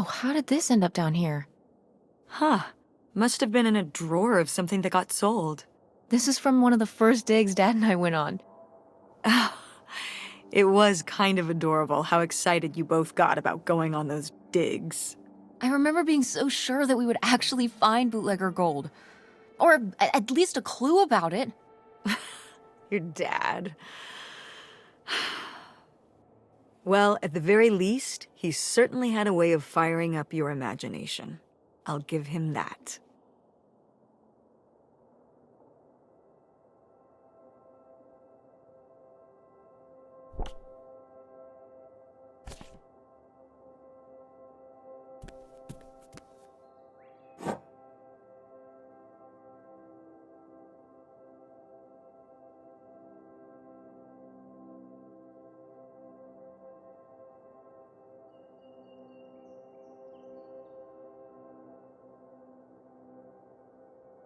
how did this end up down here? Huh. Must have been in a drawer of something that got sold. This is from one of the first digs Dad and I went on. It was kind of adorable how excited you both got about going on those digs. I remember being so sure that we would actually find bootlegger gold. Or at least a clue about it. Your dad. Well, at the very least, he certainly had a way of firing up your imagination. I'll give him that.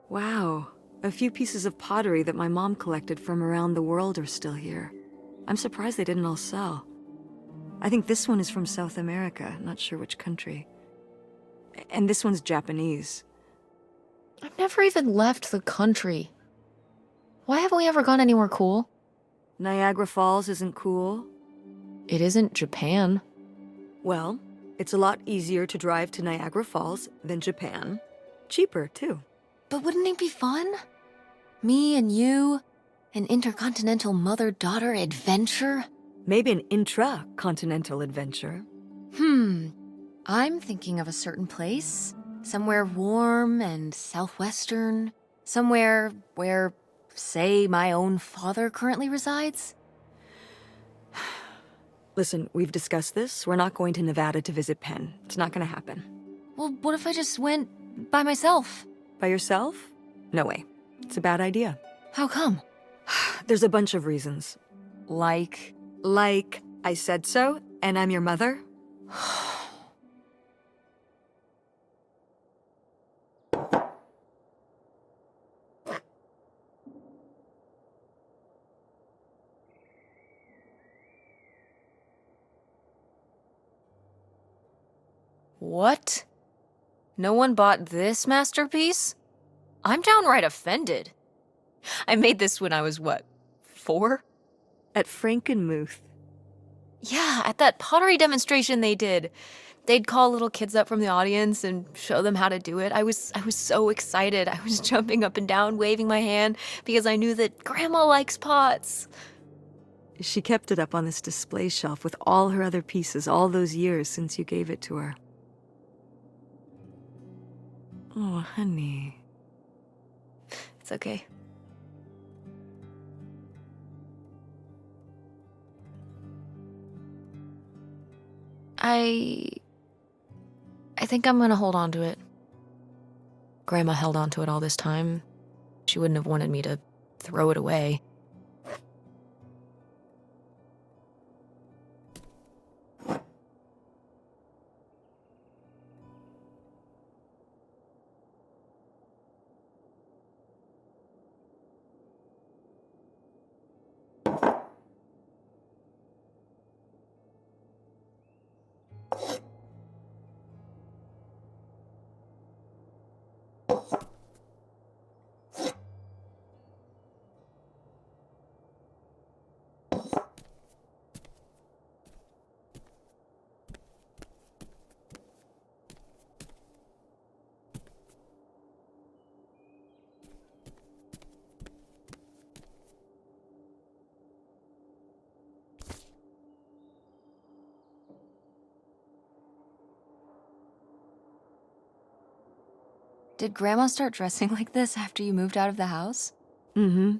Wow, a few pieces of pottery that my mom collected from around the world are still here. I'm surprised they didn't all sell. I think this one is from South America, not sure which country. And this one's Japanese. I've never even left the country. Why haven't we ever gone anywhere cool? Niagara Falls isn't cool. It isn't Japan. Well, it's a lot easier to drive to Niagara Falls than Japan. Cheaper, too. But wouldn't it be fun? Me and you, an intercontinental mother-daughter adventure? Maybe an intra-continental adventure. I'm thinking of a certain place. Somewhere warm and southwestern. Somewhere where, say, my own father currently resides. Listen, we've discussed this. We're not going to Nevada to visit Penn. It's not gonna happen. Well, what if I just went by myself? By yourself? No way. It's a bad idea. How come? There's a bunch of reasons. Like I said so, and I'm your mother? What? No one bought this masterpiece? I'm downright offended. I made this when I was, what, 4? At Frankenmuth. Yeah, at that pottery demonstration they did. They'd call little kids up from the audience and show them how to do it. I was so excited. I was jumping up and down, waving my hand, because I knew that Grandma likes pots. She kept it up on this display shelf with all her other pieces all those years since you gave it to her. Oh, honey. It's okay. I think I'm gonna hold on to it. Grandma held on to it all this time. She wouldn't have wanted me to throw it away. Did Grandma start dressing like this after you moved out of the house? Mm-hmm.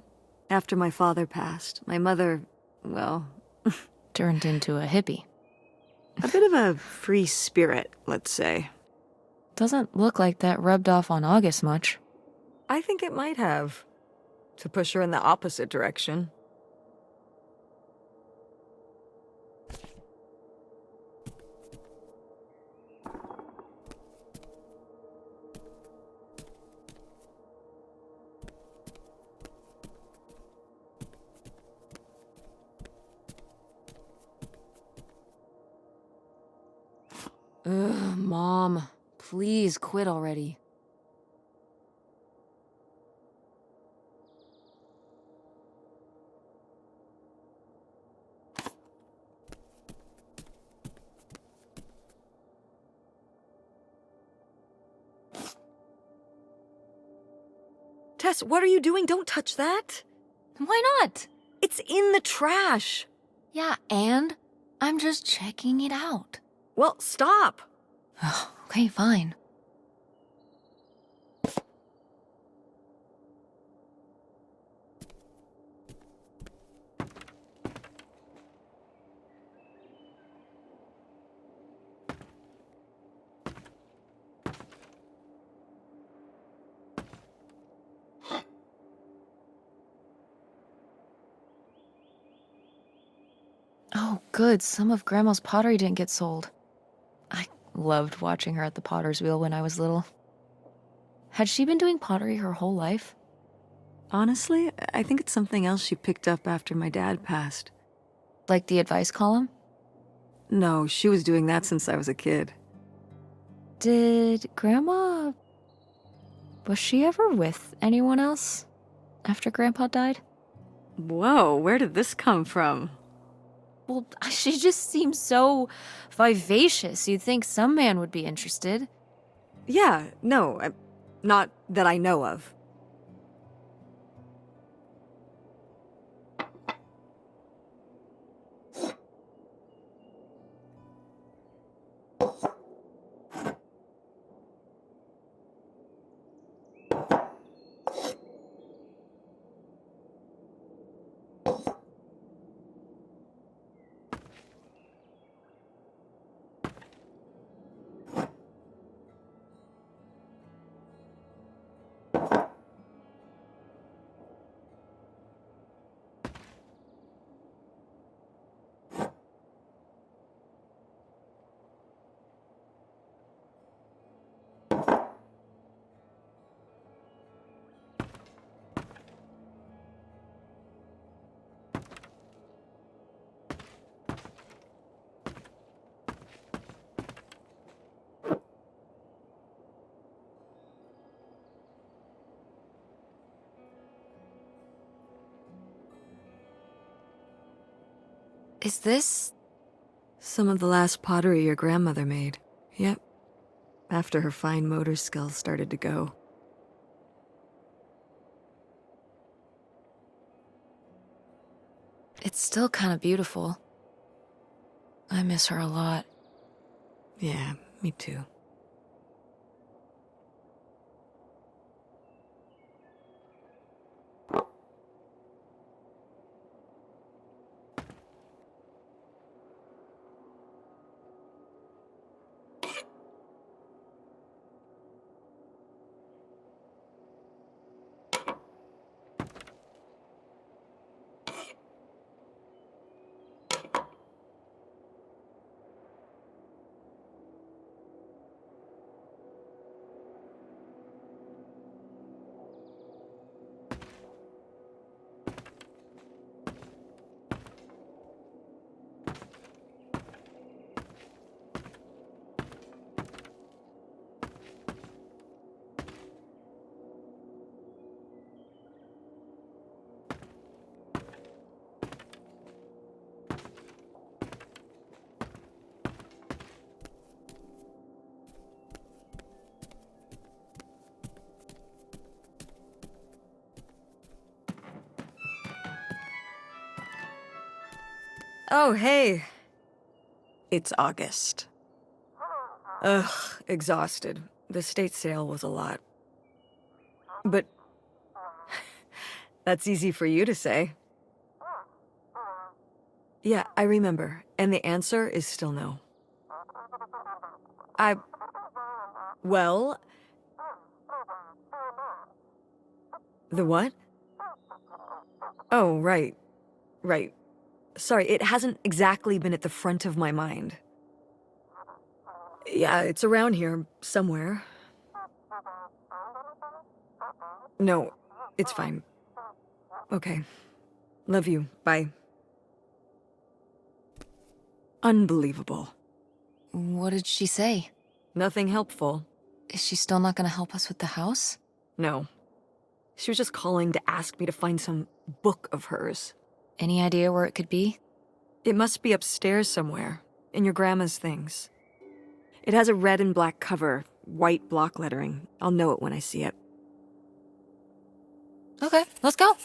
After my father passed, my mother, well... Turned into a hippie. A bit of a free spirit, let's say. Doesn't look like that rubbed off on August much. I think it might have. To push her in the opposite direction. Mom, please quit already. Tess, what are you doing? Don't touch that. Why not? It's in the trash. Yeah, and I'm just checking it out. Well, stop. Okay, fine. Oh, good. Some of Grandma's pottery didn't get sold. I loved watching her at the potter's wheel when I was little. Had she been doing pottery her whole life? Honestly, I think it's something else she picked up after my dad passed. Like the advice column? No, she was doing that since I was a kid. Did Grandma... Was she ever with anyone else after Grandpa died? Whoa, where did this come from? Well, she just seems so vivacious. You'd think some man would be interested. Yeah, no, not that I know of. Is this... Some of the last pottery your grandmother made. Yep. After her fine motor skills started to go. It's still kind of beautiful. I miss her a lot. Yeah, me too. Oh, hey. It's August. Ugh, exhausted. The estate sale was a lot. But that's easy for you to say. Yeah, I remember. And the answer is still no. Well... The what? Oh, right. Right. Sorry, it hasn't exactly been at the front of my mind. Yeah, it's around here, somewhere. No, it's fine. Okay. Love you. Bye. Unbelievable. What did she say? Nothing helpful. Is she still not gonna help us with the house? No. She was just calling to ask me to find some book of hers. Any idea where it could be? It must be upstairs somewhere, in your grandma's things. It has a red and black cover, white block lettering. I'll know it when I see it. Okay, let's go.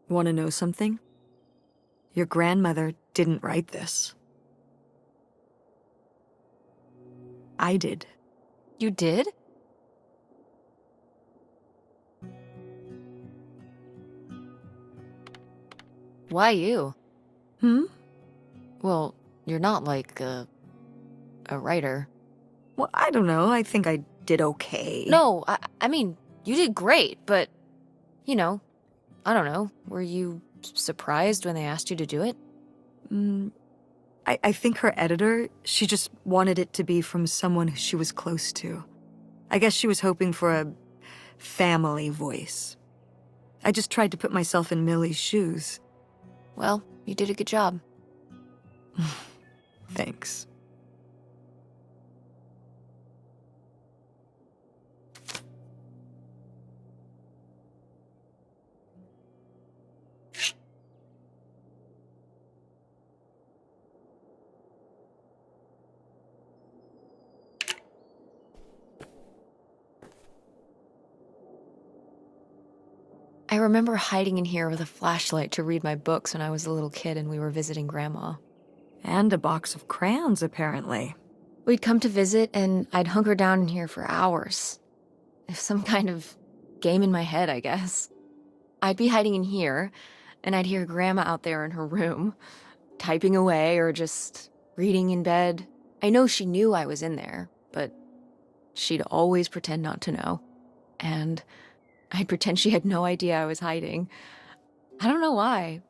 Want to know something? Your grandmother didn't write this. I did. You did? Why you? Hmm? Well, you're not like a writer. Well, I don't know. I think I did okay. No, I mean, you did great, but, you know, I don't know. Were you surprised when they asked you to do it? I think her editor, she just wanted it to be from someone she was close to. I guess she was hoping for a family voice. I just tried to put myself in Millie's shoes. Well, you did a good job. Thanks. I remember hiding in here with a flashlight to read my books when I was a little kid and we were visiting Grandma. And a box of crayons, apparently. We'd come to visit and I'd hunker down in here for hours. Some kind of game in my head, I guess. I'd be hiding in here, and I'd hear Grandma out there in her room, typing away or just reading in bed. I know she knew I was in there, but she'd always pretend not to know. And I'd pretend she had no idea I was hiding. I don't know why.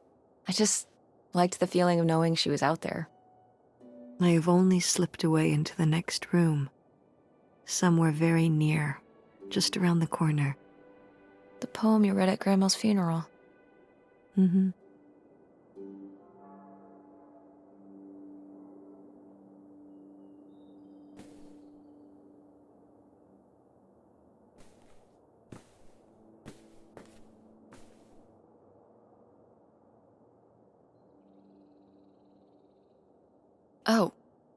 Liked the feeling of knowing she was out there. I have only slipped away into the next room. Somewhere very near, just around the corner. The poem you read at Grandma's funeral. Mm-hmm. Oh,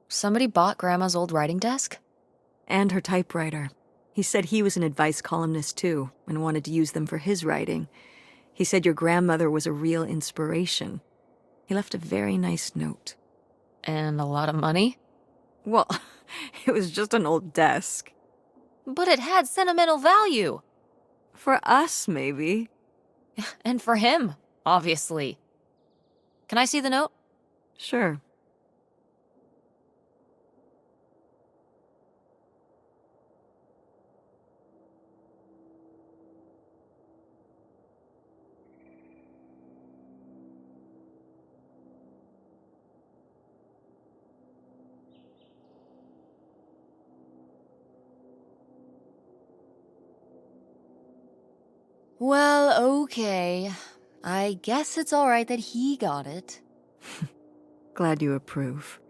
somebody bought Grandma's old writing desk? And her typewriter. He said he was an advice columnist too, and wanted to use them for his writing. He said your grandmother was a real inspiration. He left a very nice note. And a lot of money? Well, it was just an old desk. But it had sentimental value. For us, maybe. And for him, obviously. Can I see the note? Sure. Well, okay. I guess it's all right that he got it. Glad you approve.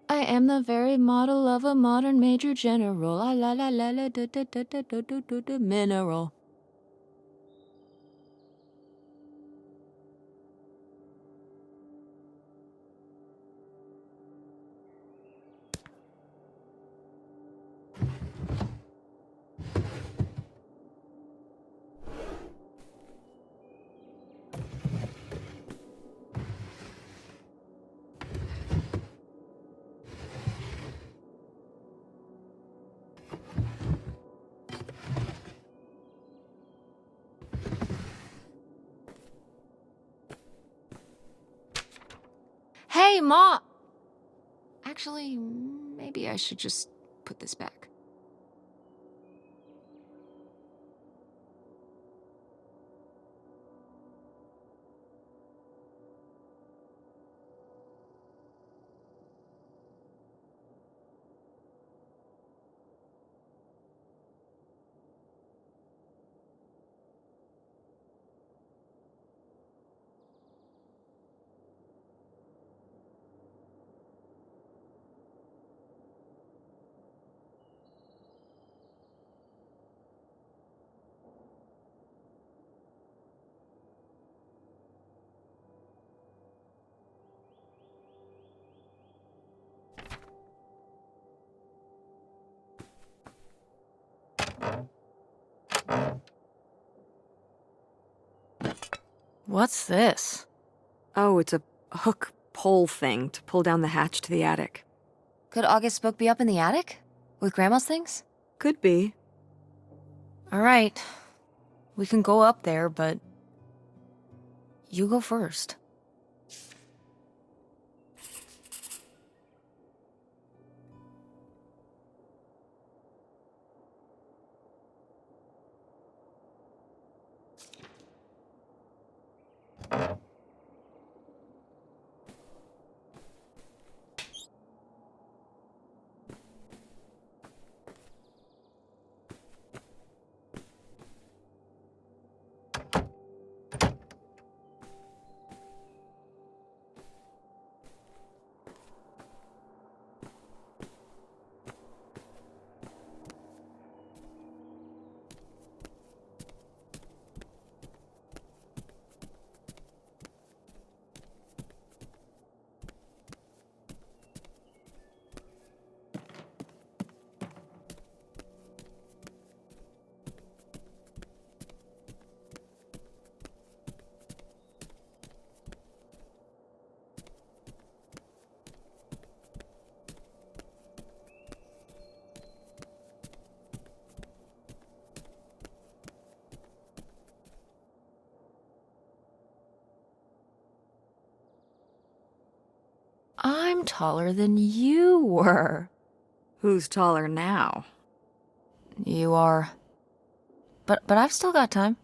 I am the very model of a modern major general. La la la la la da da da da da da da da mineral. Hey, Ma! Actually, maybe I should just put this back. What's this? Oh, it's a hook pole thing to pull down the hatch to the attic. Could August's book be up in the attic? With Grandma's things? Could be. All right. We can go up there, but you go first. I'm taller than you were. Who's taller now? You are. But I've still got time.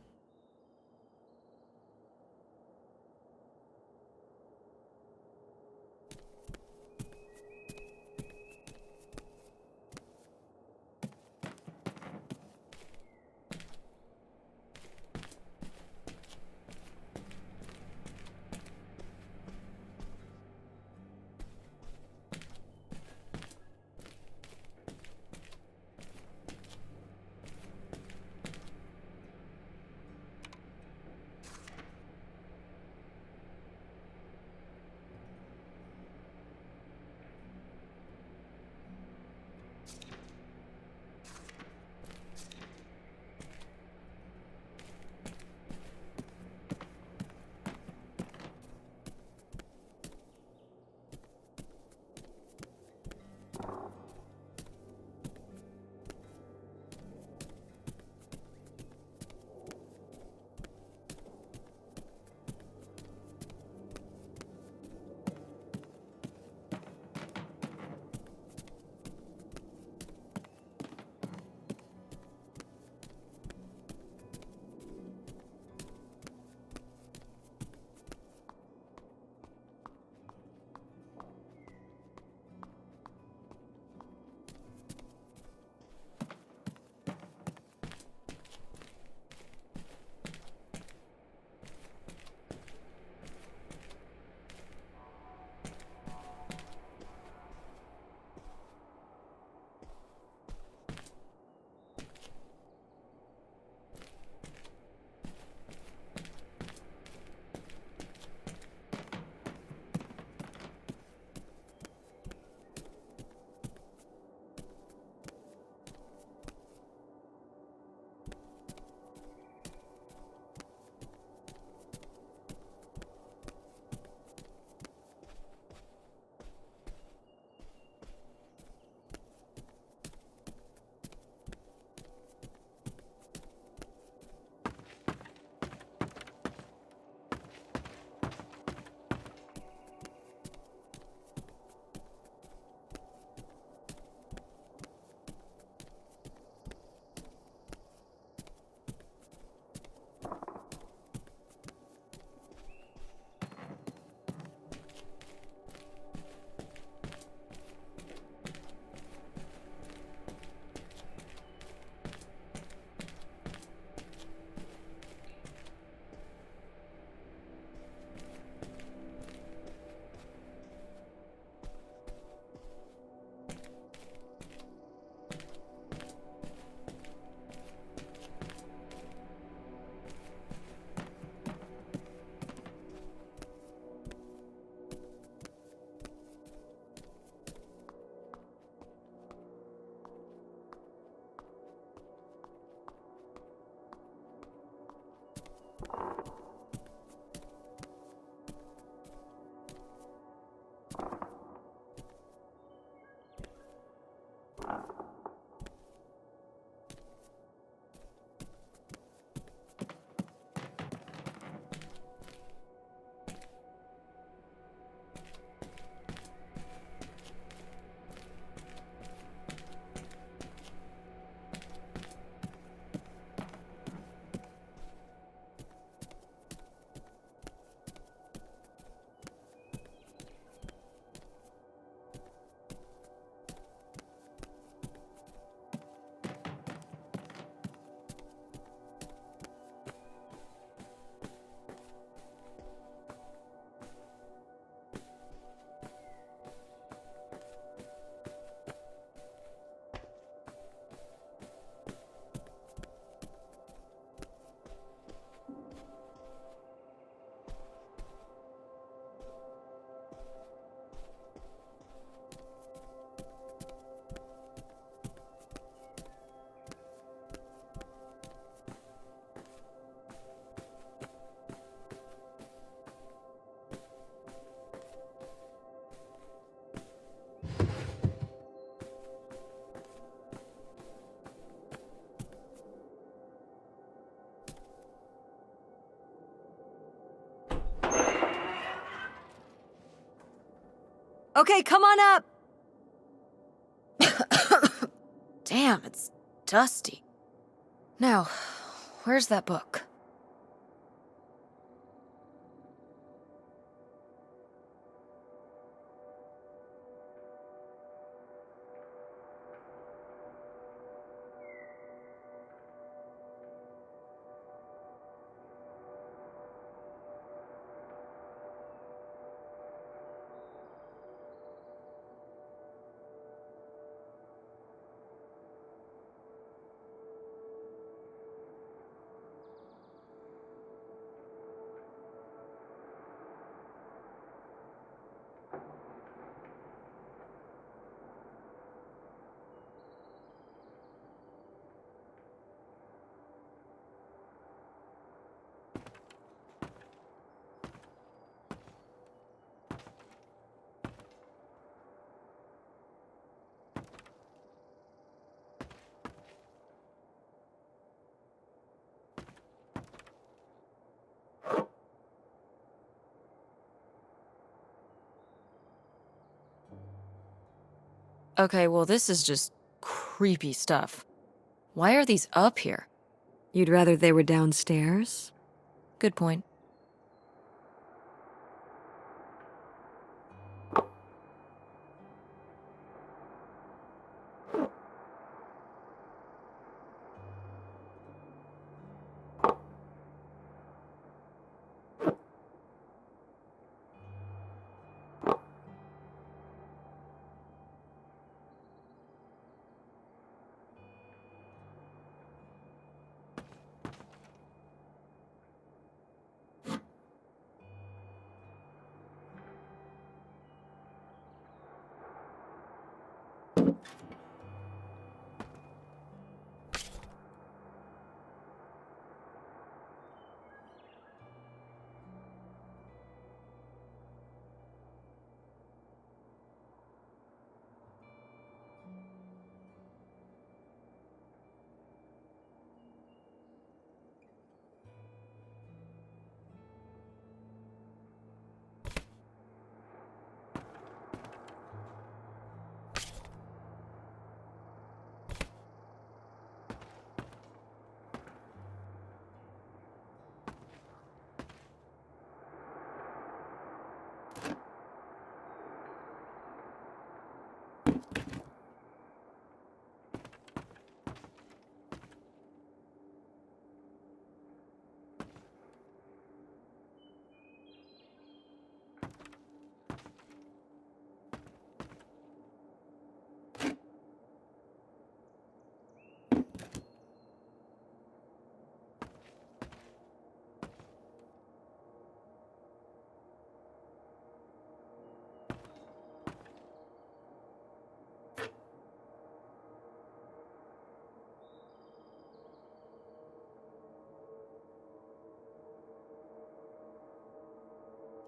Okay, come on up! Damn, it's dusty. Now, where's that book? Okay, well, this is just creepy stuff. Why are these up here? You'd rather they were downstairs? Good point.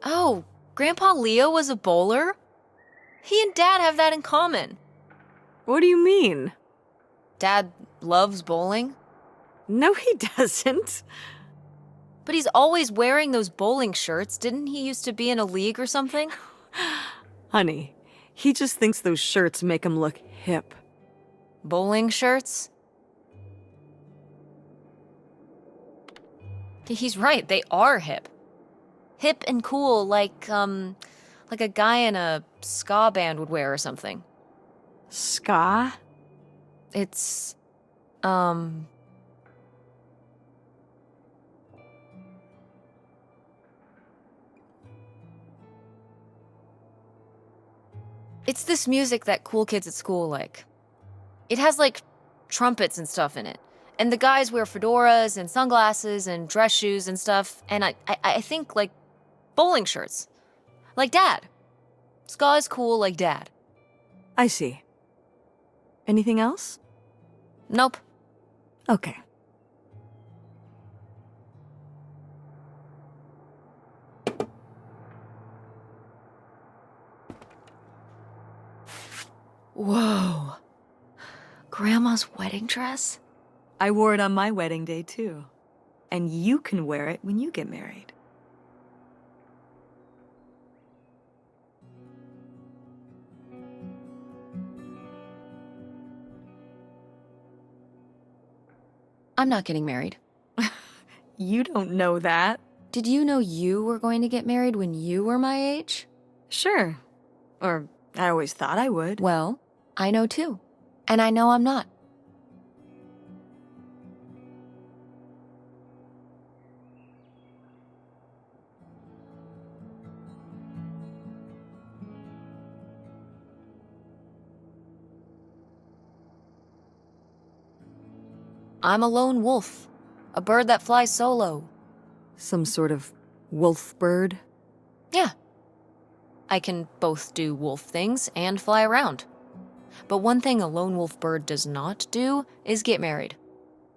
Oh, Grandpa Leo was a bowler? He and Dad have that in common. What do you mean? Dad loves bowling, No, he doesn't. but he's always wearing those bowling shirts. Didn't he used to be in a league or something? Honey, he just thinks those shirts make him look hip. Bowling shirts? He's right, they are hip. Hip and cool, like a guy in a ska band would wear or something. Ska? It's, it's this music that cool kids at school like. It has, like, trumpets and stuff in it. And the guys wear fedoras and sunglasses and dress shoes and stuff. And I think, like, bowling shirts. Like Dad. Ska is cool like Dad. I see. Anything else? Nope. Okay. Whoa. Grandma's wedding dress? I wore it on my wedding day, too. And you can wear it when you get married. I'm not getting married. You don't know that. Did you know you were going to get married when you were my age? Sure. Or I always thought I would. Well, I know too. And I know I'm not. I'm a lone wolf. A bird that flies solo. Some sort of wolf bird? Yeah. I can both do wolf things and fly around. But one thing a lone wolf bird does not do is get married.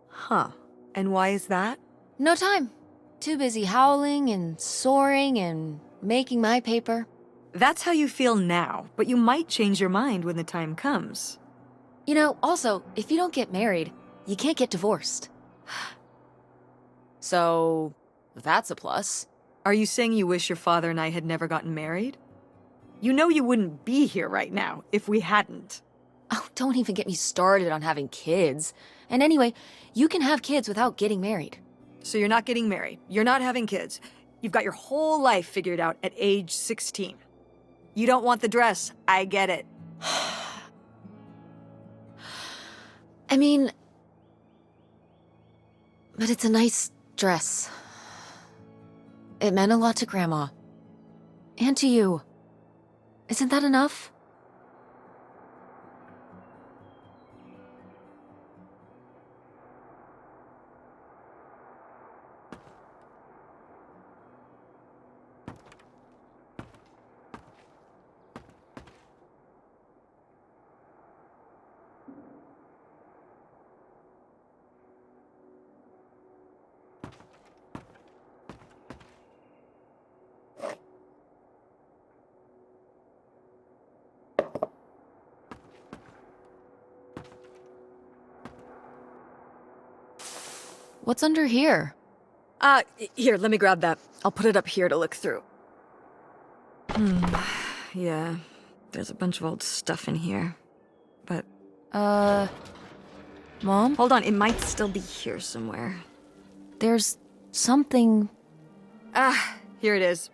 Huh. And why is that? No time. Too busy howling and soaring and making my paper. That's how you feel now, but you might change your mind when the time comes. You know, also, if you don't get married, you can't get divorced. So, that's a plus. Are you saying you wish your father and I had never gotten married? You know you wouldn't be here right now if we hadn't. Oh, don't even get me started on having kids. And anyway, you can have kids without getting married. So you're not getting married. You're not having kids. You've got your whole life figured out at age 16. You don't want the dress. I get it. I mean, but it's a nice dress. It meant a lot to Grandma. And to you. Isn't that enough? What's under here? Here, let me grab that. I'll put it up here to look through. Yeah, there's a bunch of old stuff in here. But, Mom? hold on, it might still be here somewhere. There's something... Here it is.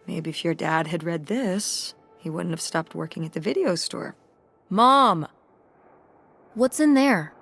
Maybe if your dad had read this, he wouldn't have stopped working at the video store. Mom! What's in there?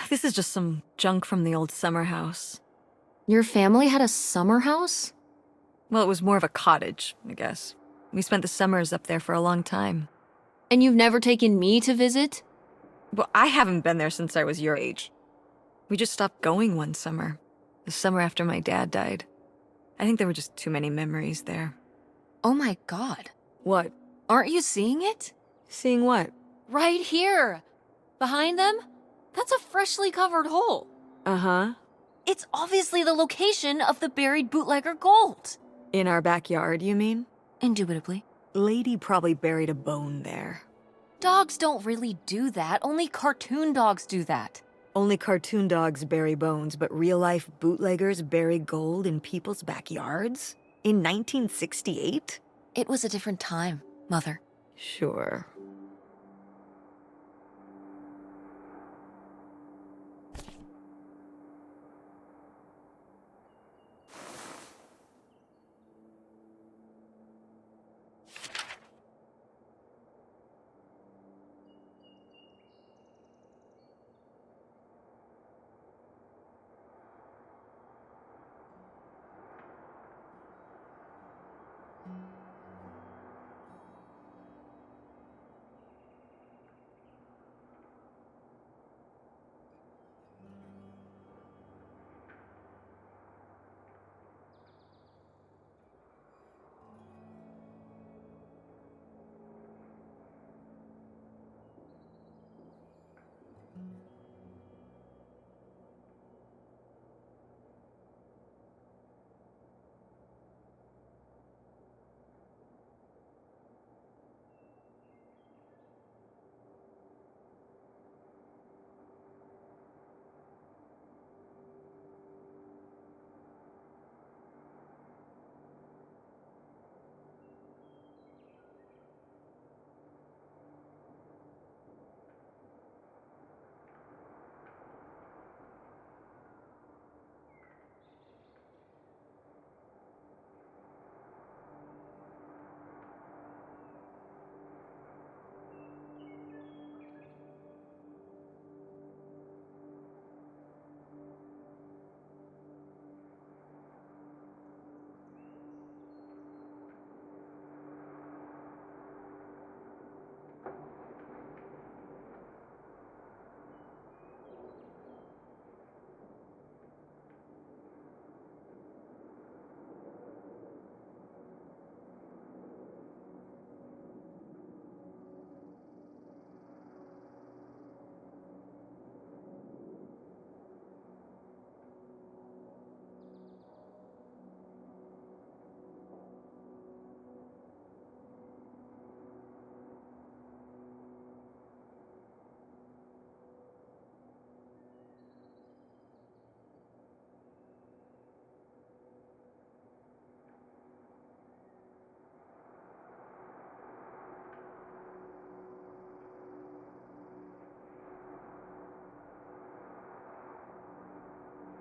This is just some junk from the old summer house. Your family had a summer house? Well, it was more of a cottage, I guess. We spent the summers up there for a long time. And you've never taken me to visit? Well, I haven't been there since I was your age. We just stopped going one summer. The summer after my dad died. I think there were just too many memories there. Oh my god. What? Aren't you seeing it? Seeing what? Right here! Behind them? That's a freshly covered hole. Uh-huh. It's obviously the location of the buried bootlegger gold. In our backyard, you mean? Indubitably. Lady probably buried a bone there. Dogs don't really do that. Only cartoon dogs do that. Only cartoon dogs bury bones, but real-life bootleggers bury gold in people's backyards? In 1968? It was a different time, Mother. Sure.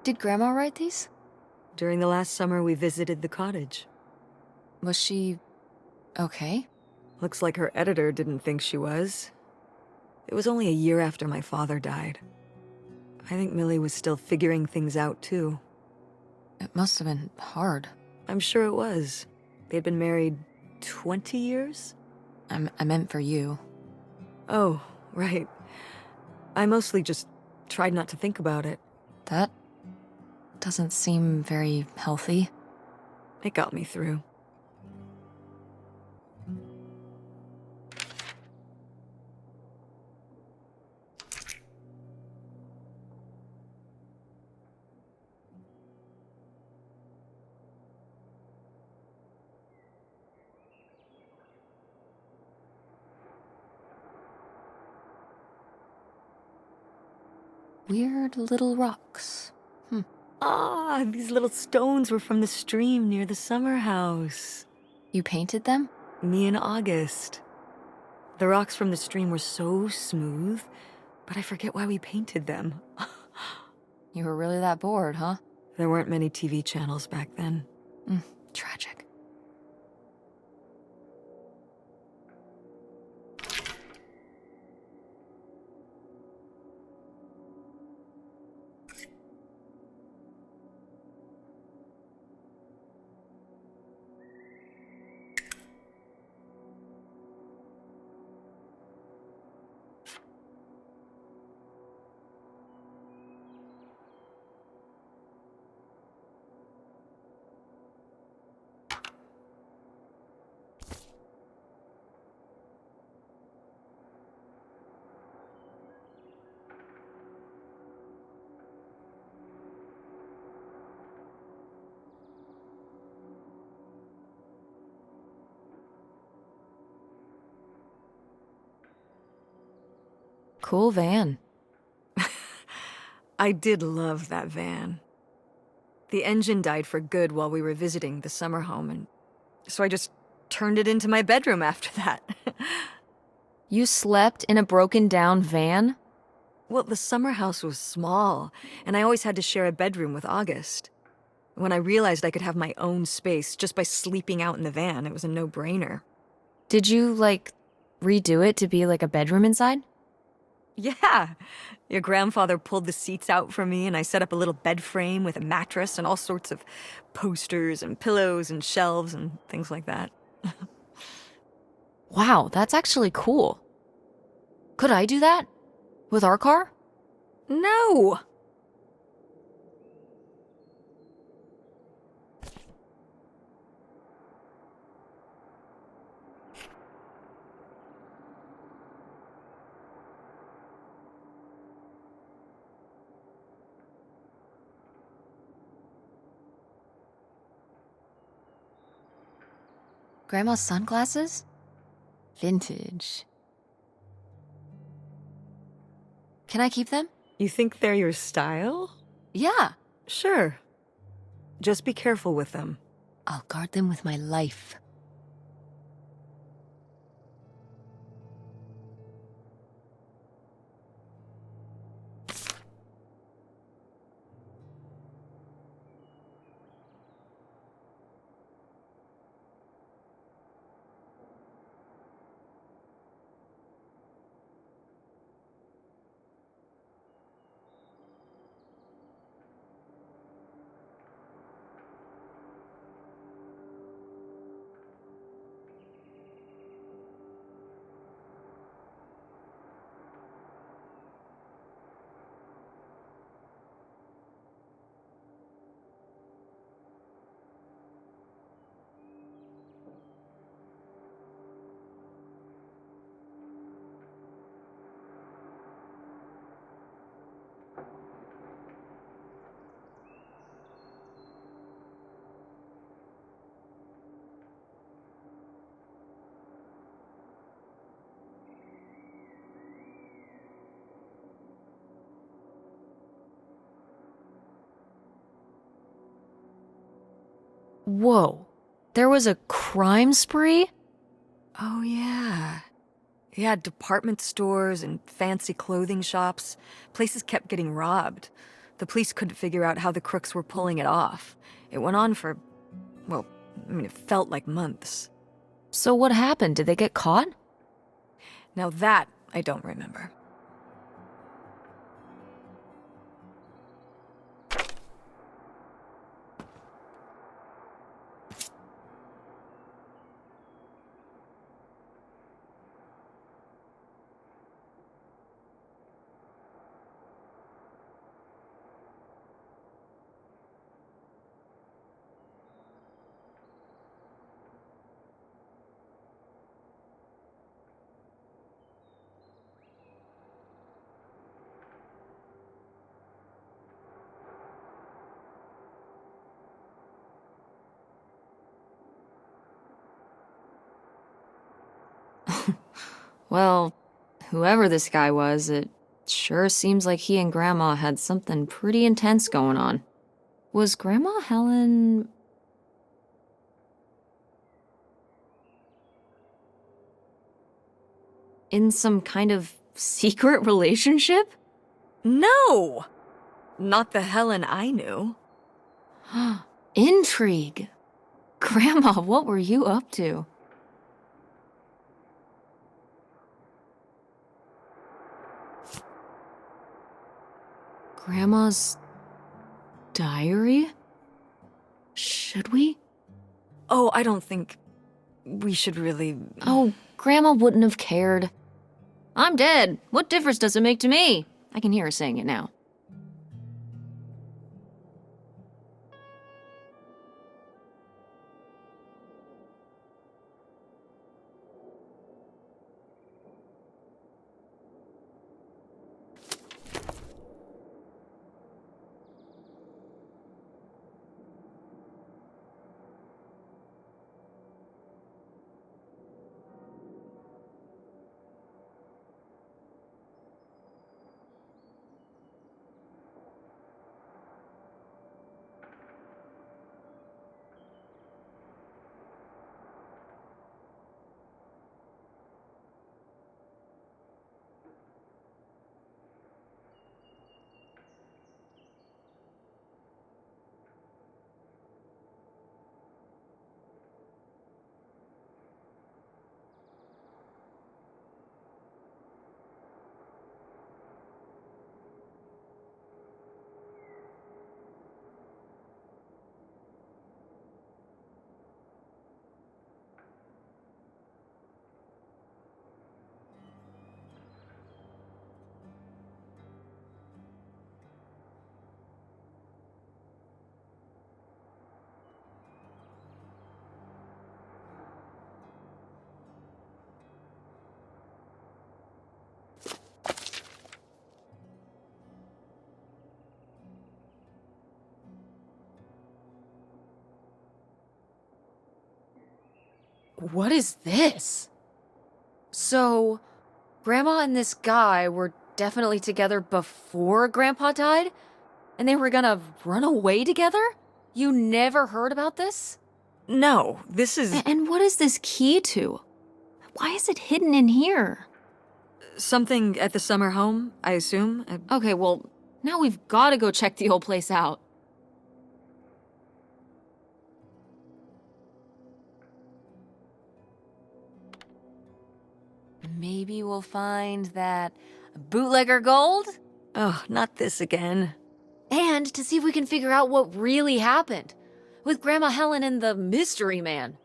Did Grandma write these? During the last summer we visited the cottage. Was she okay? Looks like her editor didn't think she was. It was only a year after my father died. I think Millie was still figuring things out, too. It must have been hard. I'm sure it was. They'd been married 20 years? I meant for you. Oh, right. I mostly just tried not to think about it. That doesn't seem very healthy. It got me through. Weird little rocks. Ah, these little stones were from the stream near the summer house. You painted them? Me in August. The rocks from the stream were so smooth, but I forget why we painted them. You were really that bored, huh? There weren't many TV channels back then. Tragic. Cool van. I did love that van. The engine died for good while we were visiting the summer home, and so I just turned it into my bedroom after that. You slept in a broken down van? Well, the summer house was small, and I always had to share a bedroom with August. When I realized I could have my own space just by sleeping out in the van, it was a no-brainer. Did you, redo it to be like a bedroom inside? Yeah. Your grandfather pulled the seats out for me, and I set up a little bed frame with a mattress and all sorts of posters and pillows and shelves and things like that. Wow, that's actually cool. Could I do that? With our car? No! Grandma's sunglasses? Vintage. Can I keep them? You think they're your style? Yeah. Sure. Just be careful with them. I'll guard them with my life. Whoa. There was a crime spree? Oh, yeah. Yeah, department stores and fancy clothing shops. Places kept getting robbed. The police couldn't figure out how the crooks were pulling it off. It went on for, well, it felt like months. So what happened? Did they get caught? Now that I don't remember. Well, whoever this guy was, it sure seems like he and Grandma had something pretty intense going on. Was Grandma Helen... in some kind of secret relationship? No! Not the Helen I knew. Intrigue. Grandma, what were you up to? Grandma's diary? Should we? Oh, I don't think we should really... Oh, Grandma wouldn't have cared. I'm dead. What difference does it make to me? I can hear her saying it now. What is this? So, Grandma and this guy were definitely together before Grandpa died? And they were gonna run away together? You never heard about this? No, this is... And what is this key to? Why is it hidden in here? something at the summer home, I assume? Okay, well, now we've gotta go check the old place out. Maybe we'll find that bootlegger gold? Oh, not this again. And to see if we can figure out what really happened with Grandma Helen and the mystery man.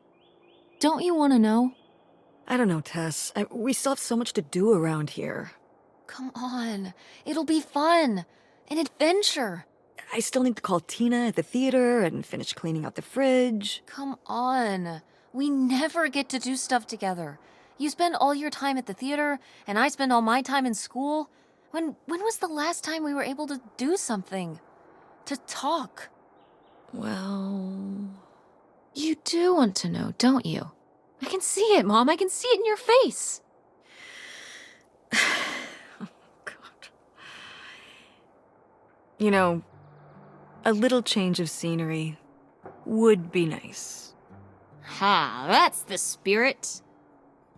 Don't you want to know? I don't know, Tess. We still have so much to do around here. Come on. It'll be fun. An adventure. I still need to call Tina at the theater and finish cleaning out the fridge. Come on. We never get to do stuff together. You spend all your time at the theater, and I spend all my time in school. When was the last time we were able to do something? To talk? Well... You do want to know, don't you? I can see it, Mom. I can see it in your face. Oh, God. You know, a little change of scenery would be nice. Ha, that's the spirit.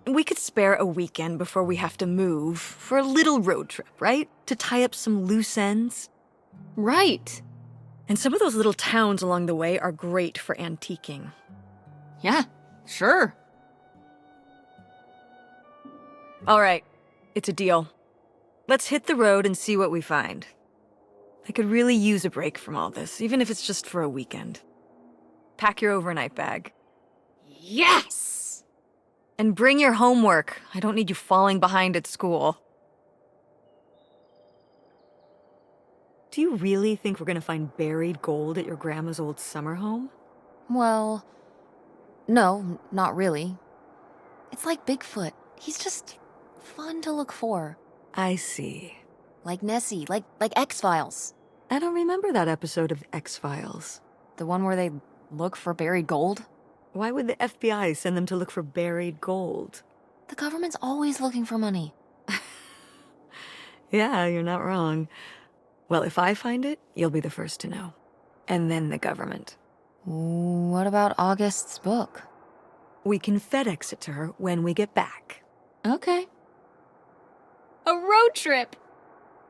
We could spare a weekend before we have to move for a little road trip, right? To tie up some loose ends. Right. And some of those little towns along the way are great for antiquing. Yeah, sure. All right, it's a deal. Let's hit the road and see what we find. I could really use a break from all this, even if it's just for a weekend. Pack your overnight bag. Yes! And bring your homework. I don't need you falling behind at school. Do you really think we're gonna find buried gold at your grandma's old summer home? Well, no, not really. It's like Bigfoot. He's just fun to look for. I see. Like Nessie, like X-Files. I don't remember that episode of X-Files. The one where they look for buried gold? Why would the FBI send them to look for buried gold? The government's always looking for money. Yeah, you're not wrong. Well, if I find it, you'll be the first to know. And then the government. What about August's book? We can FedEx it to her when we get back. Okay. A road trip!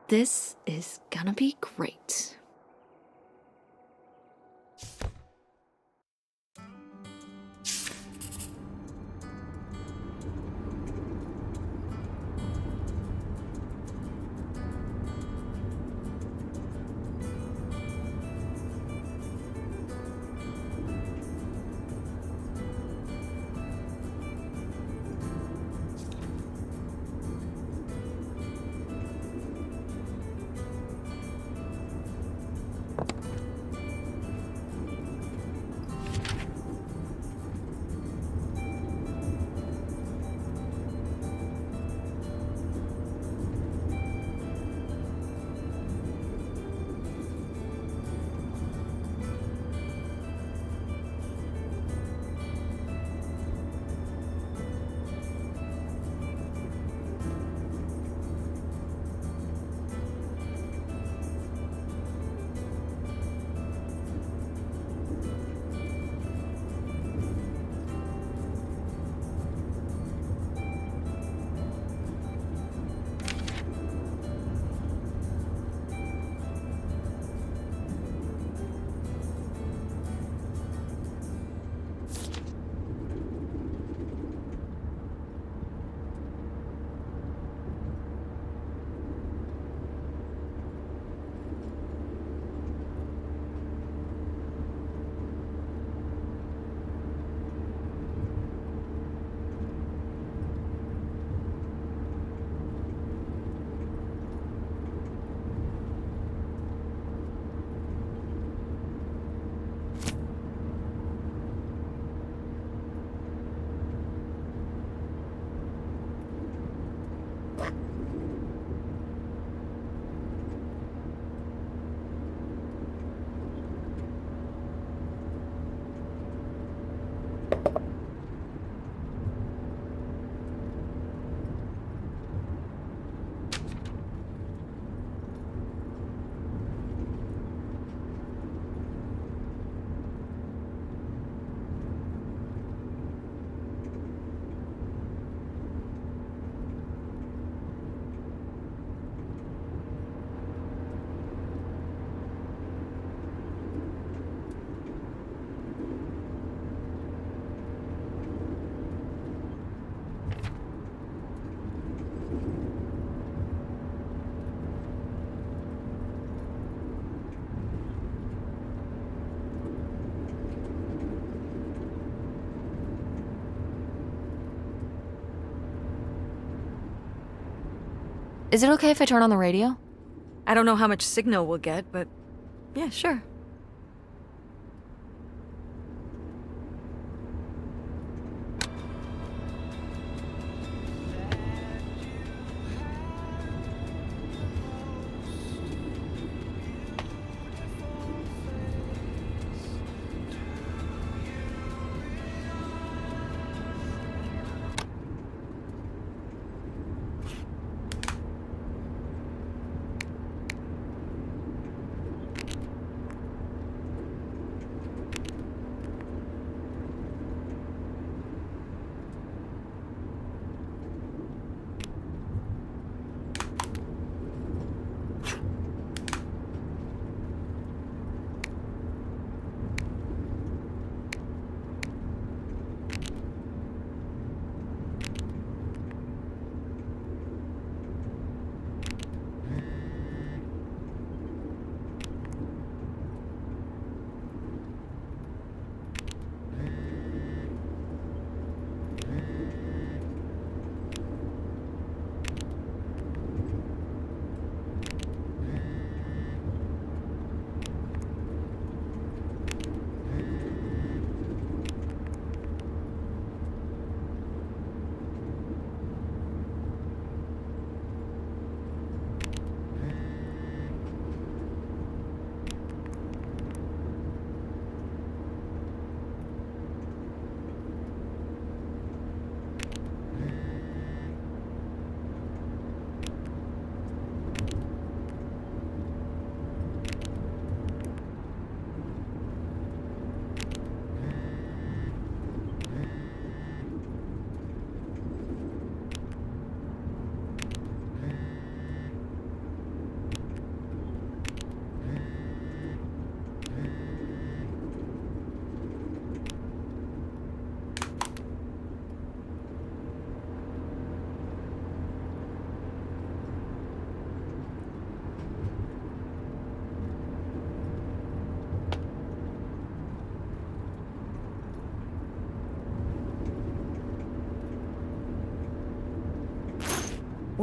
This is gonna be great. Is it okay if I turn on the radio? I don't know how much signal we'll get, but yeah, sure.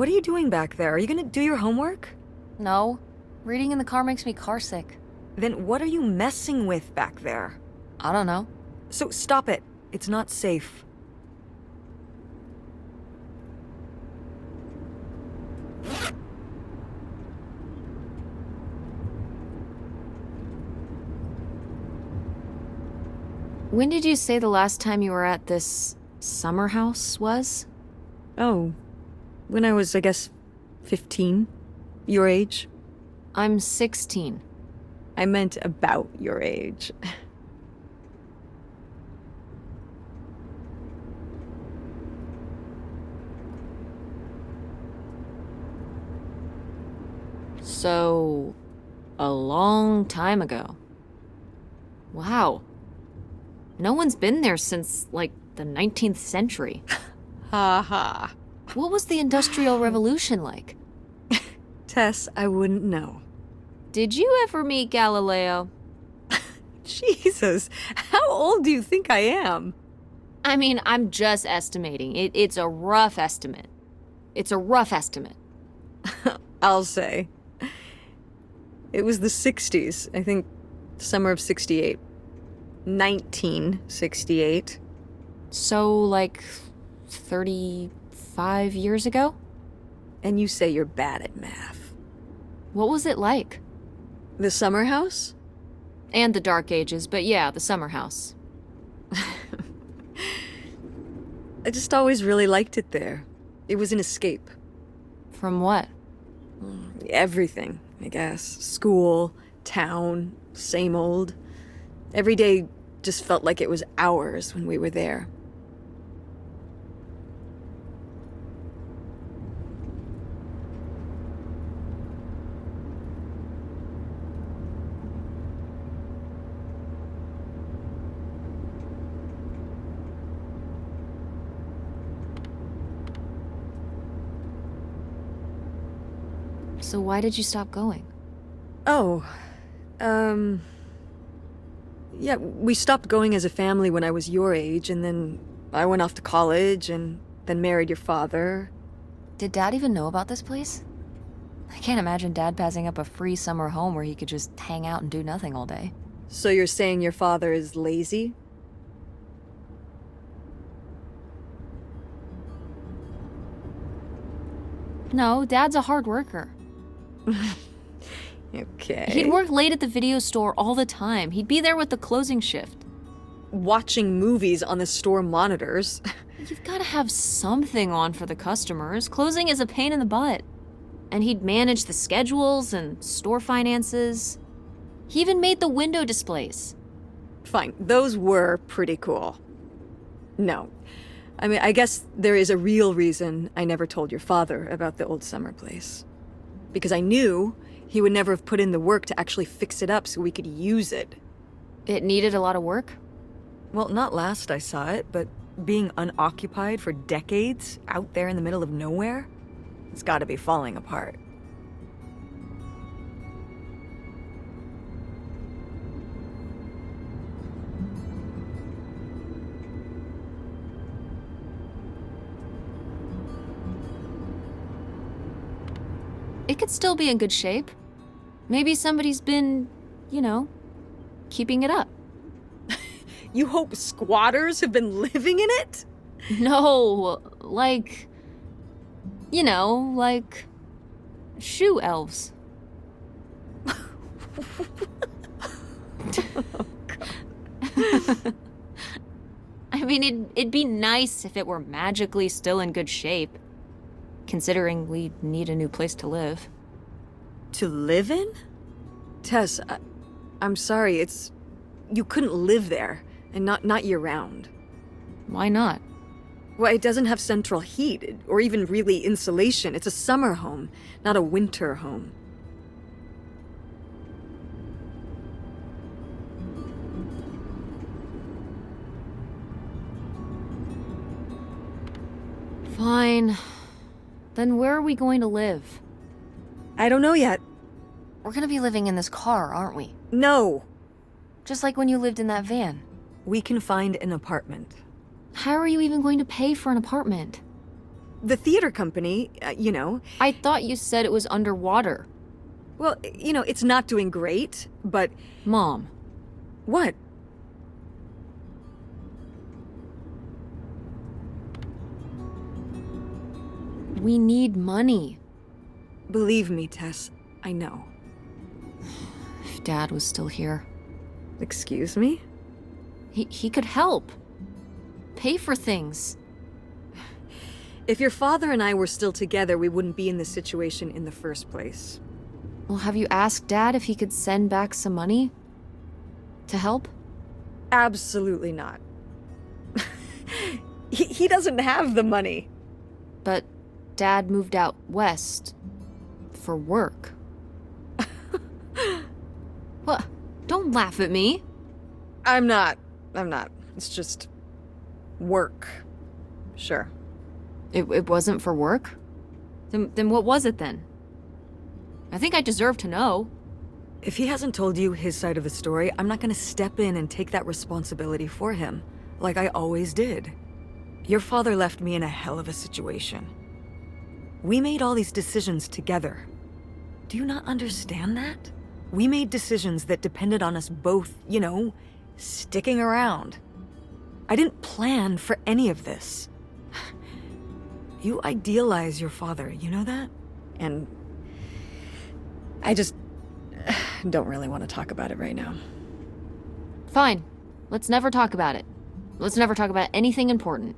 What are you doing back there? Are you gonna do your homework? No. Reading in the car makes me carsick. Then what are you messing with back there? I don't know. So stop it. It's not safe. When did you say the last time you were at this summer house was? Oh, when I was, I guess, 15. Your age. I'm 16. I meant about your age. So, a long time ago. Wow. No one's been there since, like, the 19th century. Ha ha. What was the Industrial Revolution like? Tess, I wouldn't know. Did you ever meet Galileo? Jesus, how old do you think I am? I mean, I'm just estimating. It's a rough estimate. It's a rough estimate. I'll say. It was the 60s, I think, summer of 68. 1968. So, like, 35 years ago? And you say you're bad at math. What was it like? The summer house? And the Dark Ages, but yeah, the summer house. I just always really liked it there. It was an escape. From what? Everything, I guess. School, town, same old. Every day just felt like it was hours when we were there. So why did you stop going? Oh, yeah, we stopped going as a family when I was your age, and then I went off to college and then married your father. Did Dad even know about this place? I can't imagine Dad passing up a free summer home where he could just hang out and do nothing all day. So you're saying your father is lazy? No, Dad's a hard worker. Okay. He'd work late at the video store all the time. He'd be there with the closing shift. Watching movies on the store monitors. You've got to have something on for the customers. Closing is a pain in the butt. And he'd manage the schedules and store finances. He even made the window displays. Fine, those were pretty cool. No. I mean, I guess there is a real reason I never told your father about the old summer place. Because I knew he would never have put in the work to actually fix it up so we could use it. It needed a lot of work? Well, not last I saw it, but being unoccupied for decades out there in the middle of nowhere, it's gotta be falling apart. It could still be in good shape. Maybe somebody's been, you know, keeping it up. You hope squatters have been living in it? No, like, you know, like shoe elves. I mean, it'd be nice if it were magically still in good shape, considering we need a new place to live. To live in? Tess, I'm sorry, you couldn't live there, and not year-round. Why not? Well, it doesn't have central heat, or even really insulation. It's a summer home, not a winter home. Fine. Then where are we going to live? I don't know yet. We're gonna be living in this car, aren't we? No. Just like when you lived in that van. We can find an apartment. How are you even going to pay for an apartment? The theater company, you know. I thought you said it was underwater. Well, you know, it's not doing great, but... Mom. What? We need money. Believe me, Tess, I know. If Dad was still here. Excuse me? He could help. Pay for things. If your father and I were still together, we wouldn't be in this situation in the first place. Well, have you asked Dad if he could send back some money? To help? Absolutely not. He doesn't have the money. But Dad moved out west. For work. What? Don't laugh at me. I'm not. It's just... work. Sure. It wasn't for work? Then what was it then? I think I deserve to know. If he hasn't told you his side of the story, I'm not gonna step in and take that responsibility for him, like I always did. Your father left me in a hell of a situation. We made all these decisions together. Do you not understand that? We made decisions that depended on us both, you know, sticking around. I didn't plan for any of this. You idealize your father, you know that? And I just don't really want to talk about it right now. Fine. Let's never talk about it. Let's never talk about anything important.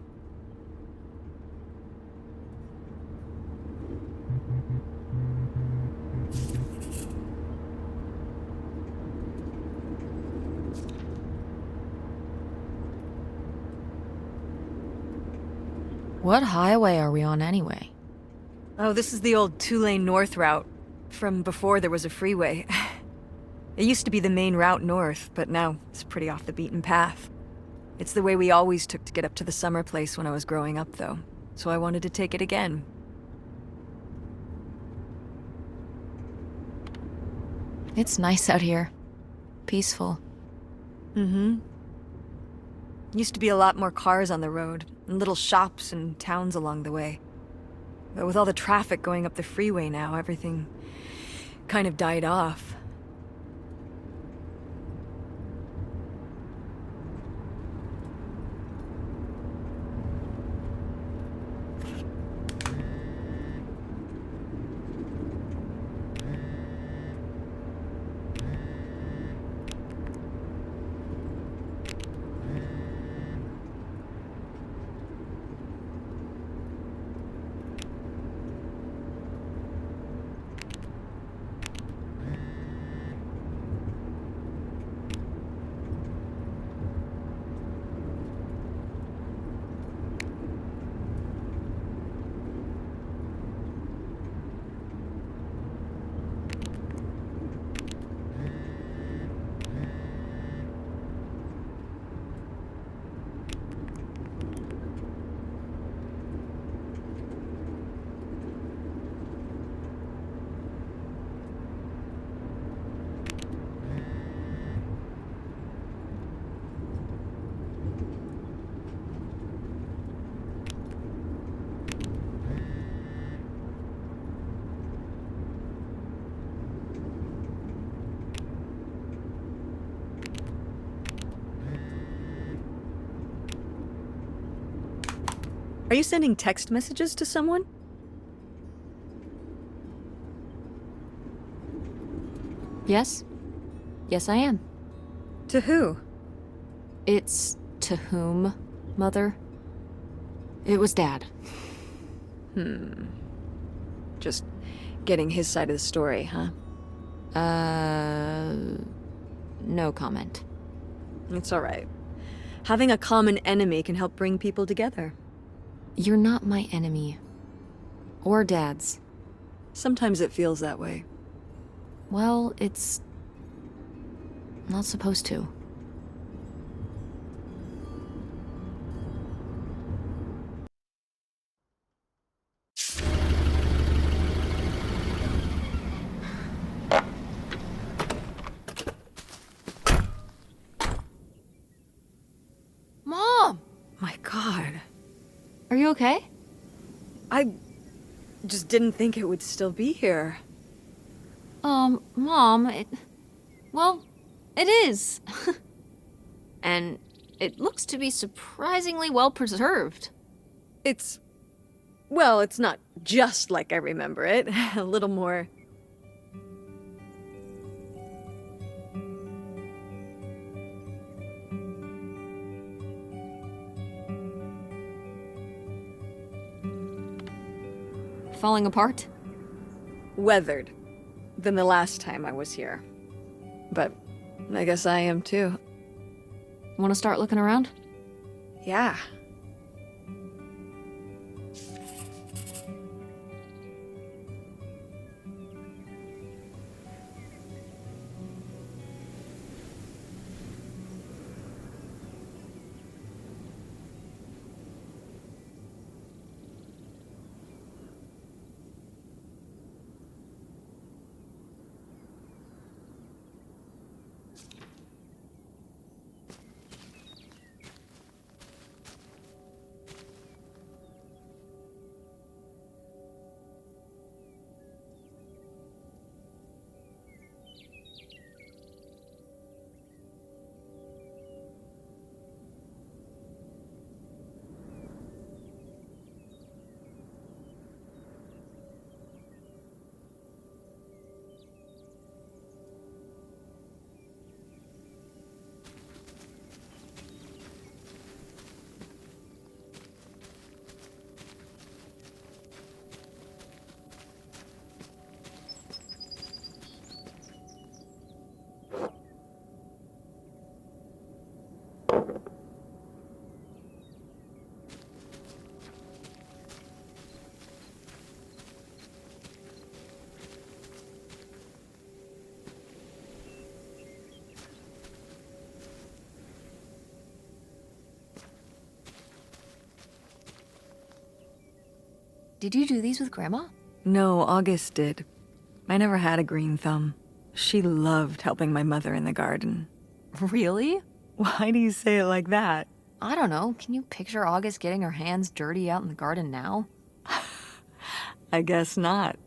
What highway are we on anyway? Oh, this is the old two-lane north route, from before there was a freeway. It used to be the main route north, but now it's pretty off the beaten path. It's the way we always took to get up to the summer place when I was growing up, though, so I wanted to take it again. It's nice out here. Peaceful. Mm-hmm. Used to be a lot more cars on the road, and little shops and towns along the way. But with all the traffic going up the freeway now, everything kind of died off. Are you sending text messages to someone? Yes? Yes, I am. To who? It's to whom, Mother? It was Dad. Just getting his side of the story, huh? No comment. It's all right. Having a common enemy can help bring people together. You're not my enemy. Or Dad's. Sometimes it feels that way. Well, it's not supposed to. Mom! My God. Are you okay? I just didn't think it would still be here. Mom, well, it is. And it looks to be surprisingly well preserved. Well, it's not just like I remember it. A little more... Falling apart? weathered than the last time I was here. But I guess I am too. Want to start looking around? Yeah. Did you do these with Grandma? No, August did. I never had a green thumb. She loved helping my mother in the garden. Really? Why do you say it like that? I don't know. Can you picture August getting her hands dirty out in the garden now? I guess not.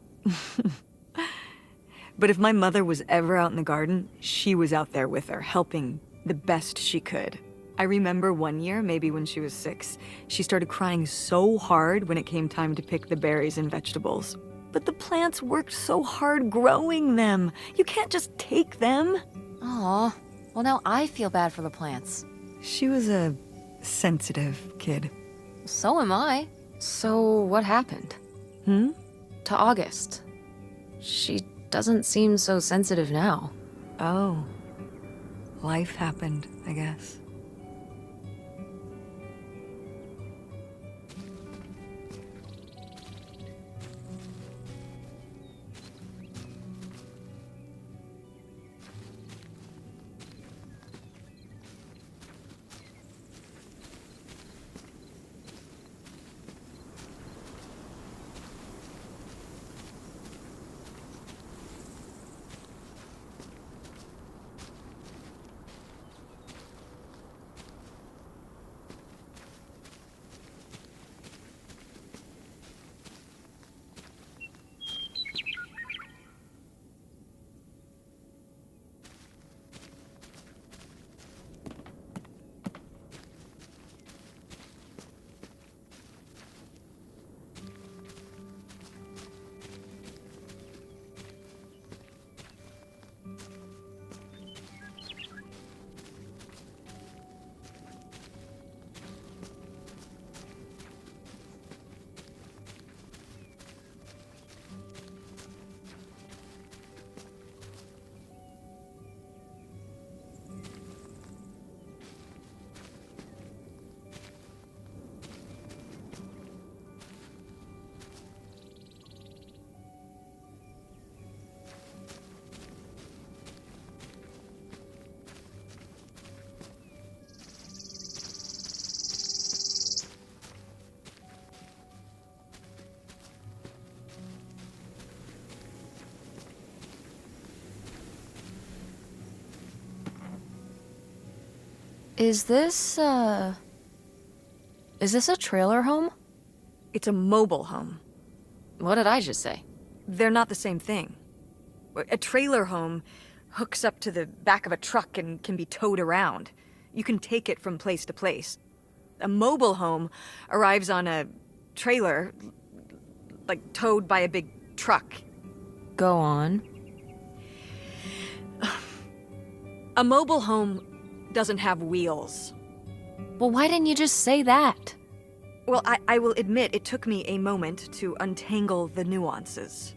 But if my mother was ever out in the garden, she was out there with her, helping the best she could. I remember one year, maybe when she was 6, she started crying so hard when it came time to pick the berries and vegetables. But the plants worked so hard growing them. You can't just take them. Aw. Well, now I feel bad for the plants. She was a sensitive kid. So am I. So what happened? Hmm? To August. She doesn't seem so sensitive now. Oh. Life happened, I guess. Is this a trailer home? It's a mobile home. What did I just say? They're not the same thing. A trailer home hooks up to the back of a truck and can be towed around. You can take it from place to place. A mobile home arrives on a trailer, like towed by a big truck. Go on. A mobile home doesn't have wheels. Well, why didn't you just say that? Well, I will admit it took me a moment to untangle the nuances.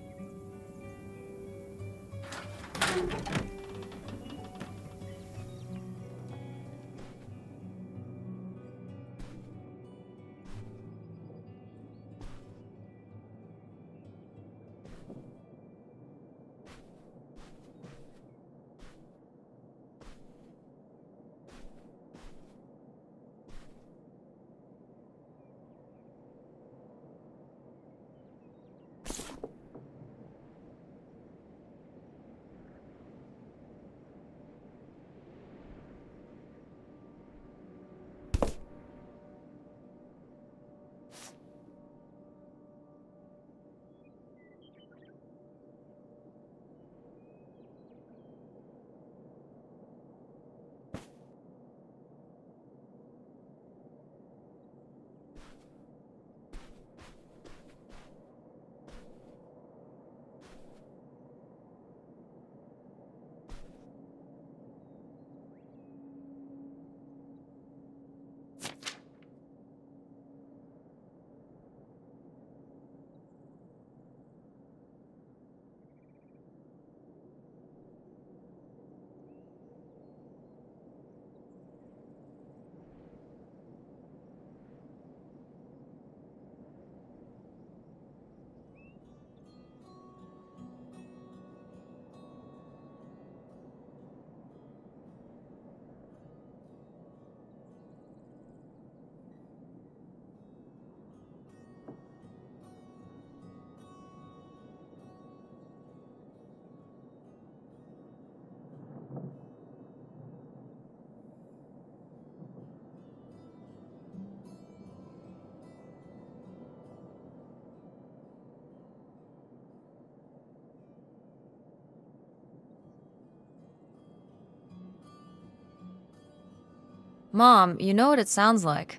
Mom, you know what it sounds like.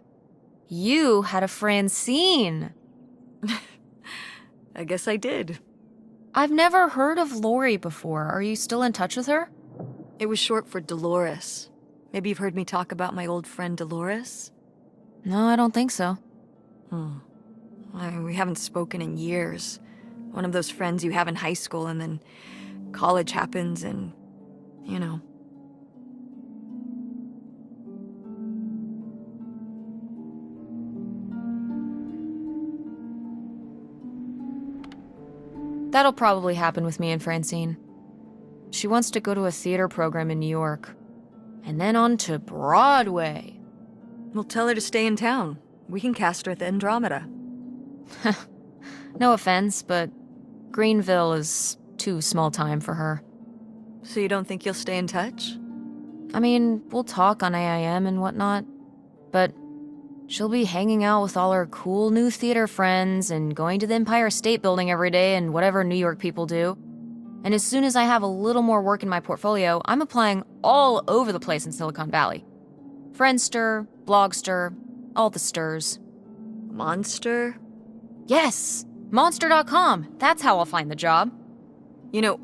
You had a Francine. I guess I did. I've never heard of Lori before. Are you still in touch with her? It was short for Dolores. Maybe you've heard me talk about my old friend Dolores? No, I don't think so. We haven't spoken in years. One of those friends you have in high school and then college happens and, you know. That'll probably happen with me and Francine. She wants to go to a theater program in New York. And then on to Broadway. We'll tell her to stay in town. We can cast her at the Andromeda. No offense, but Greenville is too small time for her. So you don't think you'll stay in touch? I mean, we'll talk on AIM and whatnot, but she'll be hanging out with all her cool new theater friends and going to the Empire State Building every day and whatever New York people do. And as soon as I have a little more work in my portfolio, I'm applying all over the place in Silicon Valley. Friendster, Blogster, all the stirs. Monster? Yes! Monster.com. That's how I'll find the job. You know,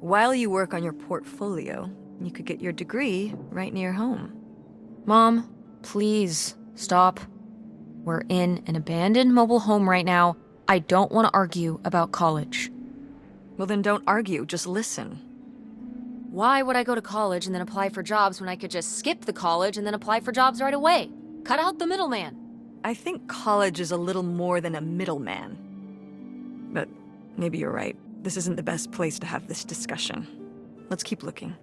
while you work on your portfolio, you could get your degree right near home. Mom, please, stop. We're in an abandoned mobile home right now. I don't want to argue about college. Well, then don't argue, just listen. Why would I go to college and then apply for jobs when I could just skip the college and then apply for jobs right away? Cut out the middleman. I think college is a little more than a middleman. But maybe you're right. This isn't the best place to have this discussion. Let's keep looking.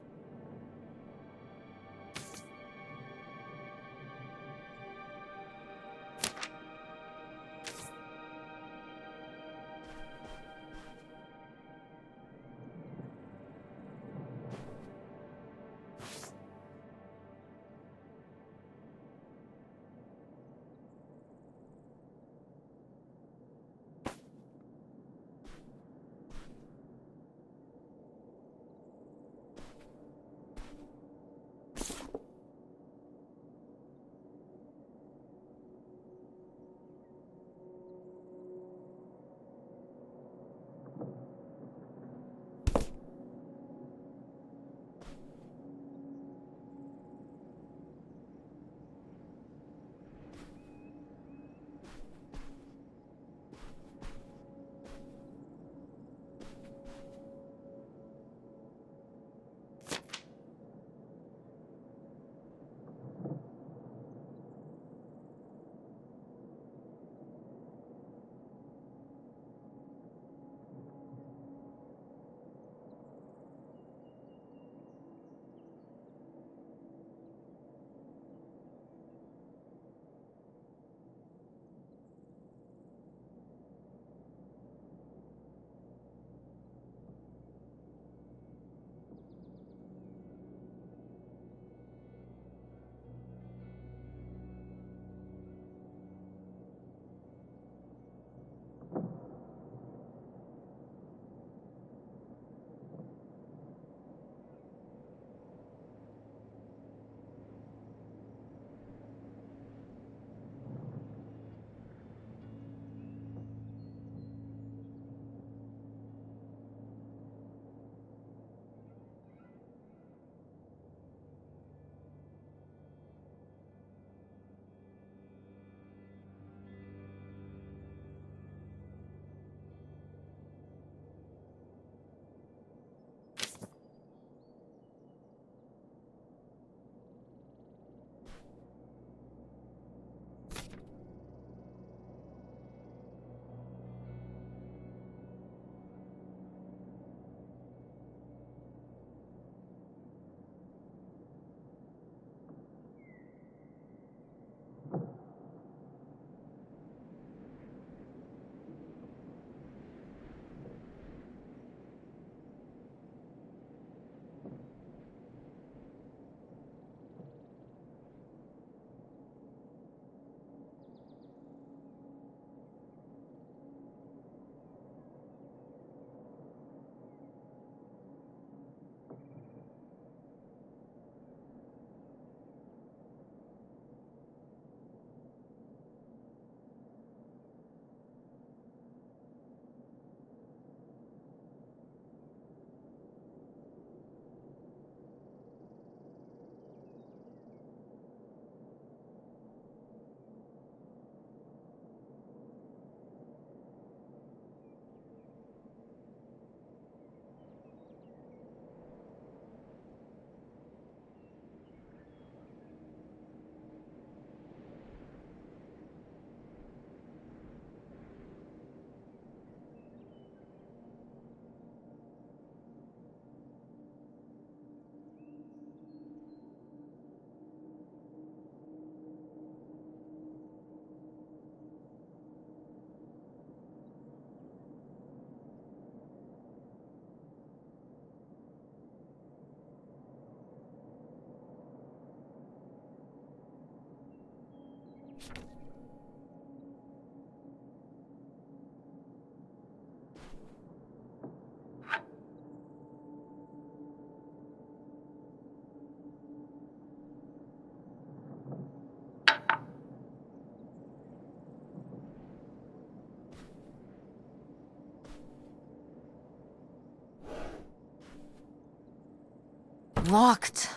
Locked.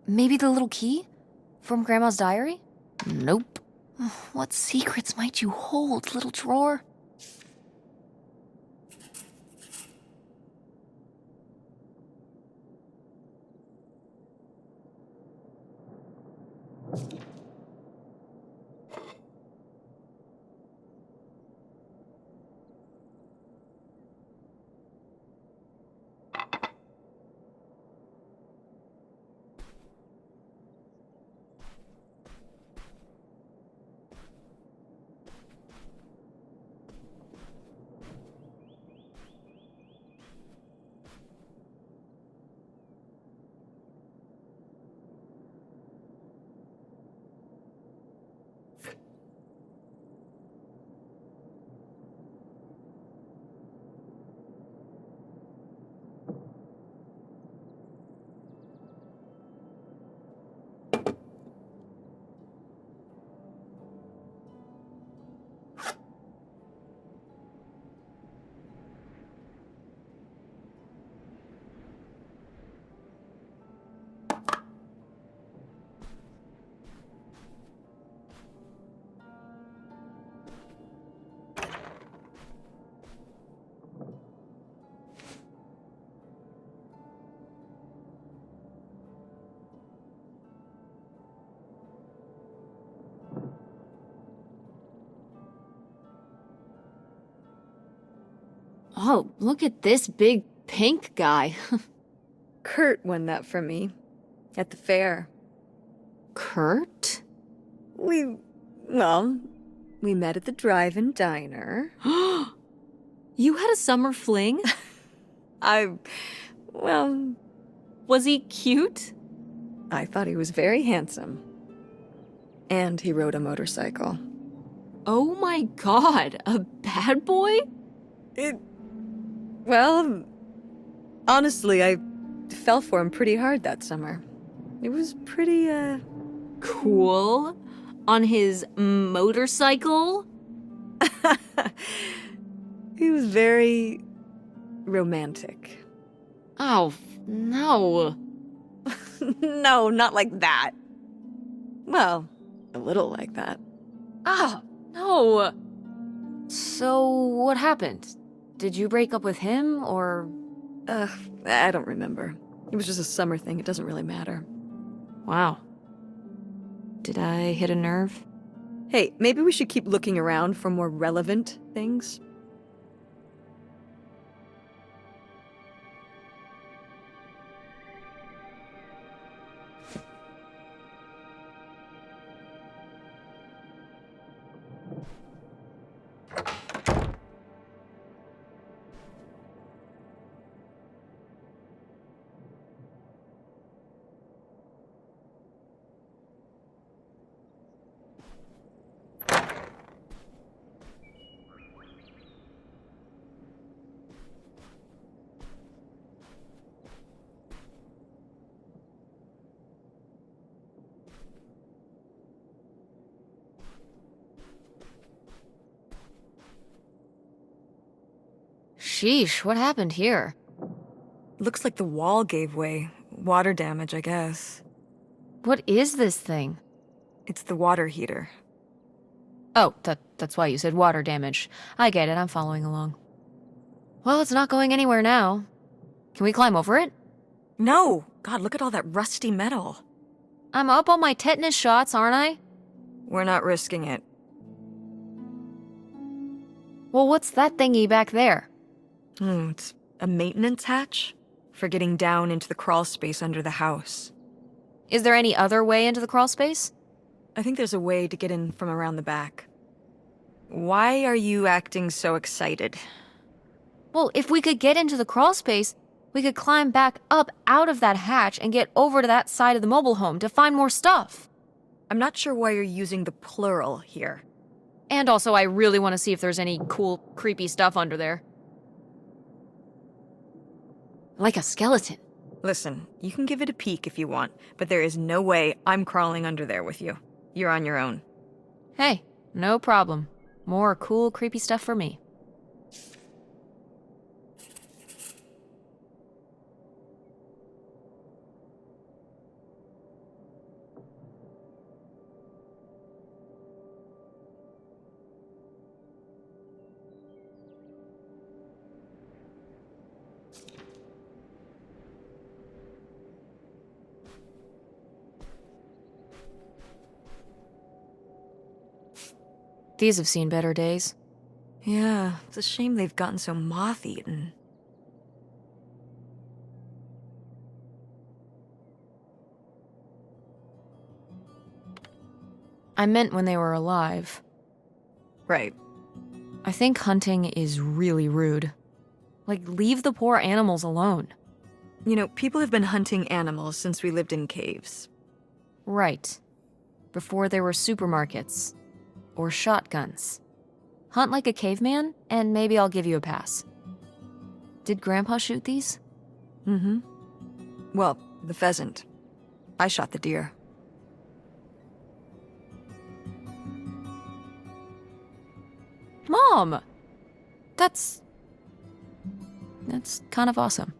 Maybe the little key? From Grandma's diary? Nope. What secrets might you hold, little drawer? Oh, look at this big pink guy. Kurt won that from me at the fair. Kurt? We met at the drive-in diner. You had a summer fling? Was he cute? I thought he was very handsome. And he rode a motorcycle. Oh my god, a bad boy? Honestly, I fell for him pretty hard that summer. It was pretty, Cool. On his motorcycle? He was very romantic. Oh, no. No, not like that. Well, a little like that. Ah, no. So, what happened? Did you break up with him, or...? I don't remember. It was just a summer thing. It doesn't really matter. Wow. Did I hit a nerve? Hey, maybe we should keep looking around for more relevant things. Sheesh, what happened here? Looks like the wall gave way. Water damage, I guess. What is this thing? It's the water heater. Oh, that's why you said water damage. I get it, I'm following along. Well, it's not going anywhere now. Can we climb over it? No! God, look at all that rusty metal. I'm up on my tetanus shots, aren't I? We're not risking it. Well, what's that thingy back there? It's a maintenance hatch for getting down into the crawl space under the house. Is there any other way into the crawl space? I think there's a way to get in from around the back. Why are you acting so excited? Well, if we could get into the crawl space, we could climb back up out of that hatch and get over to that side of the mobile home to find more stuff. I'm not sure why you're using the plural here. And also, I really want to see if there's any cool, creepy stuff under there. Like a skeleton. Listen, you can give it a peek if you want, but there is no way I'm crawling under there with you. You're on your own. Hey, no problem. More cool, creepy stuff for me. These have seen better days. Yeah, it's a shame they've gotten so moth-eaten. I meant when they were alive. Right. I think hunting is really rude. Like, leave the poor animals alone. You know, people have been hunting animals since we lived in caves. Right. Before there were supermarkets. Or shotguns. Hunt like a caveman, and maybe I'll give you a pass. Did Grandpa shoot these? Mm-hmm. Well, the pheasant. I shot the deer. Mom! That's kind of awesome.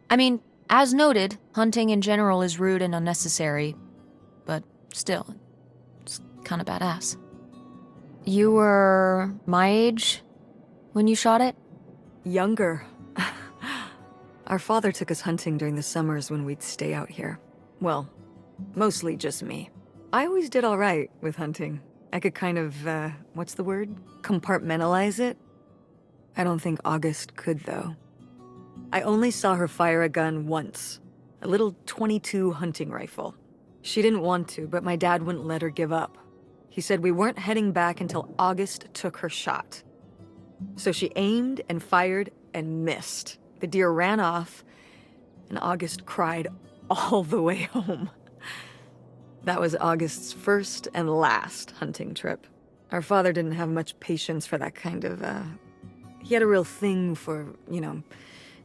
I mean, as noted, hunting in general is rude and unnecessary, but still, it's kind of badass. You were my age when you shot it? Younger. Our father took us hunting during the summers when we'd stay out here. Well, mostly just me. I always did all right with hunting. I could kind of, what's the word? Compartmentalize it? I don't think August could, though. I only saw her fire a gun once. A little .22 hunting rifle. She didn't want to, but my dad wouldn't let her give up. He said we weren't heading back until August took her shot. So she aimed and fired and missed. The deer ran off, and August cried all the way home. That was August's first and last hunting trip. Our father didn't have much patience for that kind of, He had a real thing for,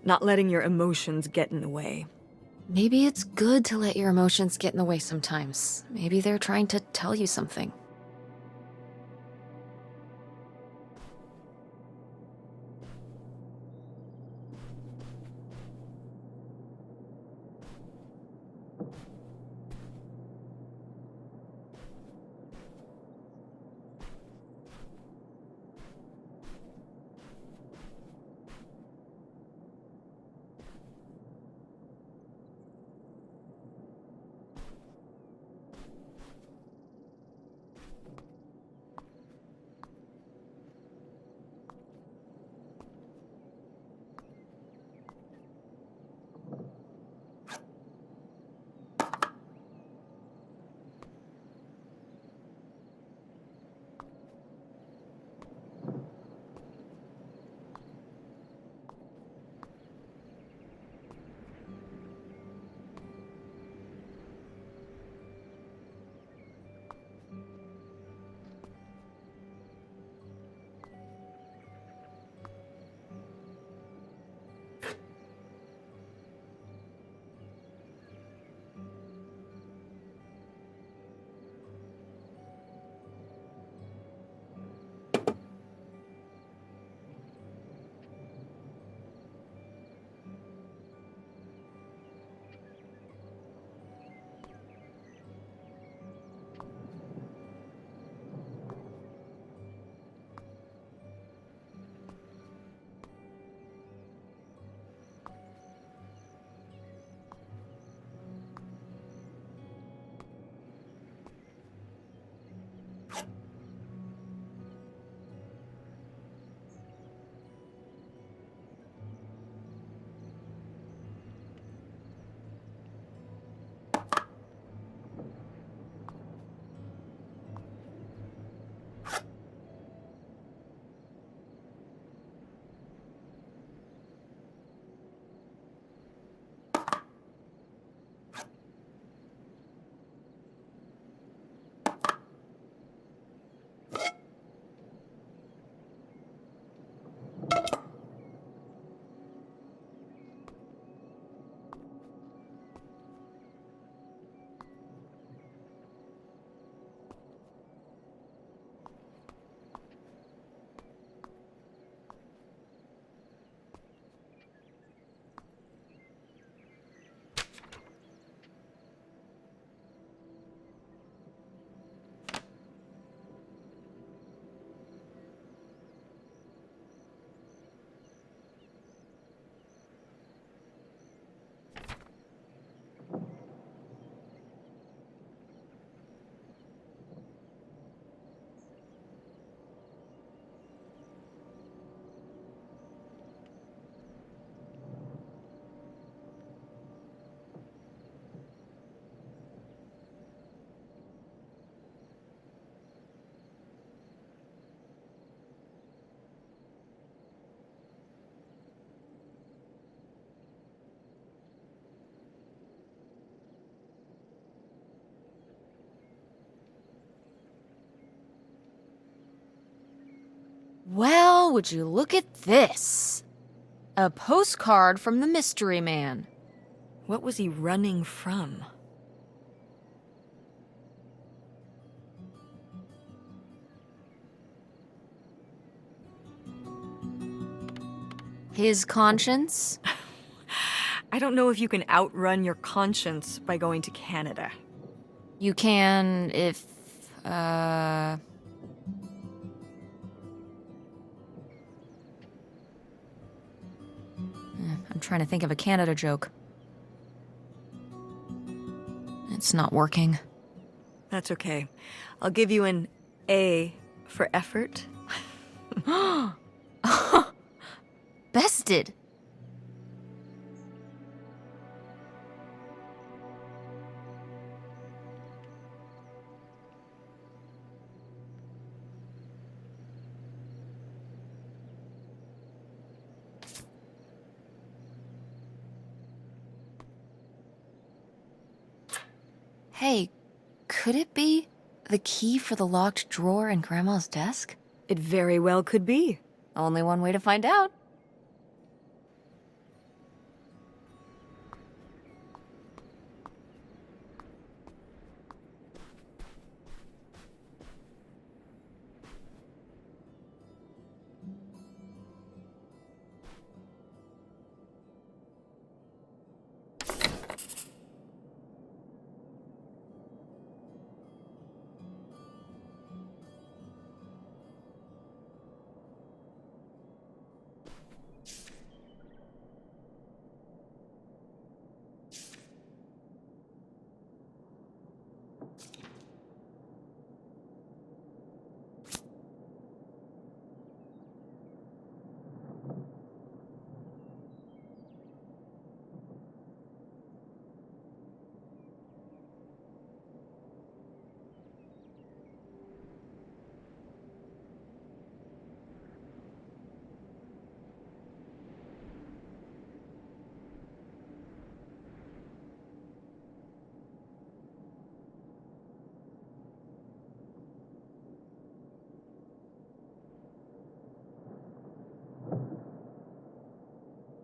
not letting your emotions get in the way. Maybe it's good to let your emotions get in the way sometimes. Maybe they're trying to tell you something. Well, would you look at this? A postcard from the mystery man. What was he running from? His conscience? I don't know if you can outrun your conscience by going to Canada. You can if, I'm trying to think of a Canada joke. It's not working. That's okay. I'll give you an A for effort. Bested. Hey, could it be the key for the locked drawer in Grandma's desk? It very well could be. Only one way to find out.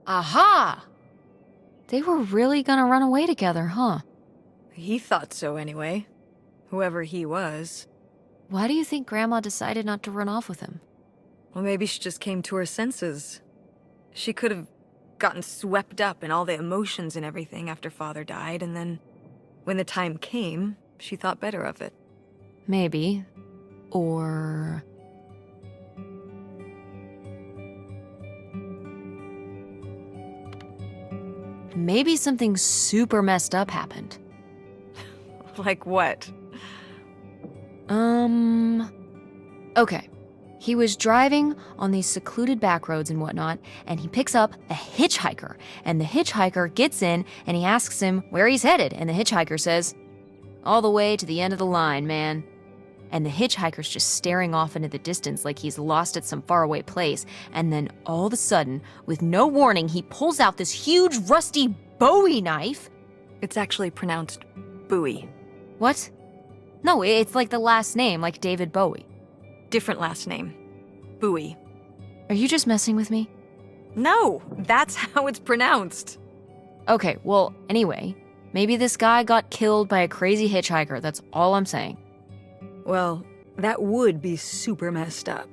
Aha! They were really gonna run away together, huh? He thought so anyway. Whoever he was. Why do you think Grandma decided not to run off with him? Well, maybe she just came to her senses. She could have gotten swept up in all the emotions and everything after Father died, and then when the time came, she thought better of it. Maybe. Or... maybe something super messed up happened. Like what? Okay. He was driving on these secluded back roads and whatnot, and he picks up a hitchhiker. And the hitchhiker gets in, and he asks him where he's headed. And the hitchhiker says, all the way to the end of the line, man. And the hitchhiker's just staring off into the distance like he's lost at some faraway place. And then all of a sudden, with no warning, he pulls out this huge rusty Bowie knife. It's actually pronounced Bowie. What? No, it's like the last name, like David Bowie. Different last name. Bowie. Are you just messing with me? No, that's how it's pronounced. Okay, well, anyway, maybe this guy got killed by a crazy hitchhiker, that's all I'm saying. Well, that would be super messed up.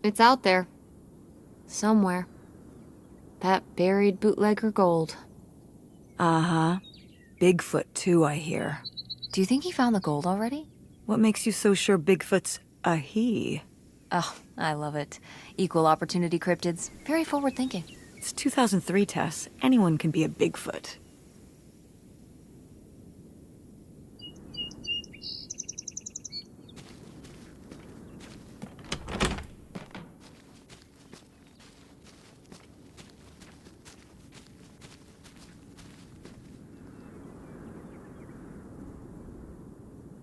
It's out there. Somewhere. That buried bootlegger gold. Uh-huh. Bigfoot, too, I hear. Do you think he found the gold already? What makes you so sure Bigfoot's a he? Oh, I love it. Equal opportunity cryptids. Very forward thinking. It's 2003, Tess. Anyone can be a Bigfoot.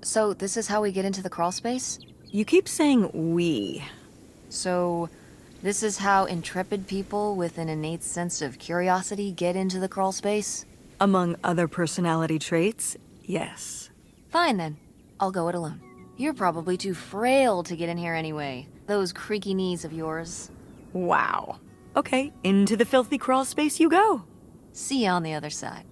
So this is how we get into the crawl space? You keep saying we. So this is how intrepid people with an innate sense of curiosity get into the crawl space? Among other personality traits, yes. Fine then. I'll go it alone. You're probably too frail to get in here anyway. Those creaky knees of yours. Wow. Okay, into the filthy crawl space you go. See you on the other side.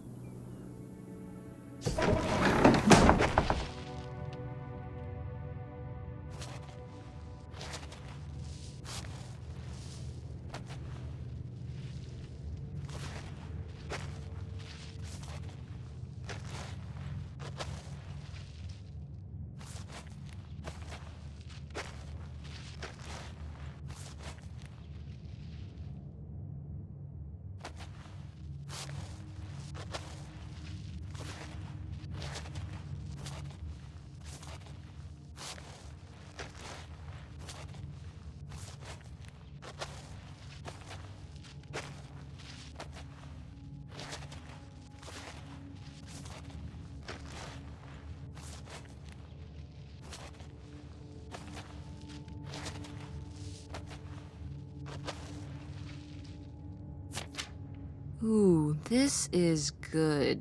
Ooh, this is good.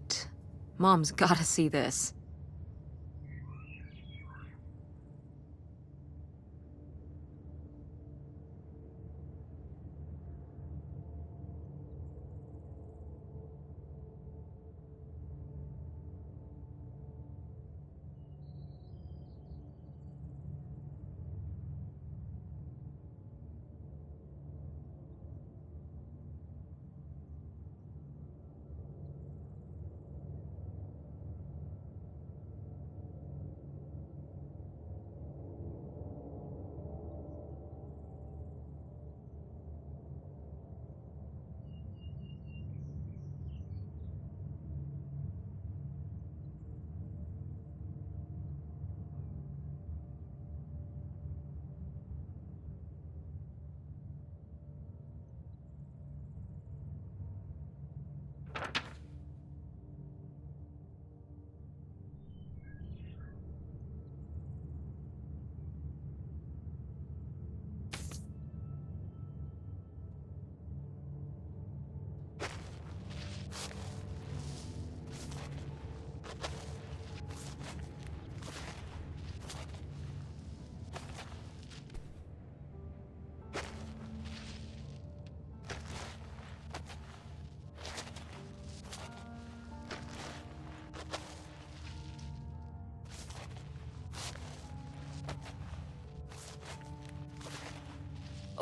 Mom's gotta see this.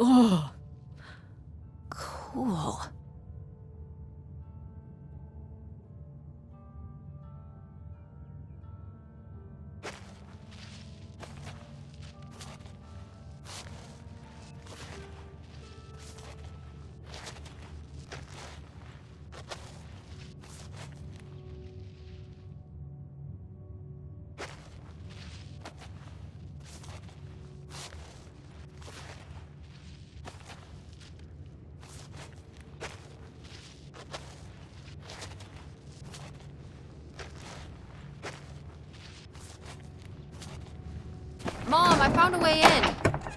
Oh, cool. Mom, I found a way in.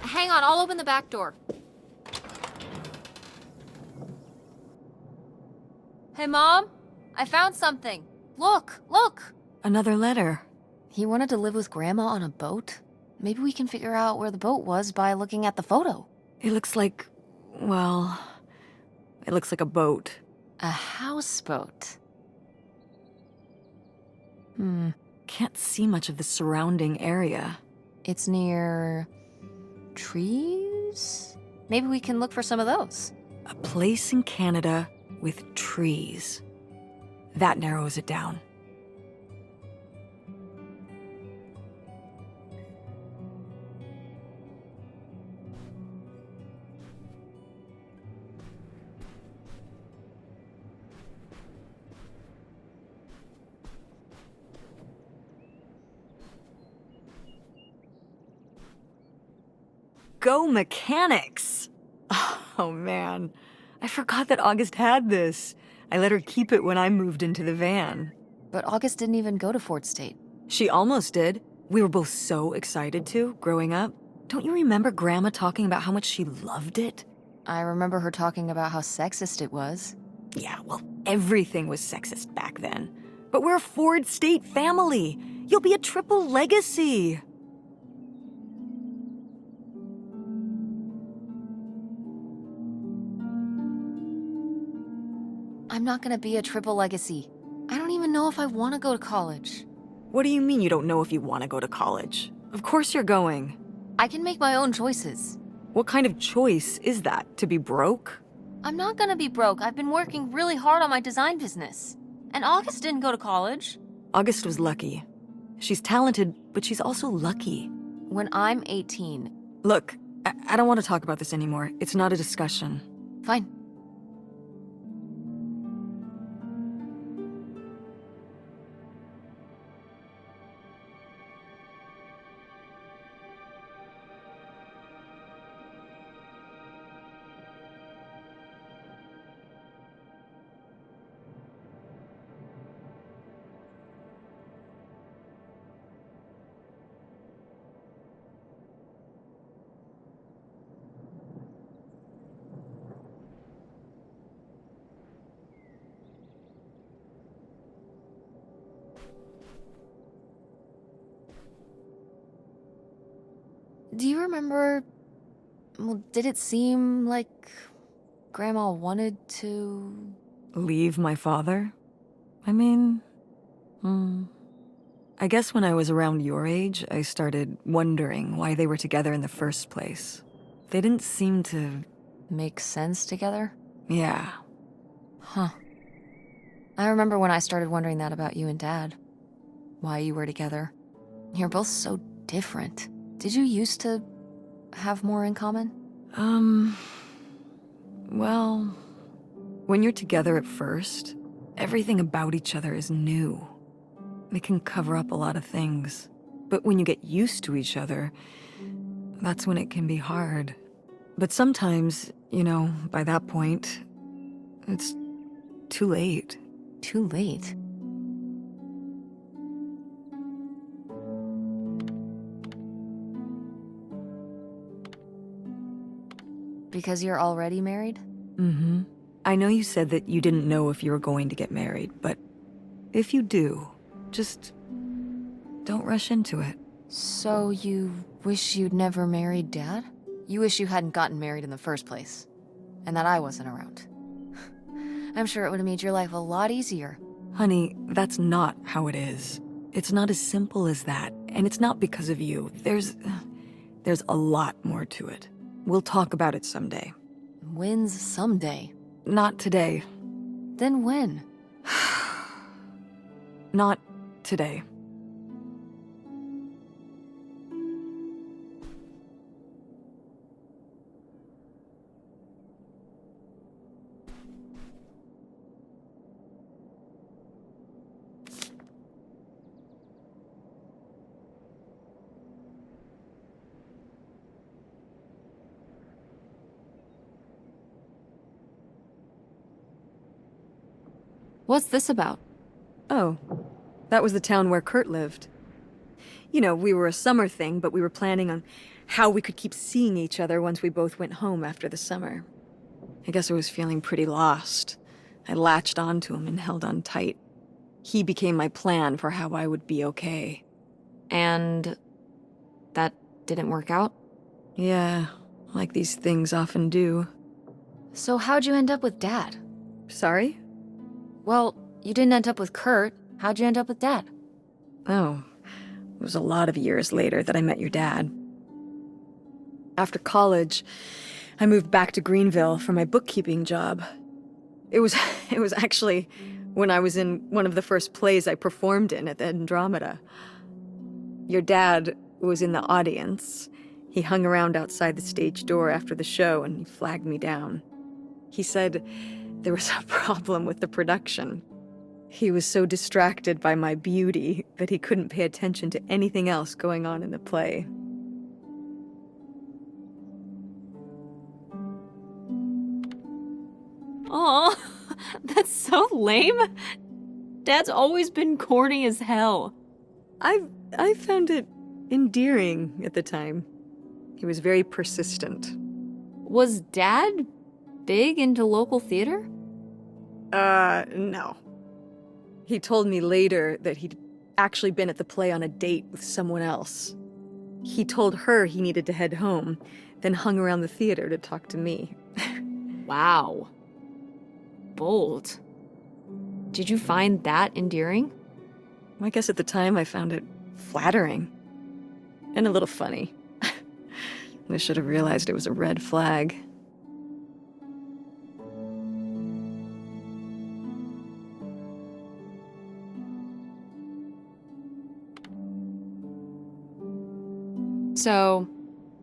Hang on, I'll open the back door. Hey, Mom, I found something. Look, look. Another letter. He wanted to live with Grandma on a boat? Maybe we can figure out where the boat was by looking at the photo. It looks like, well, it looks like a boat. A houseboat. Can't see much of the surrounding area. It's near trees? Maybe we can look for some of those. A place in Canada with trees. That narrows it down. Go mechanics! Oh man, I forgot that August had this. I let her keep it when I moved into the van. But August didn't even go to Fort State. She almost did. We were both so excited to, growing up. Don't you remember Grandma talking about how much she loved it? I remember her talking about how sexist it was. Yeah, well, everything was sexist back then. But we're a Ford State family. You'll be a triple legacy. I'm not gonna be a triple legacy. I don't even know if I want to go to college. What do you mean you don't know if you want to go to college? Of course you're going. I can make my own choices. What kind of choice is that? To be broke? I'm not gonna be broke. I've been working really hard on my design business. And August didn't go to college. August was lucky. She's talented, but she's also lucky. When I'm 18. Look, I don't want to talk about this anymore. It's not a discussion. Fine. Do you remember... Well, did it seem like Grandma wanted to... Leave my father? I mean... I guess when I was around your age, I started wondering why they were together in the first place. They didn't seem to... Make sense together? Yeah. Huh. I remember when I started wondering that about you and Dad. Why you were together. You're both so different. Did you used to have more in common? Well, when you're together at first, everything about each other is new. It can cover up a lot of things. But when you get used to each other, that's when it can be hard. But sometimes, by that point, it's too late. Too late? Because you're already married? Mm-hmm. I know you said that you didn't know if you were going to get married, but if you do, just don't rush into it. So you wish you'd never married Dad? You wish you hadn't gotten married in the first place, and that I wasn't around. I'm sure it would have made your life a lot easier. Honey, that's not how it is. It's not as simple as that, and it's not because of you. There's a lot more to it. We'll talk about it someday. When's someday? Not today. Then when? Not today. What's this about? Oh, that was the town where Kurt lived. We were a summer thing, but we were planning on how we could keep seeing each other once we both went home after the summer. I guess I was feeling pretty lost. I latched onto him and held on tight. He became my plan for how I would be okay. And that didn't work out? Yeah, like these things often do. So how'd you end up with Dad? Sorry? Well, you didn't end up with Kurt. How'd you end up with Dad? Oh, it was a lot of years later that I met your dad. After college, I moved back to Greenville for my bookkeeping job. It was actually when I was in one of the first plays I performed in at the Andromeda. Your dad was in the audience. He hung around outside the stage door after the show and he flagged me down. He said there was a problem with the production. He was so distracted by my beauty that he couldn't pay attention to anything else going on in the play. Aw, that's so lame. Dad's always been corny as hell. I found it endearing at the time. He was very persistent. Was Dad big into local theater? No. He told me later that he'd actually been at the play on a date with someone else. He told her he needed to head home, then hung around the theater to talk to me. Wow. Bold. Did you find that endearing? I guess at the time I found it flattering. And a little funny. I should have realized it was a red flag. So,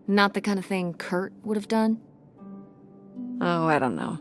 not the kind of thing Kurt would have done? Oh, I don't know.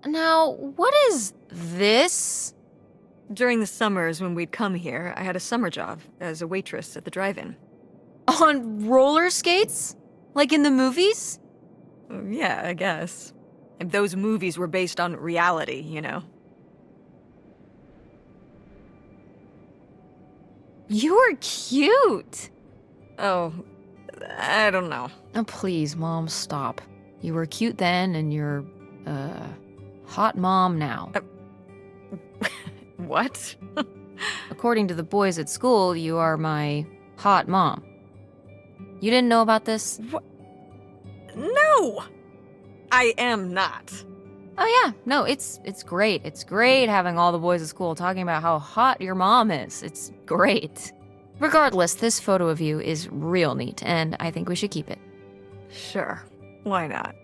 Now, what is this? During the summers when we'd come here, I had a summer job as a waitress at the drive-in. On roller skates? Like in the movies? Yeah, I guess. And those movies were based on reality, you know? You were cute. Oh, I don't know. Oh, please, Mom, stop. You were cute then, and you're, hot mom now. What? According to the boys at school, you are my hot mom. You didn't know about this? What? No! I am not. Oh yeah, no, it's great. It's great having all the boys at school talking about how hot your mom is. It's great. Regardless, this photo of you is real neat, and I think we should keep it. Sure. Why not?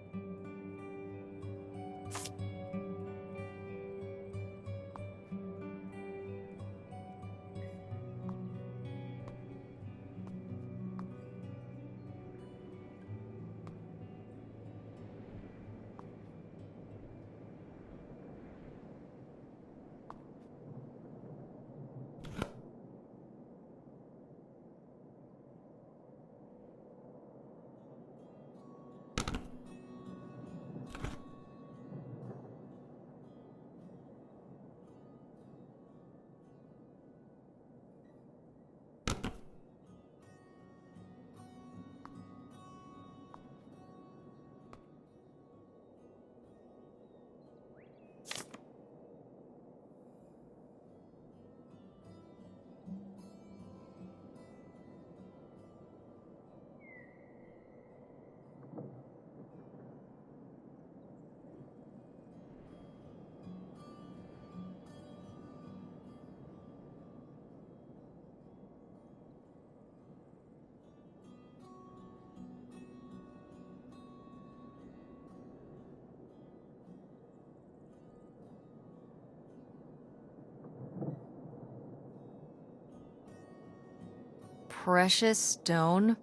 Precious stone?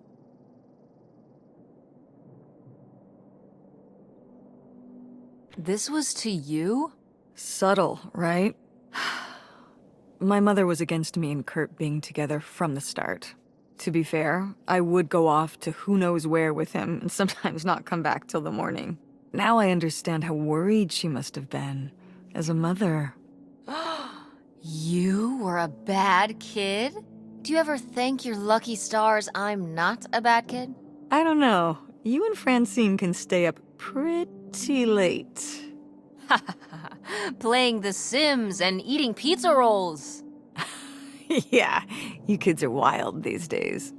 This was to you? Subtle, right? My mother was against me and Kurt being together from the start. To be fair, I would go off to who knows where with him and sometimes not come back till the morning. Now I understand how worried she must have been as a mother. You were a bad kid? Do you ever thank your lucky stars I'm not a bad kid? I don't know. You and Francine can stay up pretty late. Playing The Sims and eating pizza rolls. Yeah, you kids are wild these days.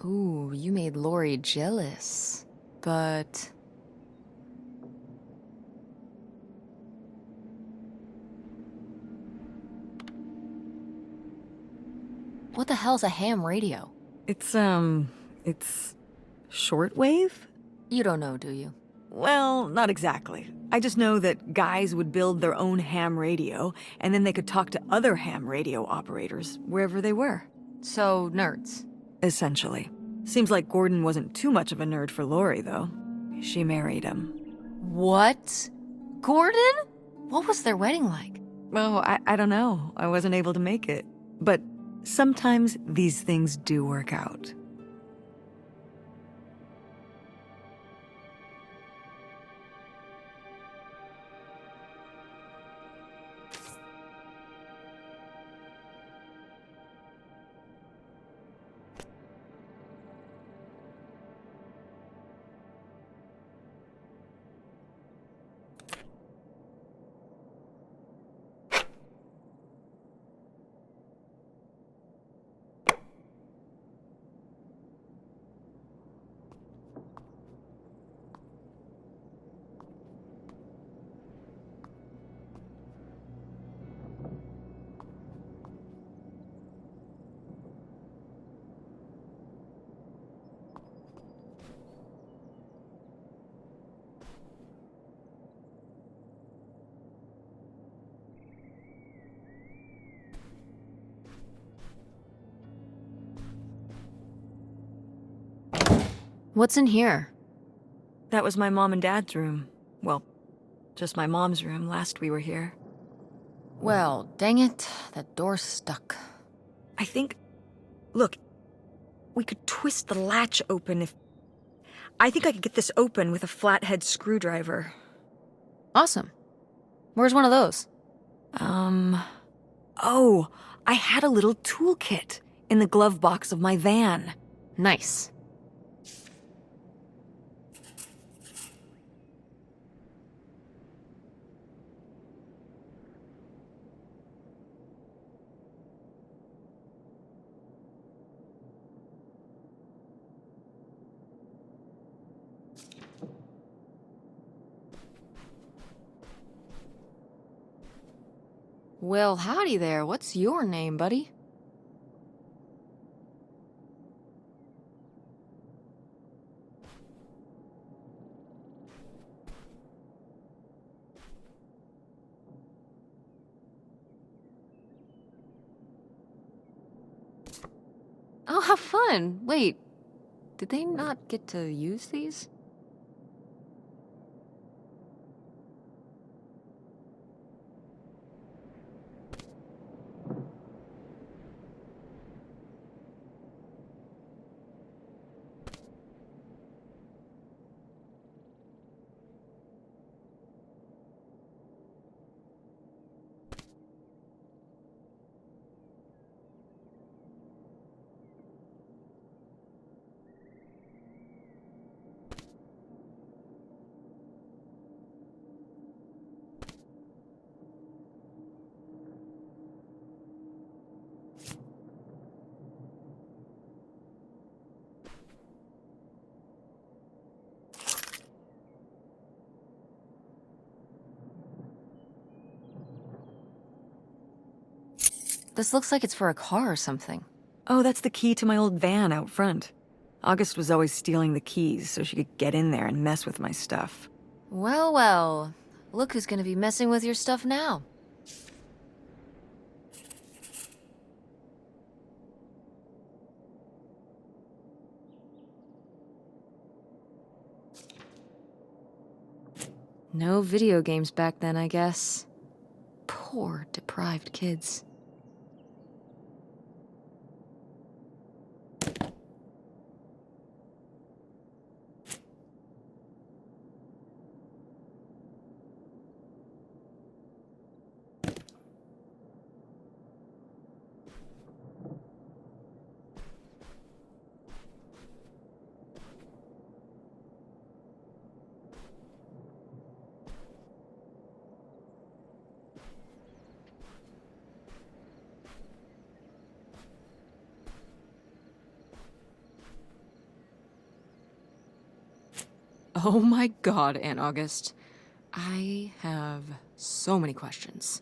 Ooh, you made Lori jealous. But... what the hell's a ham radio? It's shortwave? You don't know, do you? Well, not exactly. I just know that guys would build their own ham radio, and then they could talk to other ham radio operators, wherever they were. So, nerds. Essentially. Seems like Gordon wasn't too much of a nerd for Lori, though. She married him. What? Gordon? What was their wedding like? Oh, I don't know. I wasn't able to make it. But sometimes these things do work out. What's in here? That was my mom and dad's room. Well, just my mom's room last we were here. Well, dang it, that door's stuck. I think... Look, we could twist the latch open if... I think I could get this open with a flathead screwdriver. Awesome. Where's one of those? Oh, I had a little toolkit in the glove box of my van. Nice. Well, howdy there. What's your name, buddy? Oh, how fun. Wait, did they not get to use these? This looks like it's for a car or something. Oh, that's the key to my old van out front. August was always stealing the keys so she could get in there and mess with my stuff. Well, well. Look who's gonna be messing with your stuff now. No video games back then, I guess. Poor, deprived kids. Oh my god, Aunt August. I have so many questions.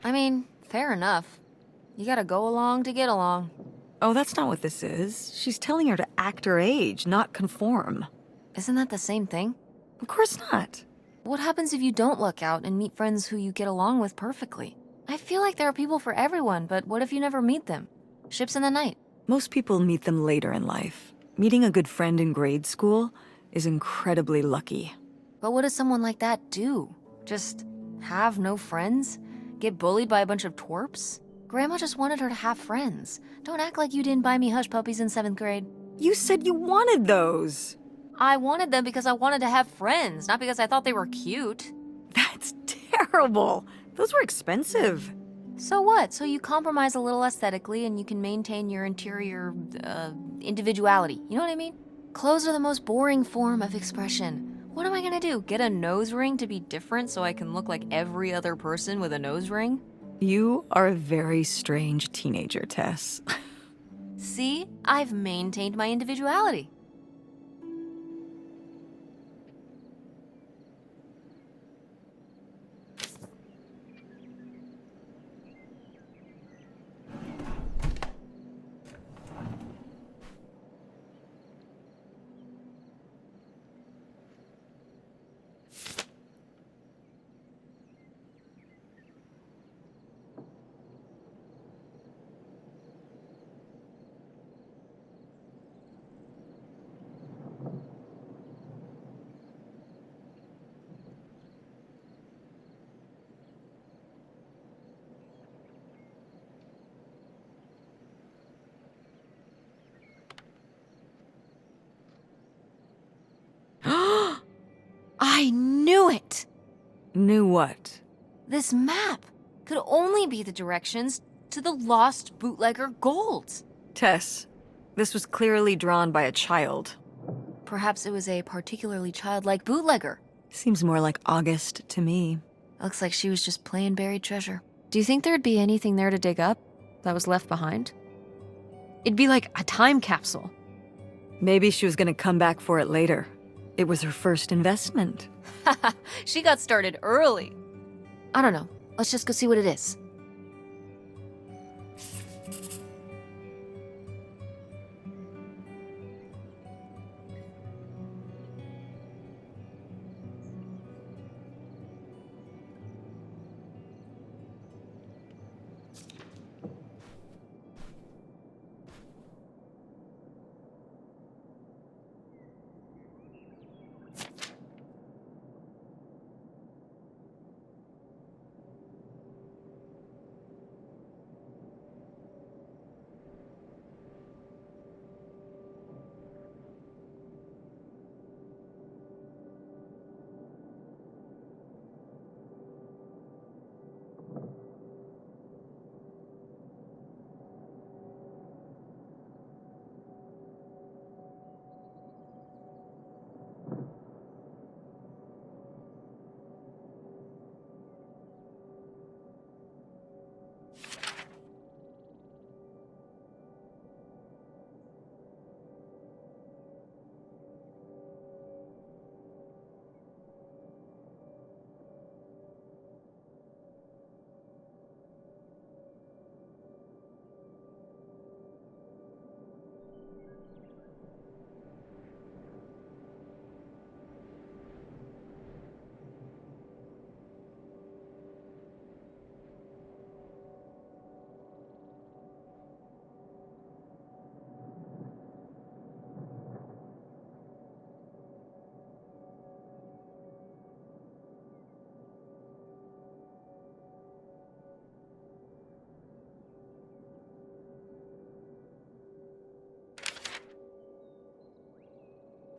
I mean, fair enough. You gotta go along to get along. Oh, that's not what this is. She's telling her to act her age, not conform. Isn't that the same thing? Of course not. What happens if you don't look out and meet friends who you get along with perfectly? I feel like there are people for everyone, but what if you never meet them? Ships in the night. Most people meet them later in life. Meeting a good friend in grade school is incredibly lucky. But what does someone like that do? Just have no friends? Get bullied by a bunch of twerps? Grandma just wanted her to have friends. Don't act like you didn't buy me hush puppies in 7th grade. You said you wanted those. I wanted them because I wanted to have friends, not because I thought they were cute. That's terrible. Those were expensive. So what? So you compromise a little aesthetically and you can maintain your interior, individuality. You know what I mean? Clothes are the most boring form of expression. What am I gonna do? Get a nose ring to be different so I can look like every other person with a nose ring? You are a very strange teenager, Tess. See? I've maintained my individuality. I knew it! Knew what? This map could only be the directions to the lost bootlegger gold. Tess, this was clearly drawn by a child. Perhaps it was a particularly childlike bootlegger. Seems more like August to me. Looks like she was just playing buried treasure. Do you think there'd be anything there to dig up that was left behind? It'd be like a time capsule. Maybe she was gonna come back for it later. It was her first investment. She got started early. I don't know. Let's just go see what it is.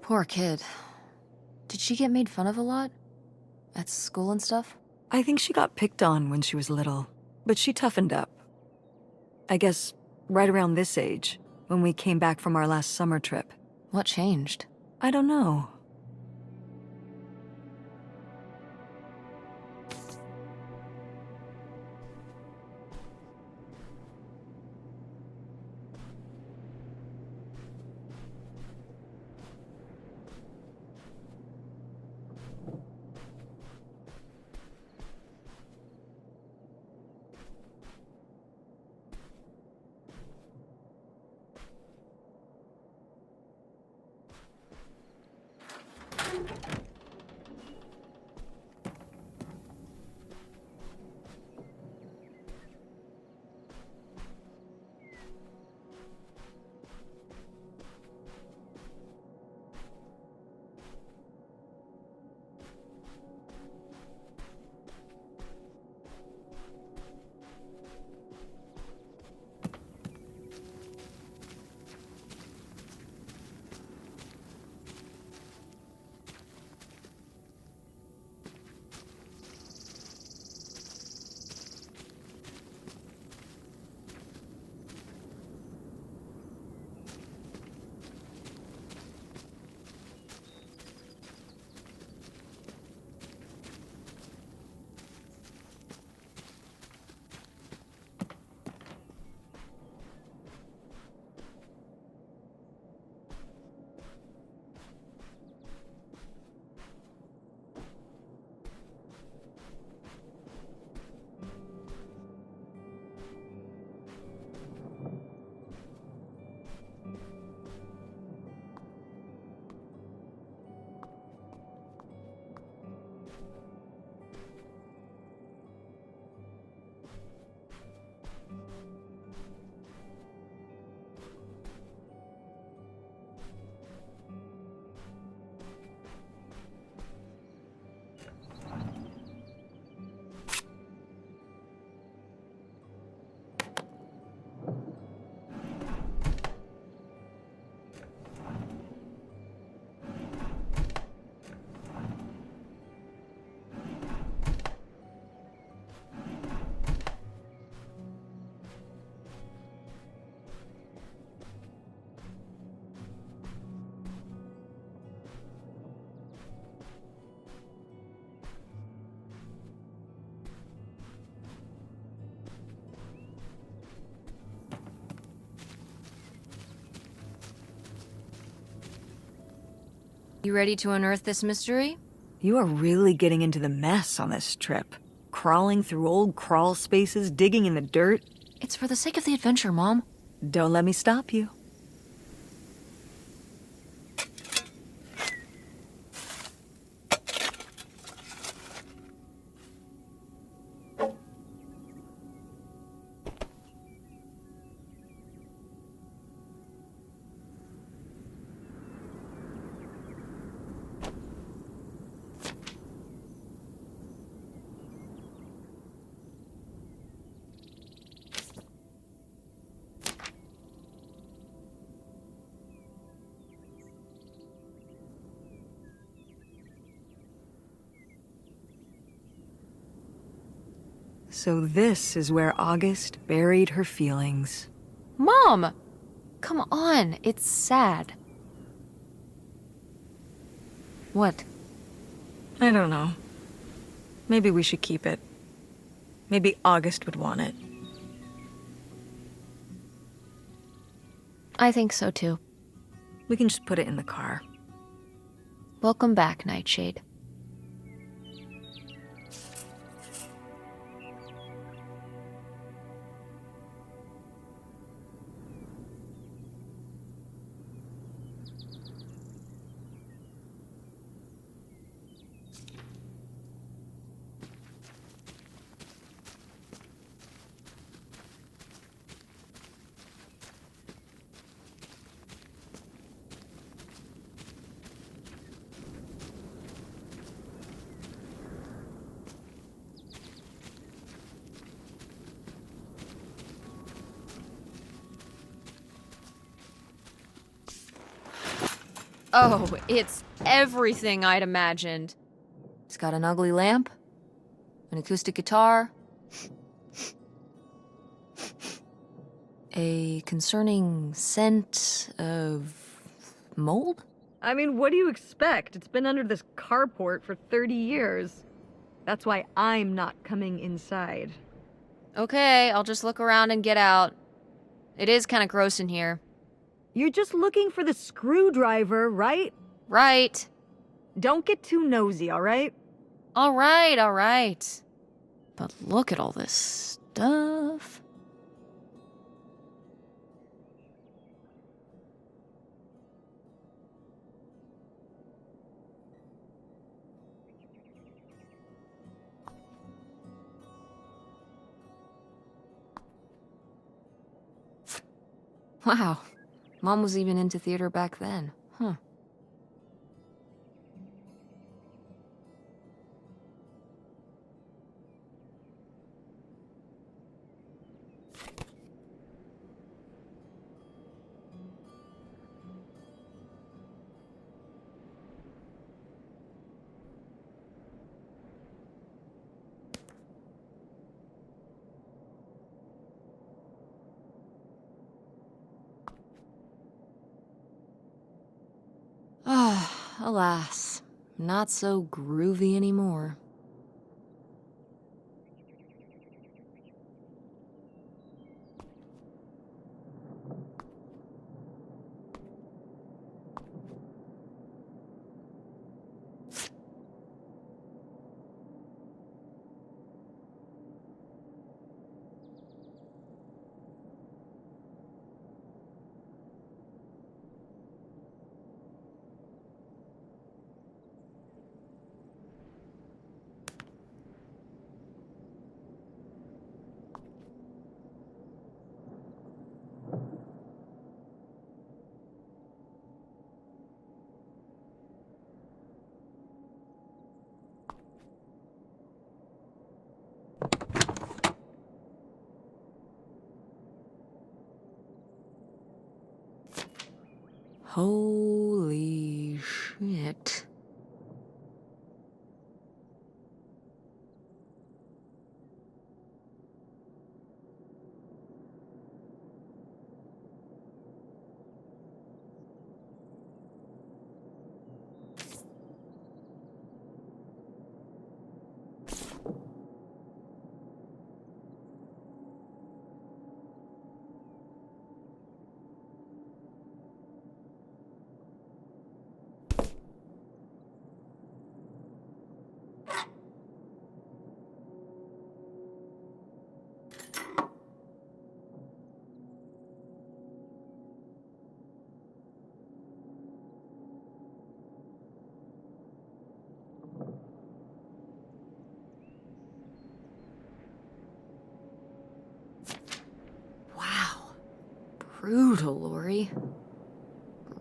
Poor kid. Did she get made fun of a lot? At school and stuff? I think she got picked on when she was little, but she toughened up. I guess right around this age, when we came back from our last summer trip. What changed? I don't know. You ready to unearth this mystery? You are really getting into the mess on this trip. Crawling through old crawl spaces, digging in the dirt. It's for the sake of the adventure, Mom. Don't let me stop you. So this is where August buried her feelings. Mom! Come on, it's sad. What? I don't know. Maybe we should keep it. Maybe August would want it. I think so too. We can just put it in the car. Welcome back, Nightshade. Oh, it's everything I'd imagined. It's got an ugly lamp, an acoustic guitar, a concerning scent of mold? I mean, what do you expect? It's been under this carport for 30 years. That's why I'm not coming inside. Okay, I'll just look around and get out. It is kind of gross in here. You're just looking for the screwdriver, right? Right. Don't get too nosy, all right? All right. But look at all this stuff. Wow. Mom was even into theater back then. Huh. Ah, alas. Not so groovy anymore. Holy shit. Wow. Brutal, Lori.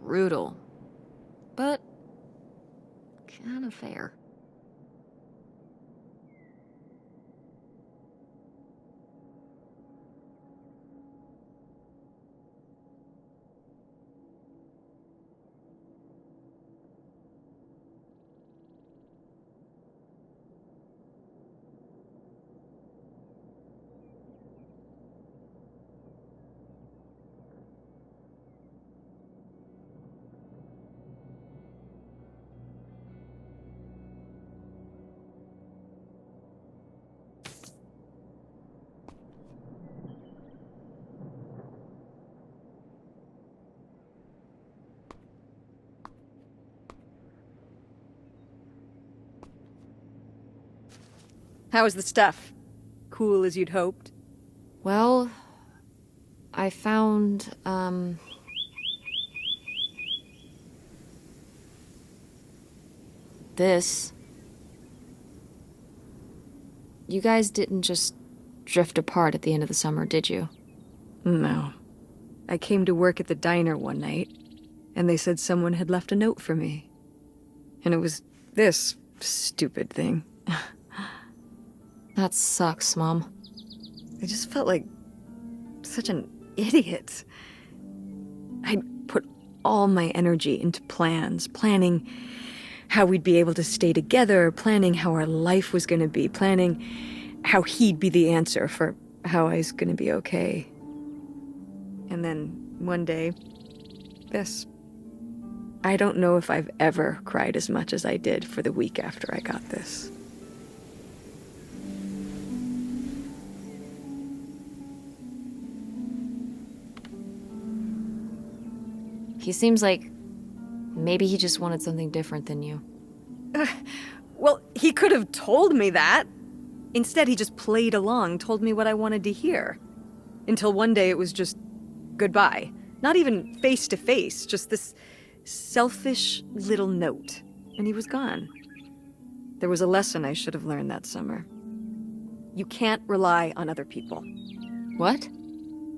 Brutal. But kind of fair. How was the stuff? Cool as you'd hoped? Well, I found, this. You guys didn't just drift apart at the end of the summer, did you? No. I came to work at the diner one night, and they said someone had left a note for me. And it was this stupid thing. That sucks, Mom. I just felt like such an idiot. I'd put all my energy into plans, planning how we'd be able to stay together, planning how our life was going to be, planning how he'd be the answer for how I was going to be okay. And then one day, this. I don't know if I've ever cried as much as I did for the week after I got this. He seems like maybe he just wanted something different than you. Well, he could have told me that. Instead, he just played along, told me what I wanted to hear. Until one day it was just goodbye. Not even face to face, just this selfish little note. And he was gone. There was a lesson I should have learned that summer. You can't rely on other people. What?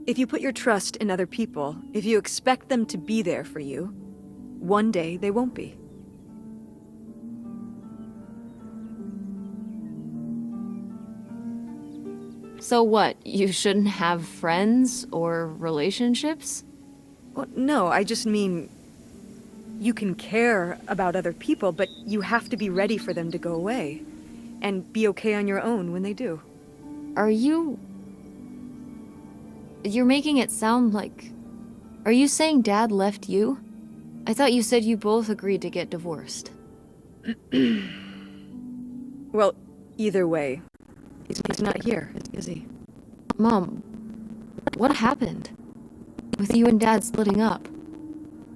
If you put your trust in other people, if you expect them to be there for you, one day they won't be. So what, you shouldn't have friends or relationships? Well, no, I just mean you can care about other people, but you have to be ready for them to go away and be okay on your own when they do. You're making it sound like... Are you saying Dad left you? I thought you said you both agreed to get divorced. Well, either way, he's not here, is he? Mom, what happened? With you and Dad splitting up?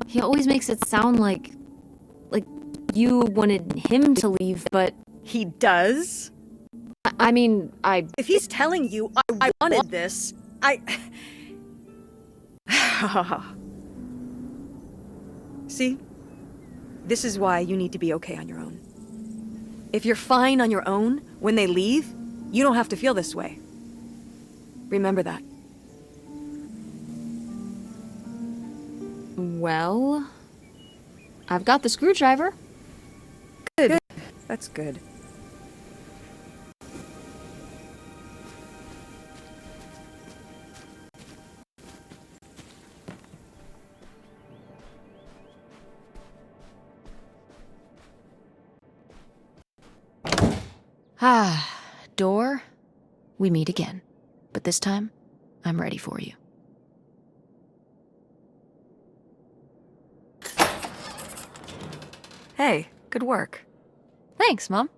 He always makes it sound like you wanted him to leave, but... He does? I mean, If he's telling you I wanted this, See? This is why you need to be okay on your own. If you're fine on your own, when they leave, you don't have to feel this way. Remember that. Well... I've got the screwdriver. Good. That's good. Door, we meet again. But this time, I'm ready for you. Hey, good work. Thanks, Mom.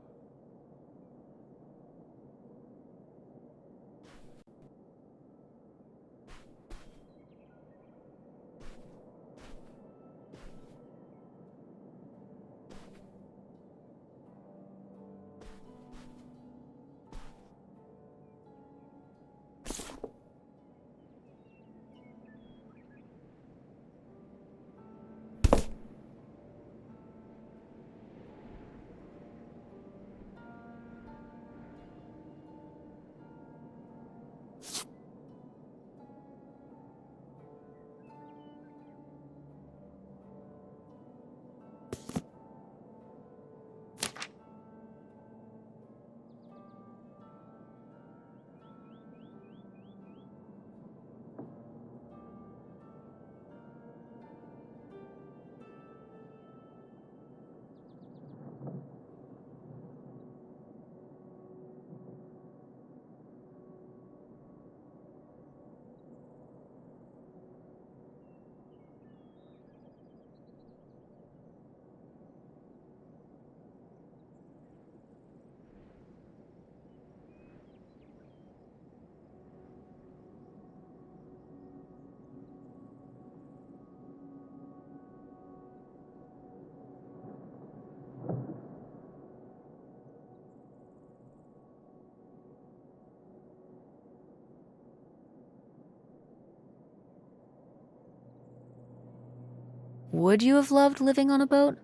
Would you have loved living on a boat?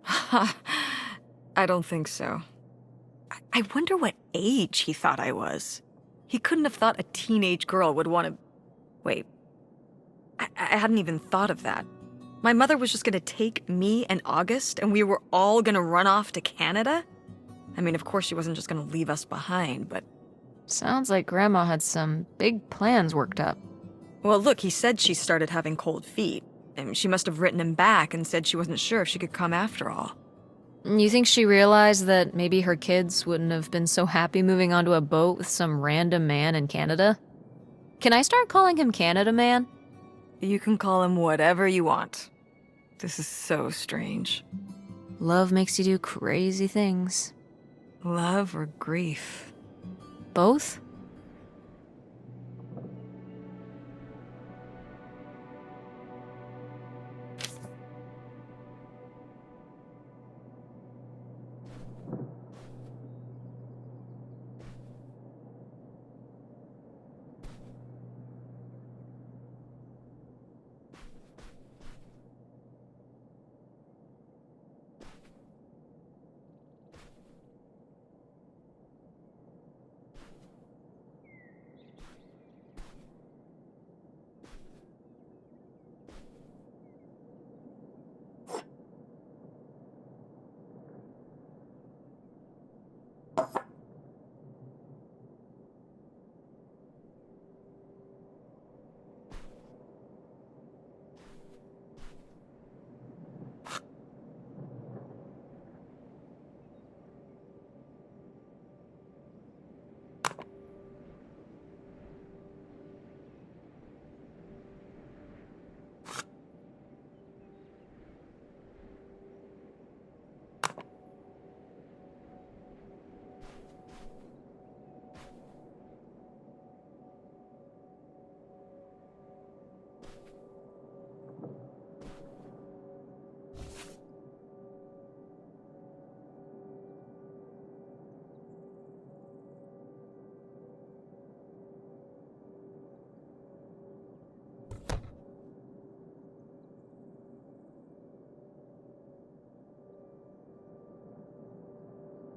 I don't think so. I wonder what age he thought I was. He couldn't have thought a teenage girl would want to... Wait. I hadn't even thought of that. My mother was just gonna take me and August, and we were all gonna run off to Canada? I mean, of course she wasn't just gonna leave us behind, but... Sounds like Grandma had some big plans worked up. Well, look, he said she started having cold feet. And she must have written him back and said she wasn't sure if she could come after all. You think she realized that maybe her kids wouldn't have been so happy moving onto a boat with some random man in Canada? Can I start calling him Canada Man? You can call him whatever you want. This is so strange. Love makes you do crazy things. Love or grief? Both?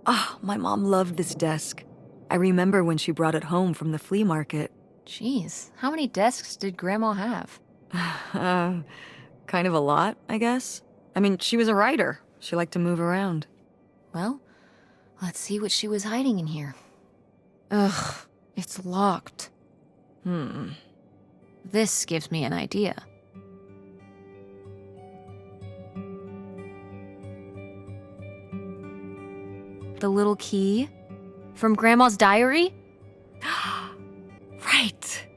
Ah, my mom loved this desk. I remember when she brought it home from the flea market. Jeez, how many desks did Grandma have? Kind of a lot, I guess. I mean, she was a writer. She liked to move around. Well, let's see what she was hiding in here. Ugh, it's locked. This gives me an idea. The little key? From Grandma's diary? Right.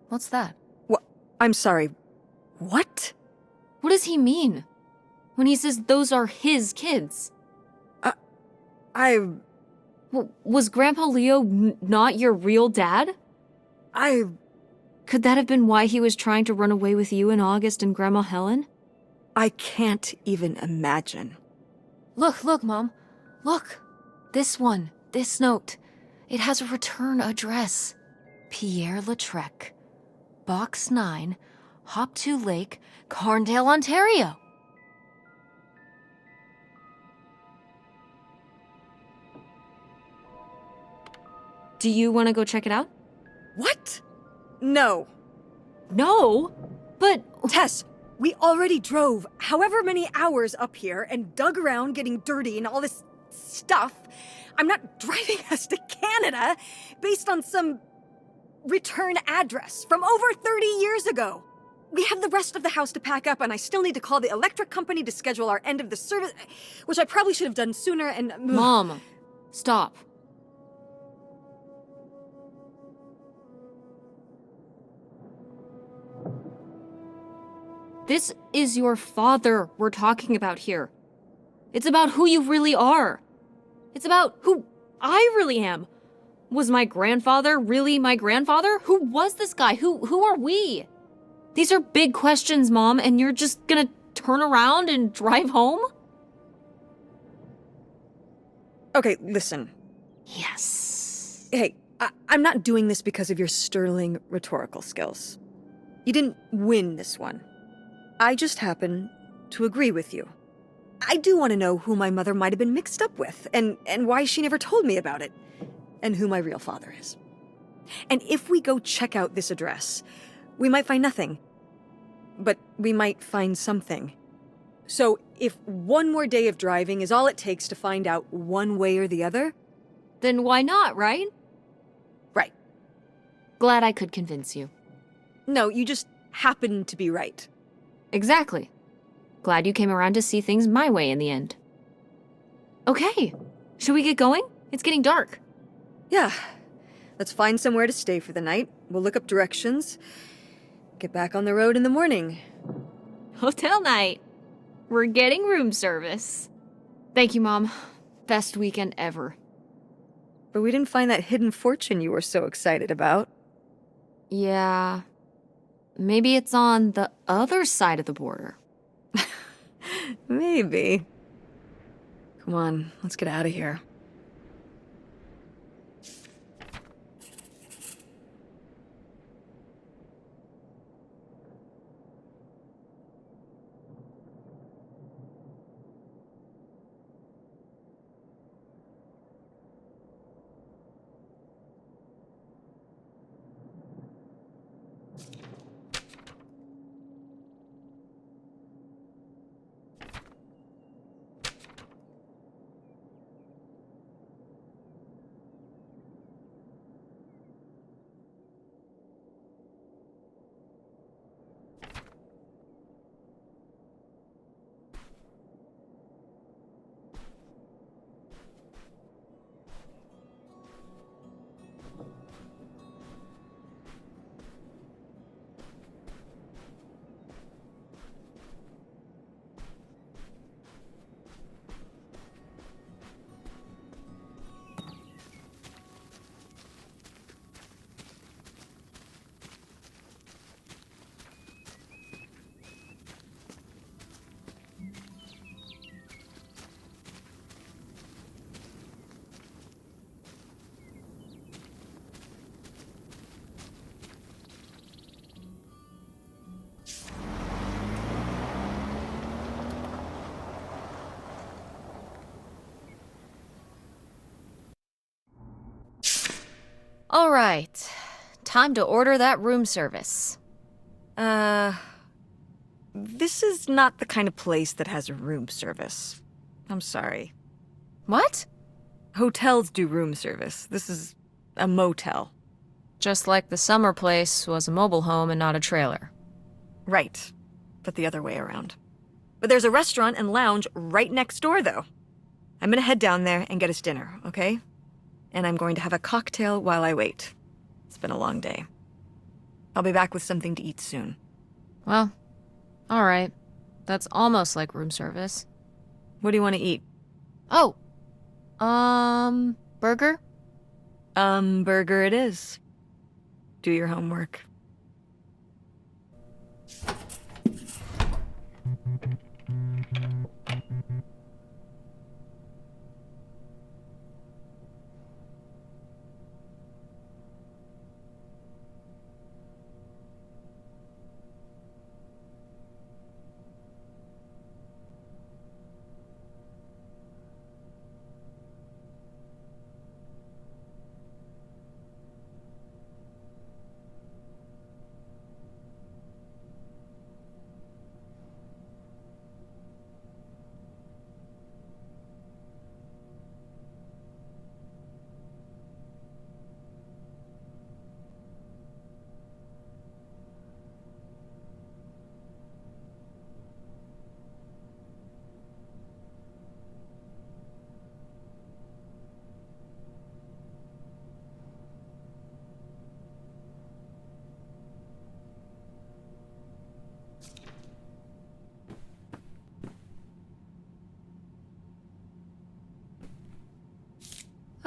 What's that? I'm sorry. What? What does he mean? When he says those are his kids? Was Grandpa Leo not your real dad? Could that have been why he was trying to run away with you in August and Grandma Helen? I can't even imagine. Look, Mom. Look. This one, this note. It has a return address. Pierre Lautrec, Box 9, Hop to Lake, Carndale, Ontario. Do you want to go check it out? What? No. No, but... Tess, we already drove however many hours up here and dug around getting dirty and all this stuff. I'm not driving us to Canada based on some return address from over 30 years ago. We have the rest of the house to pack up, and I still need to call the electric company to schedule our end of the service, which I probably should have done sooner, and... Mom, stop. This is your father we're talking about here. It's about who you really are. It's about who I really am. Was my grandfather really my grandfather? Who was this guy? Who are we? These are big questions, Mom, and you're just gonna turn around and drive home? Okay, listen. Yes. Hey, I'm not doing this because of your sterling rhetorical skills. You didn't win this one. I just happen to agree with you. I do want to know who my mother might have been mixed up with, and why she never told me about it, and who my real father is. And if we go check out this address, we might find nothing. But we might find something. So if one more day of driving is all it takes to find out one way or the other... Then why not, right? Right. Glad I could convince you. No, you just happen to be right. Exactly. Glad you came around to see things my way in the end. Okay, should we get going? It's getting dark. Yeah. Let's find somewhere to stay for the night. We'll look up directions. Get back on the road in the morning. Hotel night. We're getting room service. Thank you, Mom. Best weekend ever. But we didn't find that hidden fortune you were so excited about. Yeah. Maybe it's on the other side of the border. Maybe. Come on, let's get out of here. All right, time to order that room service. This is not the kind of place that has room service. I'm sorry. What? Hotels do room service. This is a motel. Just like the summer place was a mobile home and not a trailer. Right, but the other way around. But there's a restaurant and lounge right next door, though. I'm gonna head down there and get us dinner, okay? And I'm going to have a cocktail while I wait. It's been a long day. I'll be back with something to eat soon. Well, all right. That's almost like room service. What do you want to eat? Oh, burger? Burger it is. Do your homework.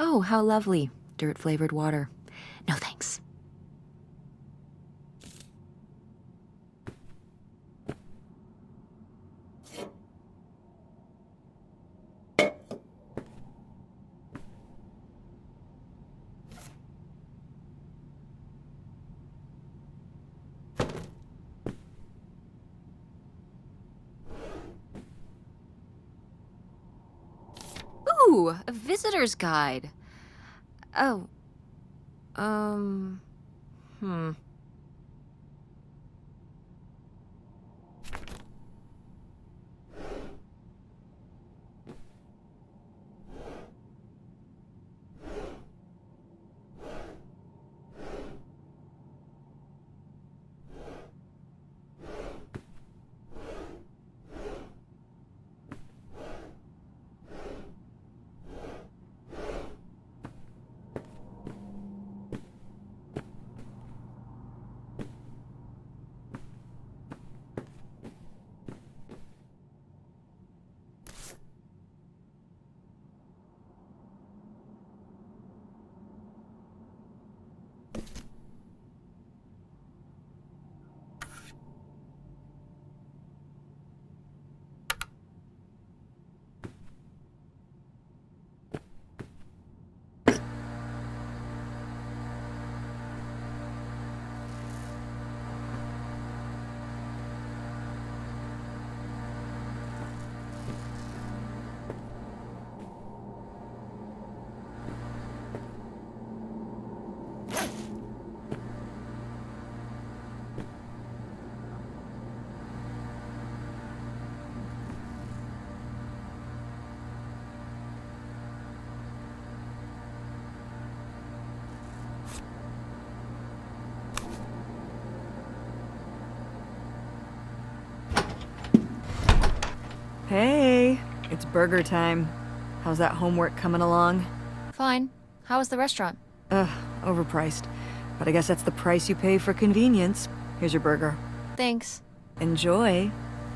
Oh, how lovely. Dirt-flavored water. No thanks. Ooh, a visitor's guide. Oh. Hmm. Hey, it's burger time. How's that homework coming along? Fine. How was the restaurant? Overpriced. But I guess that's the price you pay for convenience. Here's your burger. Thanks. Enjoy.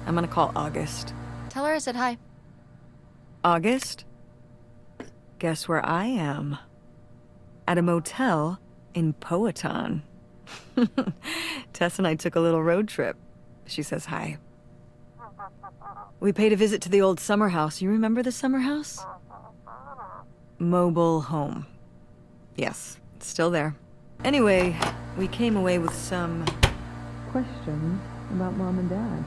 I'm gonna call August. Tell her I said hi. August? Guess where I am? At a motel in Powhatan. Tess and I took a little road trip. She says hi. We paid a visit to the old summer house. You remember the summer house? Mobile home. Yes, it's still there. Anyway, we came away with some questions about Mom and Dad.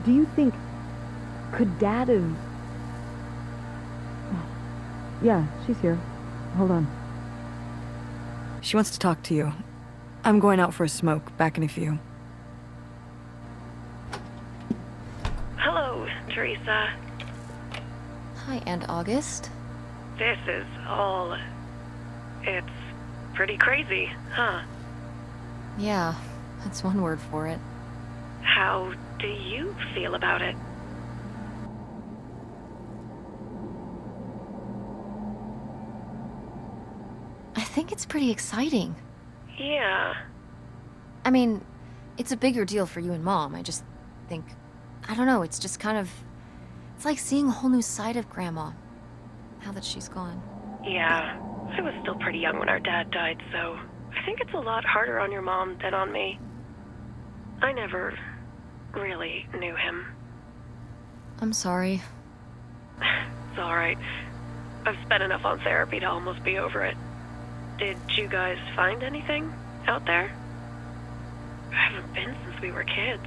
Do you think, could Dad have... Yeah, she's here. Hold on. She wants to talk to you. I'm going out for a smoke, back in a few. Hello, Teresa. Hi, Aunt August. This is all... It's pretty crazy, huh? Yeah, that's one word for it. How do you feel about it? I think it's pretty exciting. Yeah. I mean, it's a bigger deal for you and Mom. I just think, I don't know, it's just kind of, it's like seeing a whole new side of Grandma, now that she's gone. Yeah. I was still pretty young when our dad died, so I think it's a lot harder on your mom than on me. I never really knew him. I'm sorry. It's alright. I've spent enough on therapy to almost be over it. Did you guys find anything out there? I haven't been since we were kids.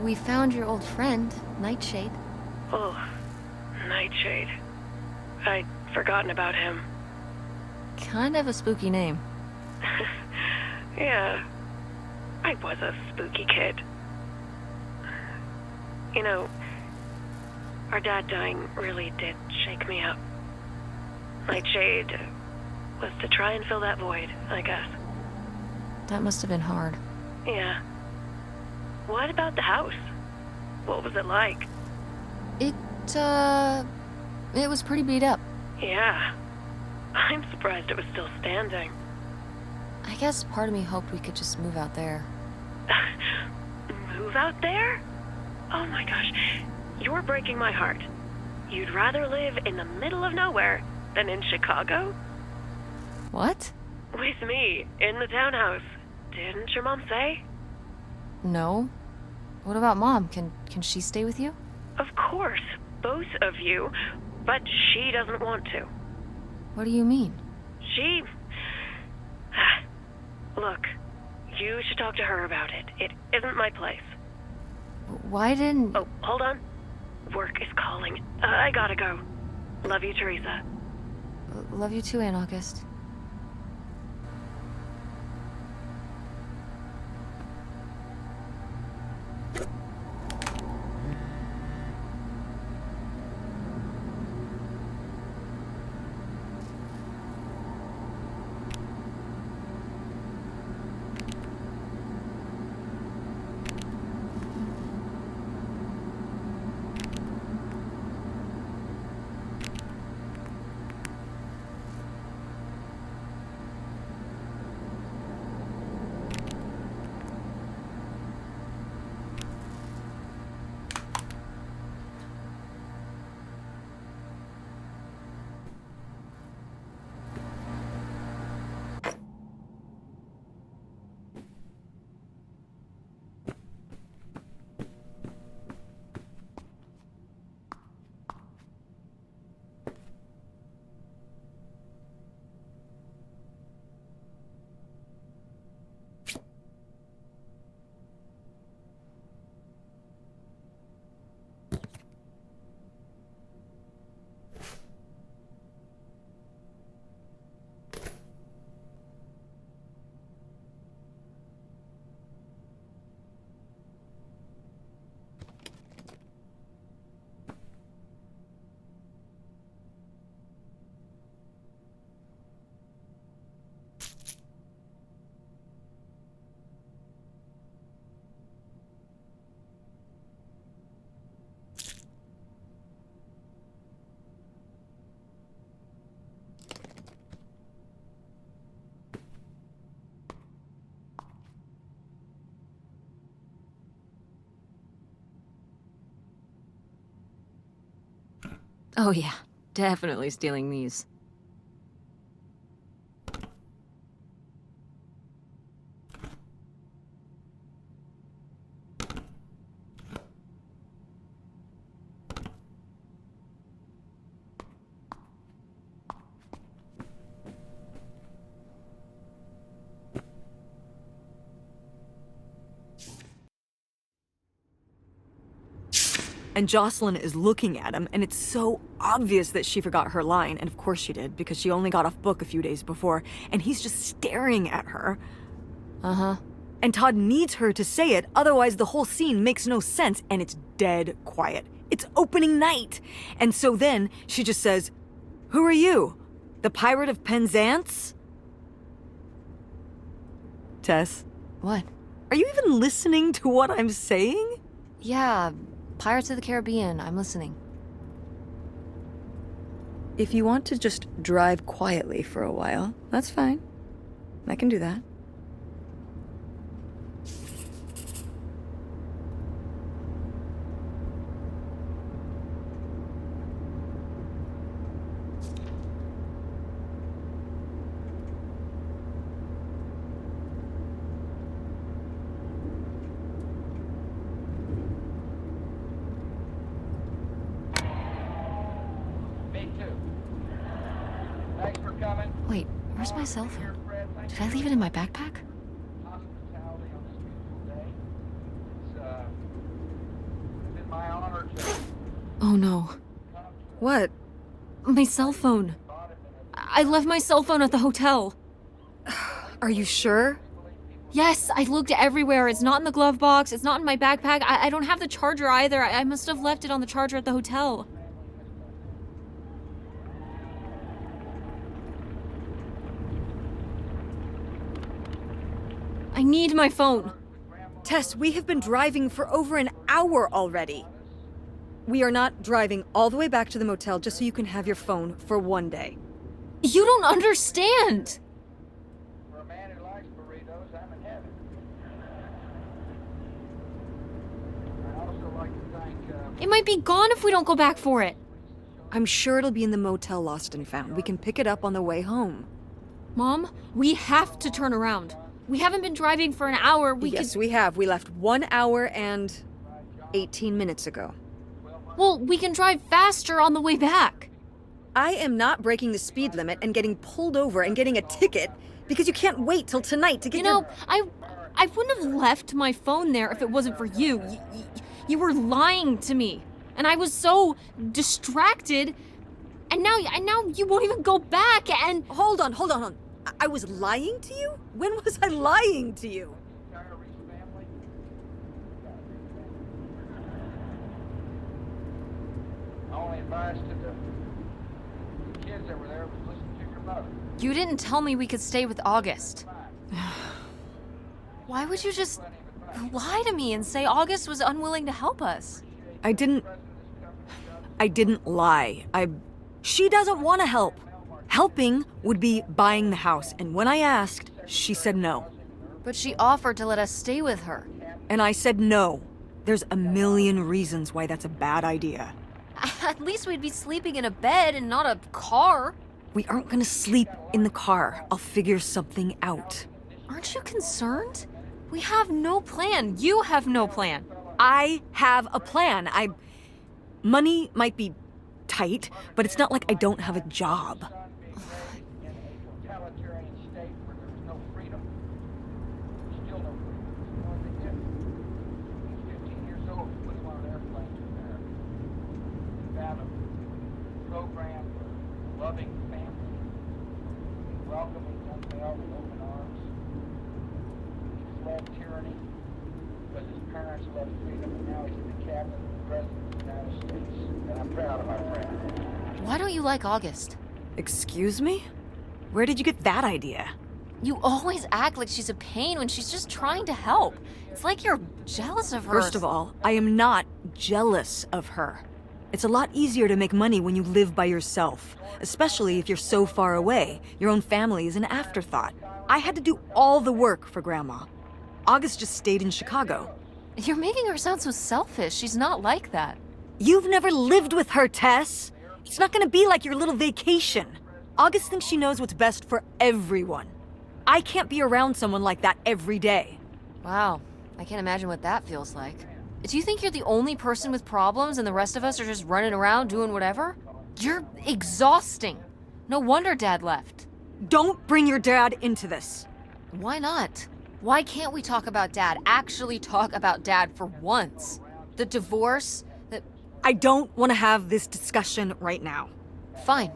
We found your old friend, Nightshade. Oh, Nightshade. I'd forgotten about him. Kind of a spooky name. Yeah, I was a spooky kid. You know, our dad dying really did shake me up. Nightshade was to try and fill that void, I guess. That must have been hard. Yeah. What about the house? What was it like? It was pretty beat up. Yeah. I'm surprised it was still standing. I guess part of me hoped we could just move out there. Move out there? Oh my gosh, you're breaking my heart. You'd rather live in the middle of nowhere than in Chicago? What? With me, in the townhouse. Didn't your mom say? No. What about Mom? Can she stay with you? Of course, both of you, but she doesn't want to. What do you mean? She... Look, you should talk to her about it. It isn't my place. Why didn't... Oh, hold on. Work is calling. I gotta go. Love you, Teresa. Love you too, Aunt August. Oh yeah, definitely stealing these. And Jocelyn is looking at him, and it's so obvious that she forgot her line, and of course she did, because she only got off book a few days before, and he's just staring at her. Uh-huh. And Todd needs her to say it, otherwise the whole scene makes no sense, and it's dead quiet. It's opening night! And so then she just says, "Who are you? The Pirate of Penzance?" Tess, What? are you even listening to what I'm saying? Yeah, Pirates of the Caribbean, I'm listening. If you want to just drive quietly for a while, that's fine. I can do that. Wait, where's my cell phone? Did I leave it in my backpack? Oh no. What? My cell phone. I left my cell phone at the hotel. Are you sure? Yes, I looked everywhere. It's not in the glove box. It's not in my backpack. I don't have the charger either. I must have left it on the charger at the hotel. I need my phone. Tess, we have been driving for over an hour already. We are not driving all the way back to the motel just so you can have your phone for one day. You don't understand. For a man who likes burritos, I'm in heaven. I'd also like to thank, It might be gone if we don't go back for it. I'm sure it'll be in the motel Lost and Found. We can pick it up on the way home. Mom, we have to turn around. We haven't been driving for an hour. Yes, we have. We left 1 hour and 18 minutes ago. Well, we can drive faster on the way back. I am not breaking the speed limit and getting pulled over and getting a ticket because you can't wait till tonight to get I wouldn't have left my phone there if it wasn't for you. You were lying to me, and I was so distracted. And now you won't even go back. And Hold on. I was lying to you? When was I lying to you? my only advice to the kids that were there was listen to your mother. you didn't tell me we could stay with August. Why would you just lie to me and say August was unwilling to help us? I didn't lie. She doesn't want to help. Helping would be buying the house, and when I asked, she said no. But she offered to let us stay with her. And I said no. There's a million reasons why that's a bad idea. At least we'd be sleeping in a bed and not a car. We aren't gonna sleep in the car. I'll figure something out. Aren't you concerned? We have no plan. You have no plan. I have a plan. Money might be tight, but it's not like I don't have a job. In a totalitarian state where there was no freedom, still no freedom. You know what they did? He's 15 years old, he was on an airplane to America. He found a program for loving family, welcoming young male with open arms. He fled tyranny because his parents loved freedom, and now he's in the cabinet of the President of the United States. And I'm proud of my friend. Why don't you like August? Excuse me? Where did you get that idea? You always act like she's a pain when she's just trying to help. It's like you're jealous of her. First of all, I am not jealous of her. It's a lot easier to make money when you live by yourself, especially if you're so far away. Your own family is an afterthought. I had to do all the work for Grandma. August just stayed in Chicago. You're making her sound so selfish. She's not like that. You've never lived with her, Tess. It's not gonna be like your little vacation. August thinks she knows what's best for everyone. I can't be around someone like that every day. Wow, I can't imagine what that feels like. Do you think you're the only person with problems and the rest of us are just running around doing whatever? You're exhausting. No wonder Dad left. Don't bring your dad into this. Why not? Why can't we talk about Dad? Actually talk about Dad for once. The divorce, I don't want to have this discussion right now. Fine.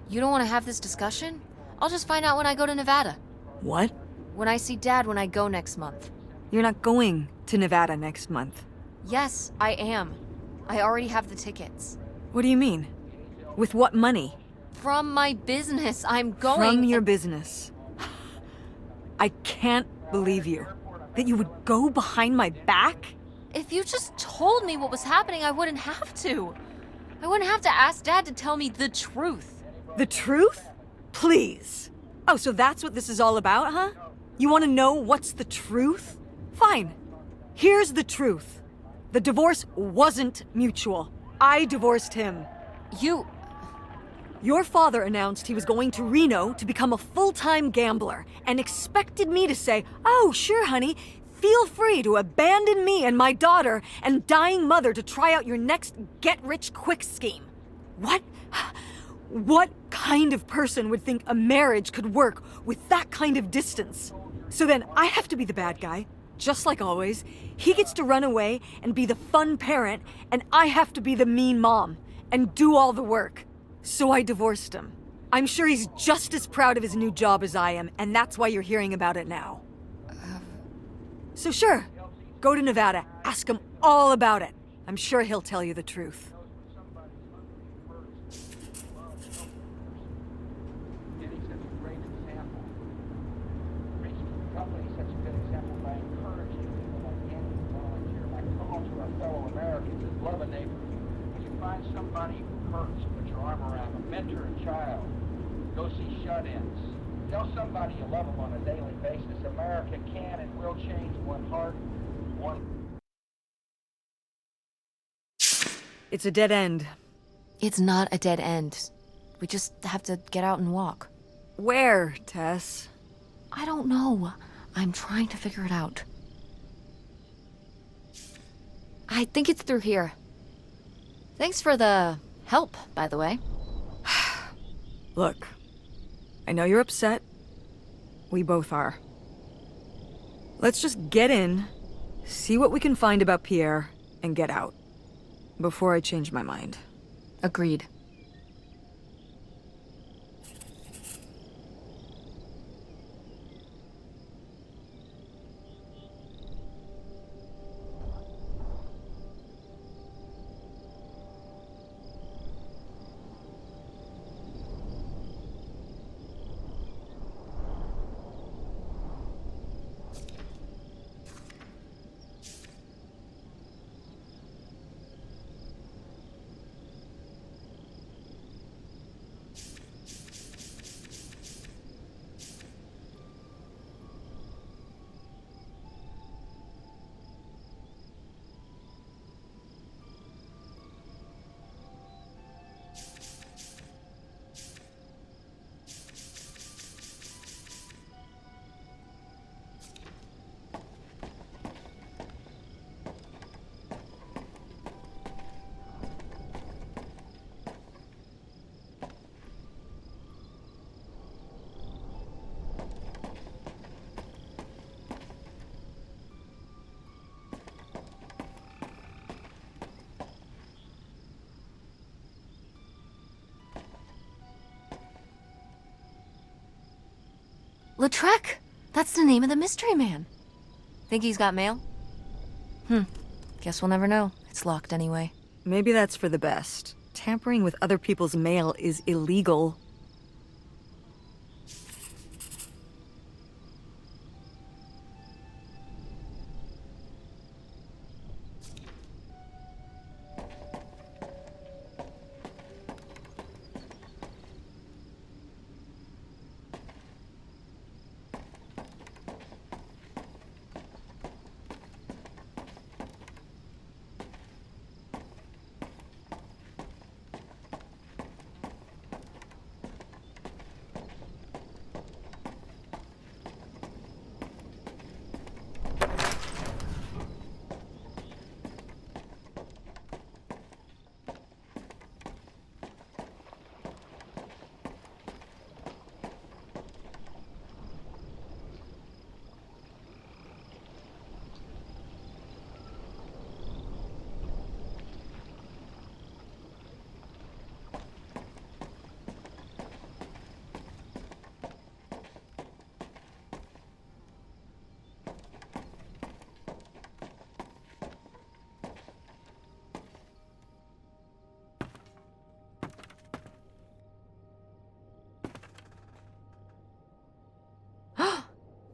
You don't want to have this discussion? I'll just find out when I go to Nevada. What? When I see Dad when I go next month. You're not going to Nevada next month. Yes, I am. I already have the tickets. What do you mean? With what money? From my business, I'm going. From your business. I can't believe you. That you would go behind my back? If you just told me what was happening, I wouldn't have to. I wouldn't have to ask Dad to tell me the truth. The truth? Please. Oh, so that's what this is all about, huh? You want to know what's the truth? Fine. Here's the truth. The divorce wasn't mutual. I divorced him. Your father announced he was going to Reno to become a full-time gambler and expected me to say, "Oh, sure, honey. Feel free to abandon me and my daughter and dying mother to try out your next get-rich-quick scheme." What? What kind of person would think a marriage could work with that kind of distance? So then I have to be the bad guy, Just like always, he gets to run away and be the fun parent, and I have to be the mean mom and do all the work. So I divorced him. I'm sure he's just as proud of his new job as I am, and that's why you're hearing about it now. So sure, go to Nevada, ask him all about it. I'm sure he'll tell you the truth. Getting such a great example. Reaching the company such a good example by encouraging people like Andy to volunteer. My call to our fellow Americans is love a neighbor. When you find somebody who hurts, put your arm around them. Mentor a child. Go see shut-ins. Tell somebody you love them on a daily basis. America can and will change one heart, one... It's a dead end. It's not a dead end. We just have to get out and walk. Where, Tess? I don't know. I'm trying to figure it out. I think it's through here. Thanks for the help, by the way. Look, I know you're upset. We both are. Let's just get in, see what we can find about Pierre, and get out. Before I change my mind. Agreed. Lautrec! That's the name of the mystery man. Think he's got mail? Guess we'll never know. It's locked anyway. Maybe that's for the best. Tampering with other people's mail is illegal.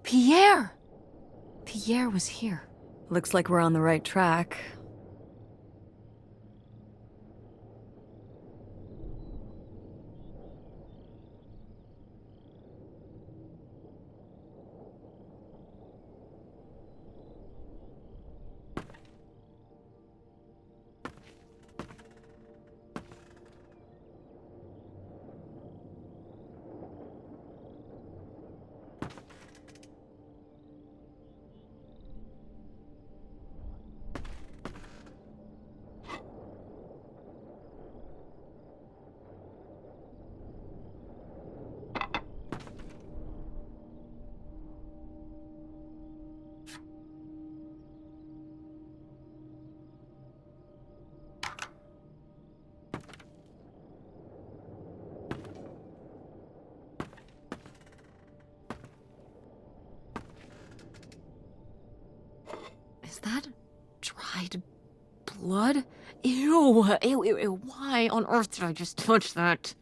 Pierre! Pierre was here. Looks like we're on the right track. Dried blood? Ew, ew, ew, ew. Why on earth did I just touch that?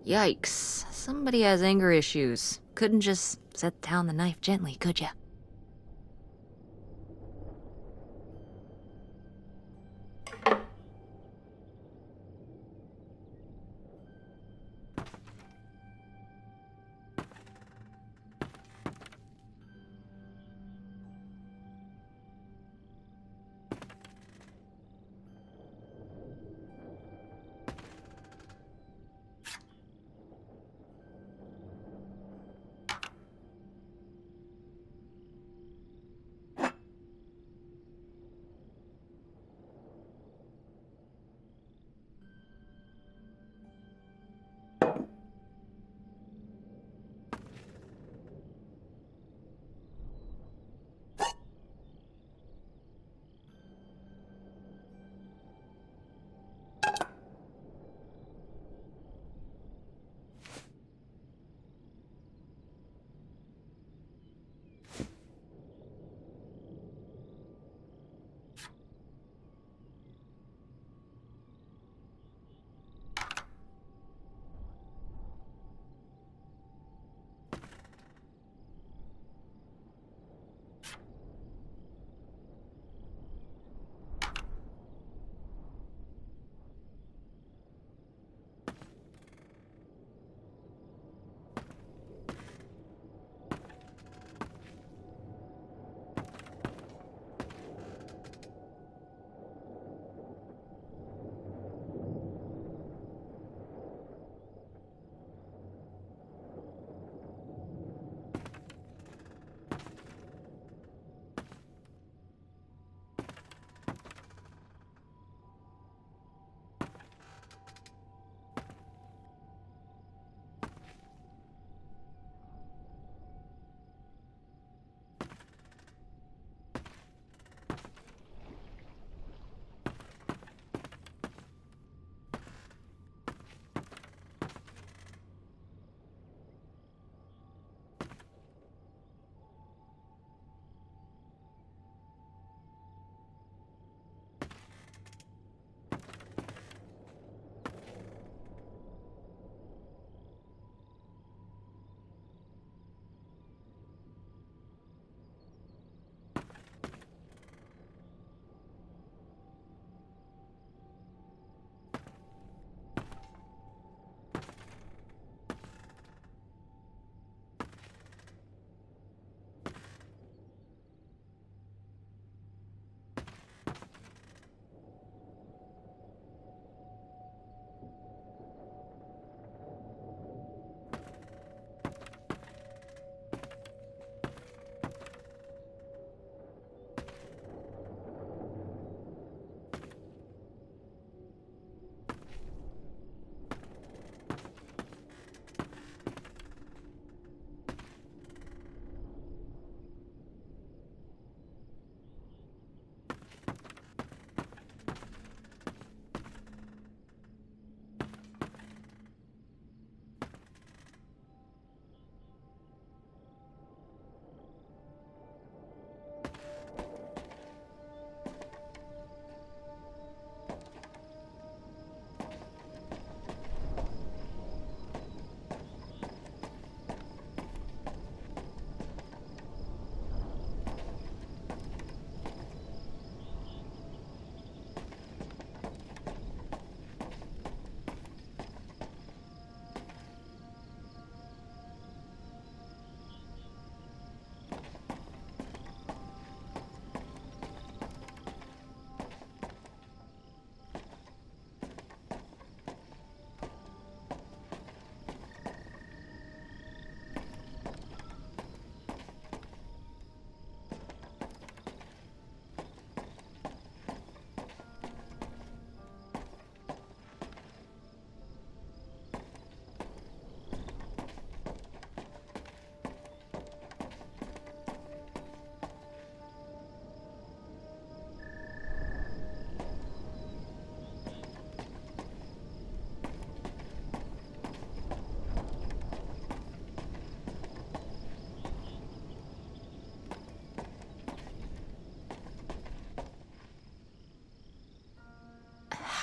Yikes. Somebody has anger issues. Couldn't just set down the knife gently, could ya?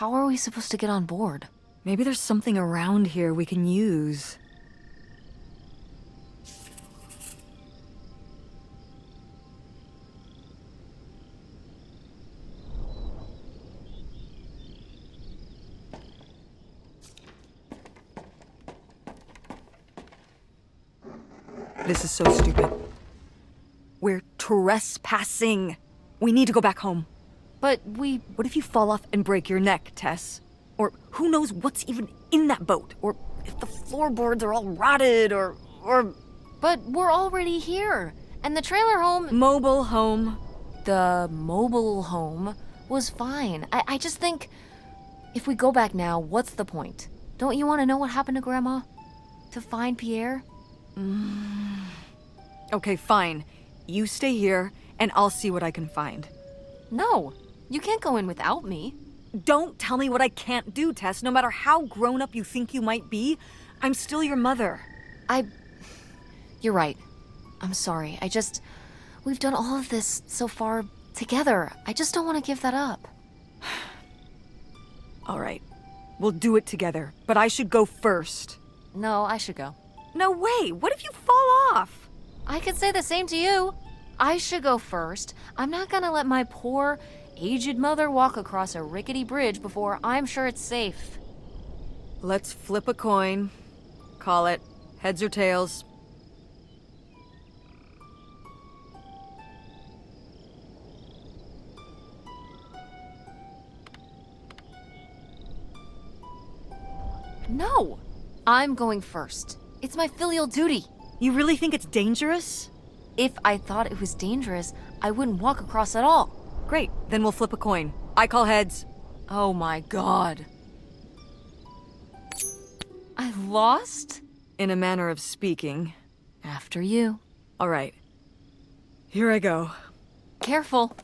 how are we supposed to get on board? Maybe there's something around here we can use. This is so stupid. We're trespassing. We need to go back home. But What if you fall off and break your neck, Tess? Or who knows what's even in that boat? Or if the floorboards are all rotted, or... But we're already here. And the trailer home... Mobile home. The mobile home was fine. I just think... If we go back now, what's the point? Don't you want to know what happened to Grandma? To find Pierre? Okay, fine. You stay here, and I'll see what I can find. No, you can't go in without me. Don't tell me what I can't do, Tess. No matter how grown up you think you might be, I'm still your mother. You're right. I'm sorry. We've done all of this so far together. I just don't want to give that up. All right. We'll do it together, but I should go first. No, I should go. No way! What if you fall off? I could say the same to you. I should go first. I'm not gonna let my poor, aged mother walk across a rickety bridge before I'm sure it's safe. Let's flip a coin. Call it heads or tails. No! I'm going first. It's my filial duty. You really think it's dangerous? If I thought it was dangerous, I wouldn't walk across at all. Great, then we'll flip a coin. I call heads. Oh my god. I lost? In a manner of speaking. After you. All right. Here I go. Careful.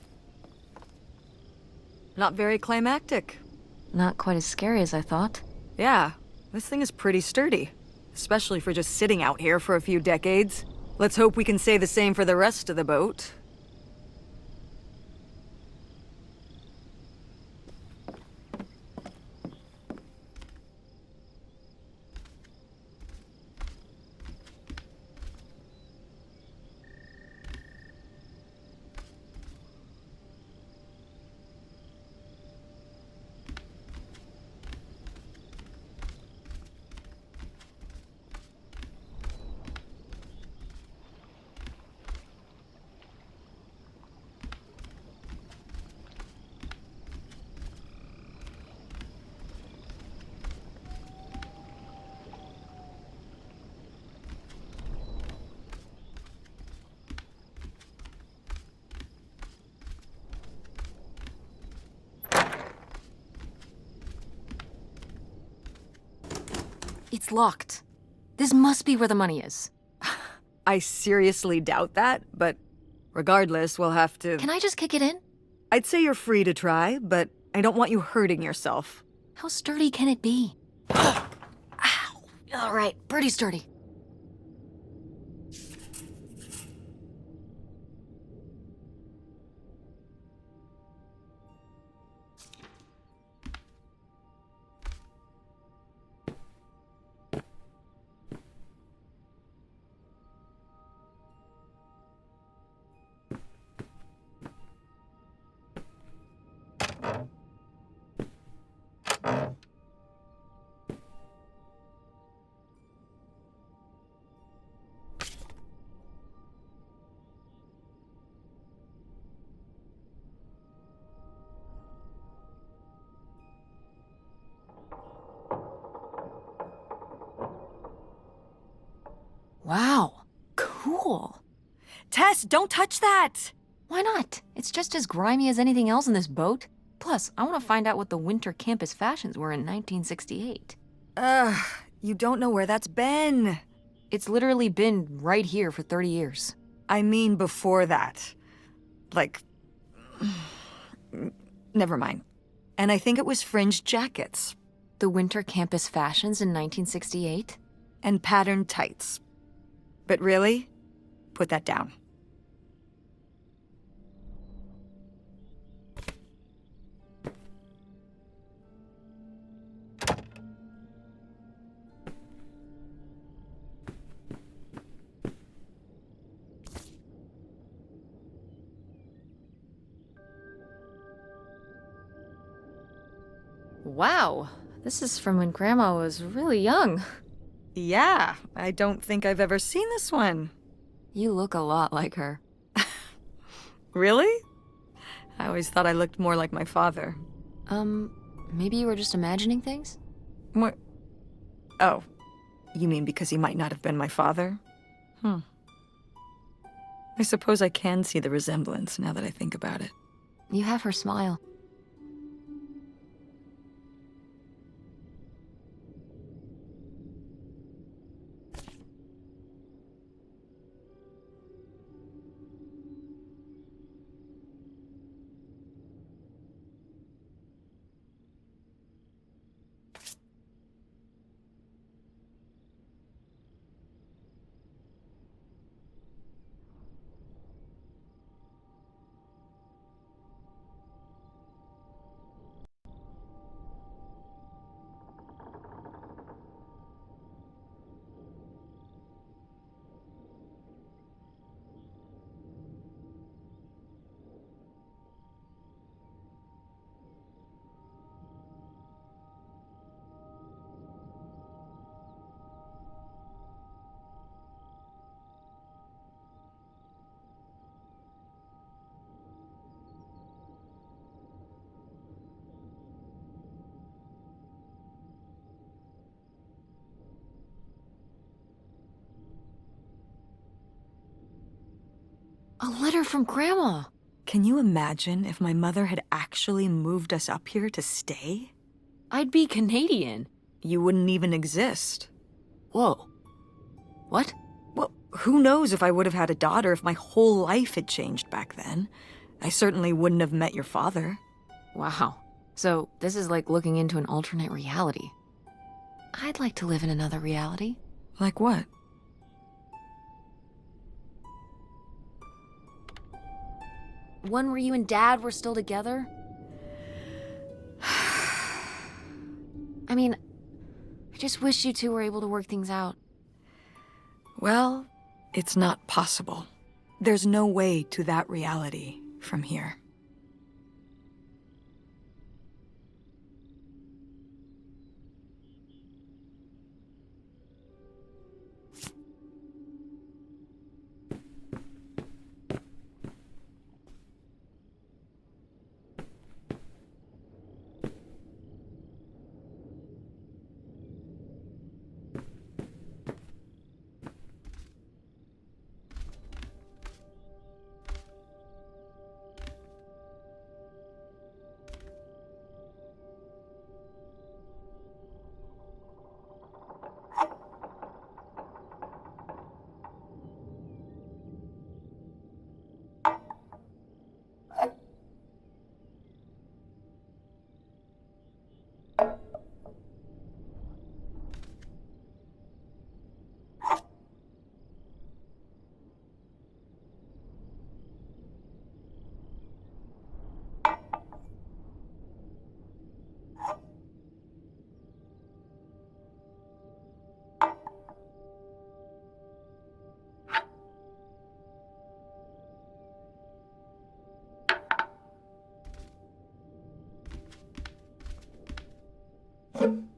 Not very climactic. Not quite as scary as I thought. Yeah, this thing is pretty sturdy. Especially for just sitting out here for a few decades. Let's hope we can say the same for the rest of the boat. It's locked. This must be where the money is. I seriously doubt that, but regardless, we'll have to... Can I just kick it in? I'd say you're free to try, but I don't want you hurting yourself. How sturdy can it be? Ow! All right, pretty sturdy. Wow, cool. Tess, don't touch that! Why not? It's just as grimy as anything else in this boat. Plus, I want to find out what the winter campus fashions were in 1968. You don't know where that's been. It's literally been right here for 30 years. I mean before that. Like... Never mind. And I think it was fringed jackets. The winter campus fashions in 1968? And patterned tights. But really, put that down. wow. This is from when Grandma was really young. Yeah, I don't think I've ever seen this one. You look a lot like her. Really? I always thought I looked more like my father. Maybe you were just imagining things? What? Oh, you mean because he might not have been my father? I suppose I can see the resemblance now that I think about it. You have her smile. A letter from Grandma. Can you imagine if my mother had actually moved us up here to stay? I'd be Canadian. You wouldn't even exist. Whoa. What? Well, who knows if I would have had a daughter if my whole life had changed back then. I certainly wouldn't have met your father. Wow. So this is like looking into an alternate reality. I'd like to live in another reality. Like what? One where you and Dad were still together? I mean, I just wish you two were able to work things out. Well, it's not possible. There's no way to that reality from here.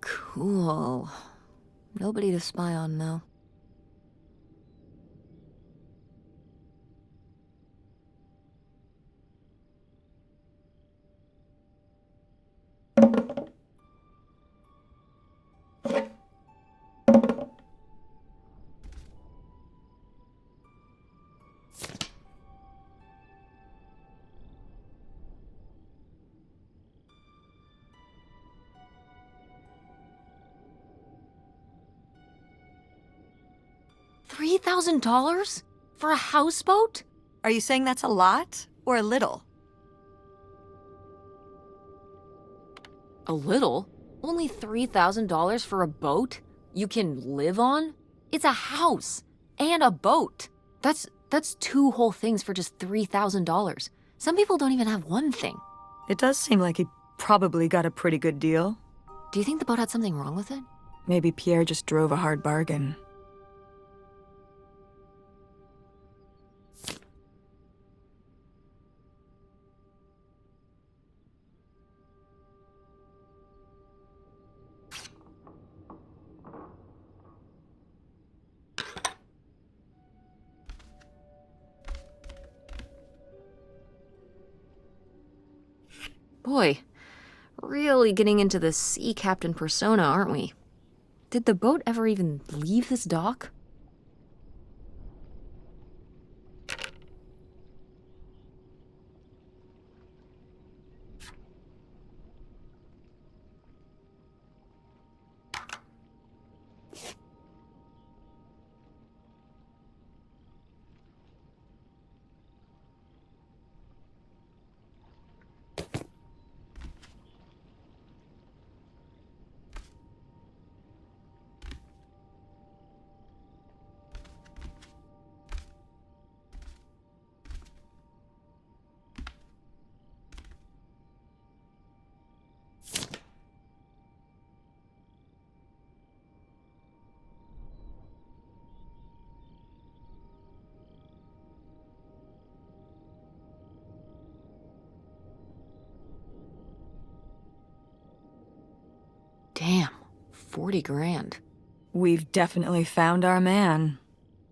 Cool. Nobody to spy on now. $3,000 for a houseboat? Are you saying that's a lot or a little? A little? Only $3,000 for a boat you can live on? It's a house and a boat. That's two whole things for just $3,000. Some people don't even have one thing. It does seem like he probably got a pretty good deal. Do you think the boat had something wrong with it? Maybe Pierre just drove a hard bargain. Boy, really getting into the sea captain persona, aren't we? Did the boat ever even leave this dock? Damn, 40 grand. We've definitely found our man.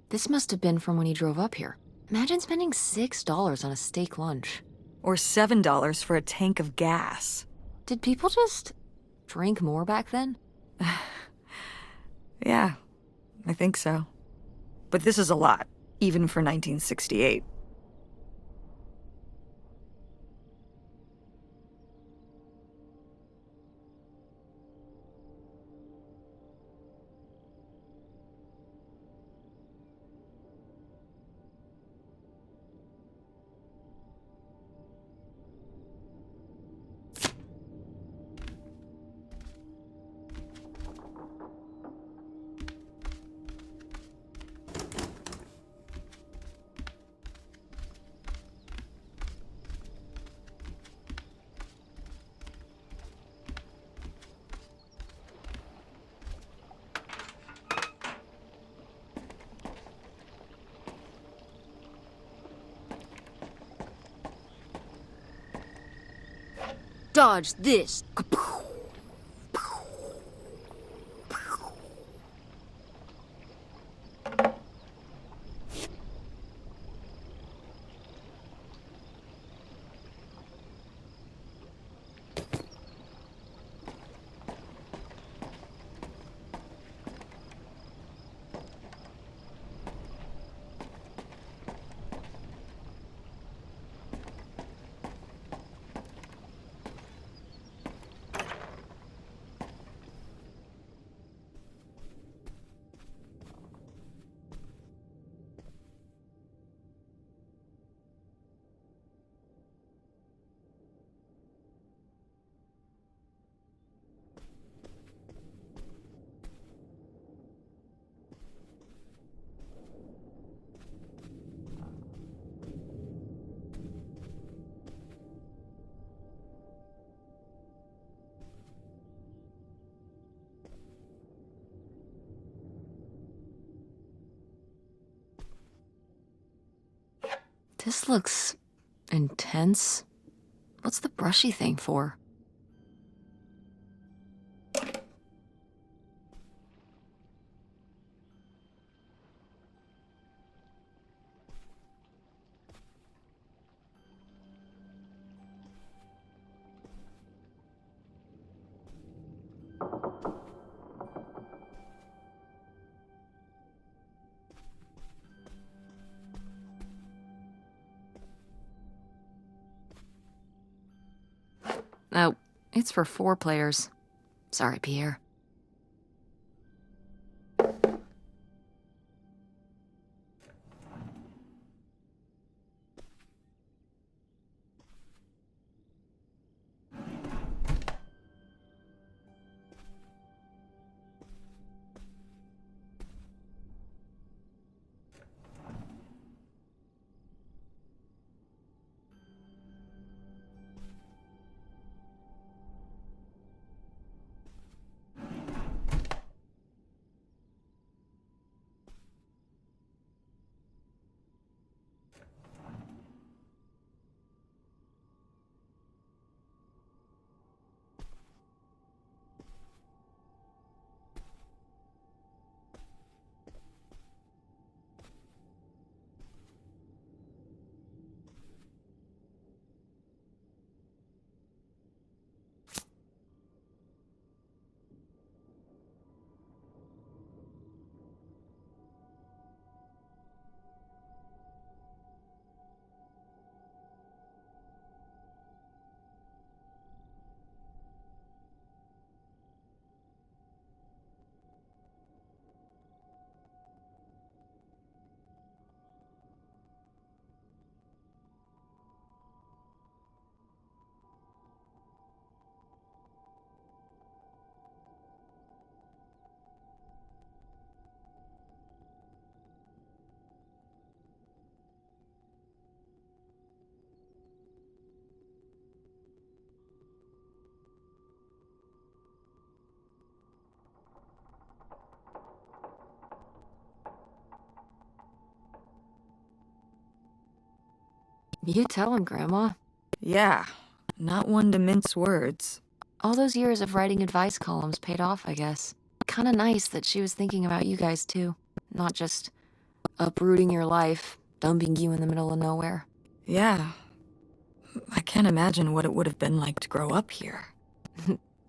This must have been from when he drove up here. Imagine spending $6 on a steak lunch. Or $7 for a tank of gas. Did people just drink more back then? Yeah, I think so. But this is a lot, even for 1968. Dodge this. This looks intense. What's the brushy thing for? Oh, it's for 4 players. Sorry, Pierre. You tell him, Grandma. Yeah, not one to mince words. All those years of writing advice columns paid off, I guess. Kinda nice that she was thinking about you guys, too. Not just uprooting your life, dumping you in the middle of nowhere. Yeah. I can't imagine what it would have been like to grow up here.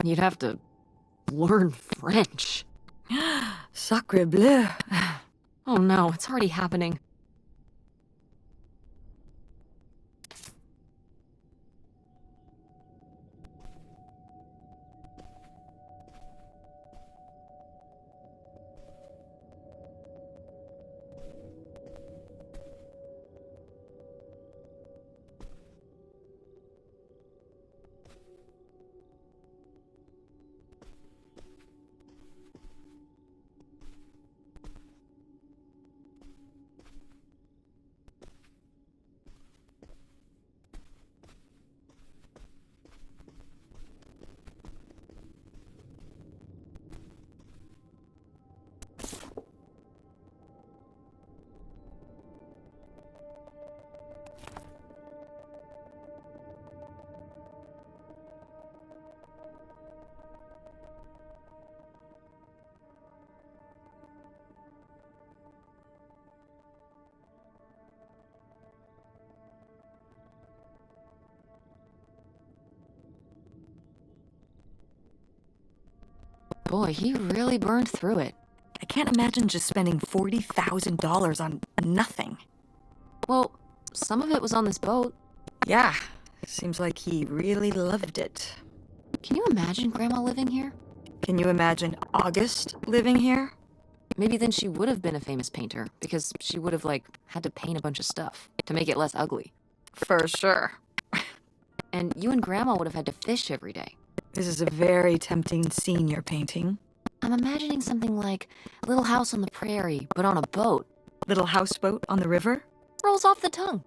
You'd have to learn French. Sacre bleu. Oh no, it's already happening. Boy, he really burned through it. I can't imagine just spending $40,000 on nothing. Well, some of it was on this boat. Yeah, seems like he really loved it. Can you imagine Grandma living here? Can you imagine August living here? Maybe then she would have been a famous painter, because she would have, had to paint a bunch of stuff to make it less ugly. For sure. And you and Grandma would have had to fish every day. This is a very tempting scene you're painting. I'm imagining something like Little House on the Prairie, but on a boat. Little houseboat on the river? Rolls off the tongue.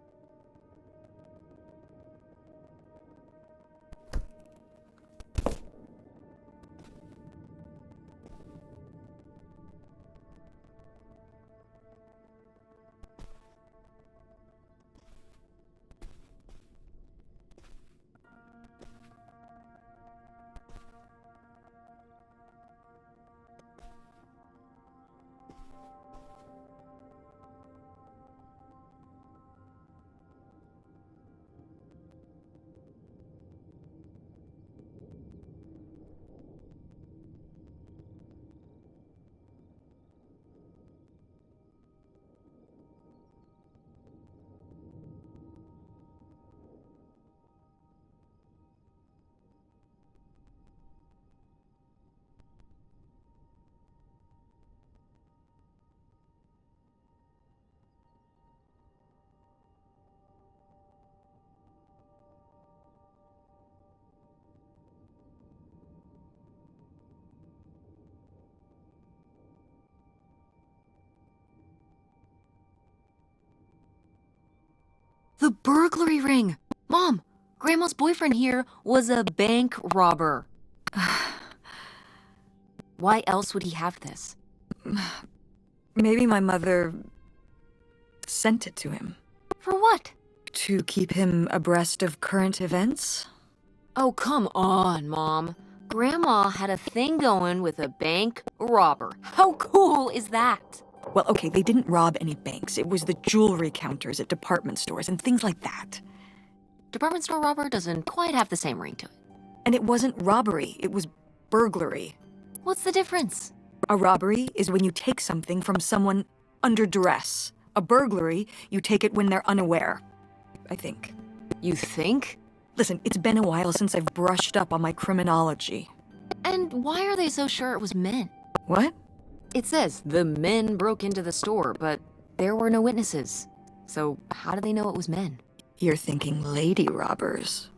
The burglary ring! Mom, Grandma's boyfriend here was a bank robber. Why else would he have this? Maybe my mother sent it to him. For what? To keep him abreast of current events? Oh, come on, Mom. Grandma had a thing going with a bank robber. How cool is that? Well, okay, they didn't rob any banks. It was the jewelry counters at department stores and things like that. Department store robber doesn't quite have the same ring to it. And it wasn't robbery, it was burglary. What's the difference? A robbery is when you take something from someone under duress. A burglary, you take it when they're unaware. I think. You think? Listen, it's been a while since I've brushed up on my criminology. And why are they so sure it was men? What? It says the men broke into the store, but there were no witnesses. So how do they know it was men? You're thinking lady robbers.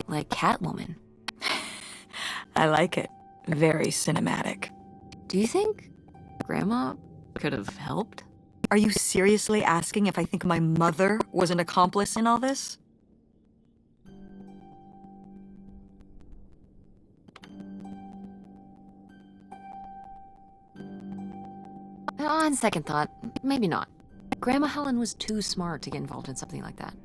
Like Catwoman. I like it. Very cinematic. Do you think Grandma could have helped? Are you seriously asking if I think my mother was an accomplice in all this? On second thought, maybe not. Grandma Helen was too smart to get involved in something like that.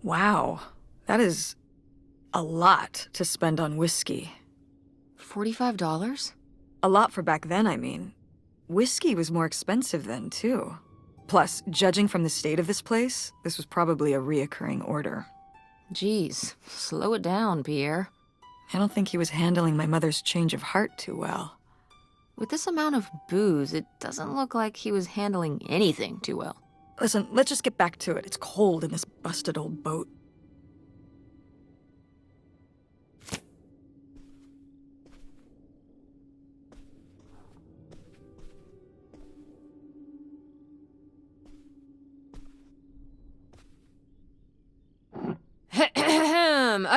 Wow, that is a lot to spend on whiskey. $45? A lot for back then, I mean. Whiskey was more expensive then, too. Plus, judging from the state of this place, this was probably a reoccurring order. Geez, slow it down, Pierre. I don't think he was handling my mother's change of heart too well. With this amount of booze, it doesn't look like he was handling anything too well. Listen, let's just get back to it. It's cold in this busted old boat.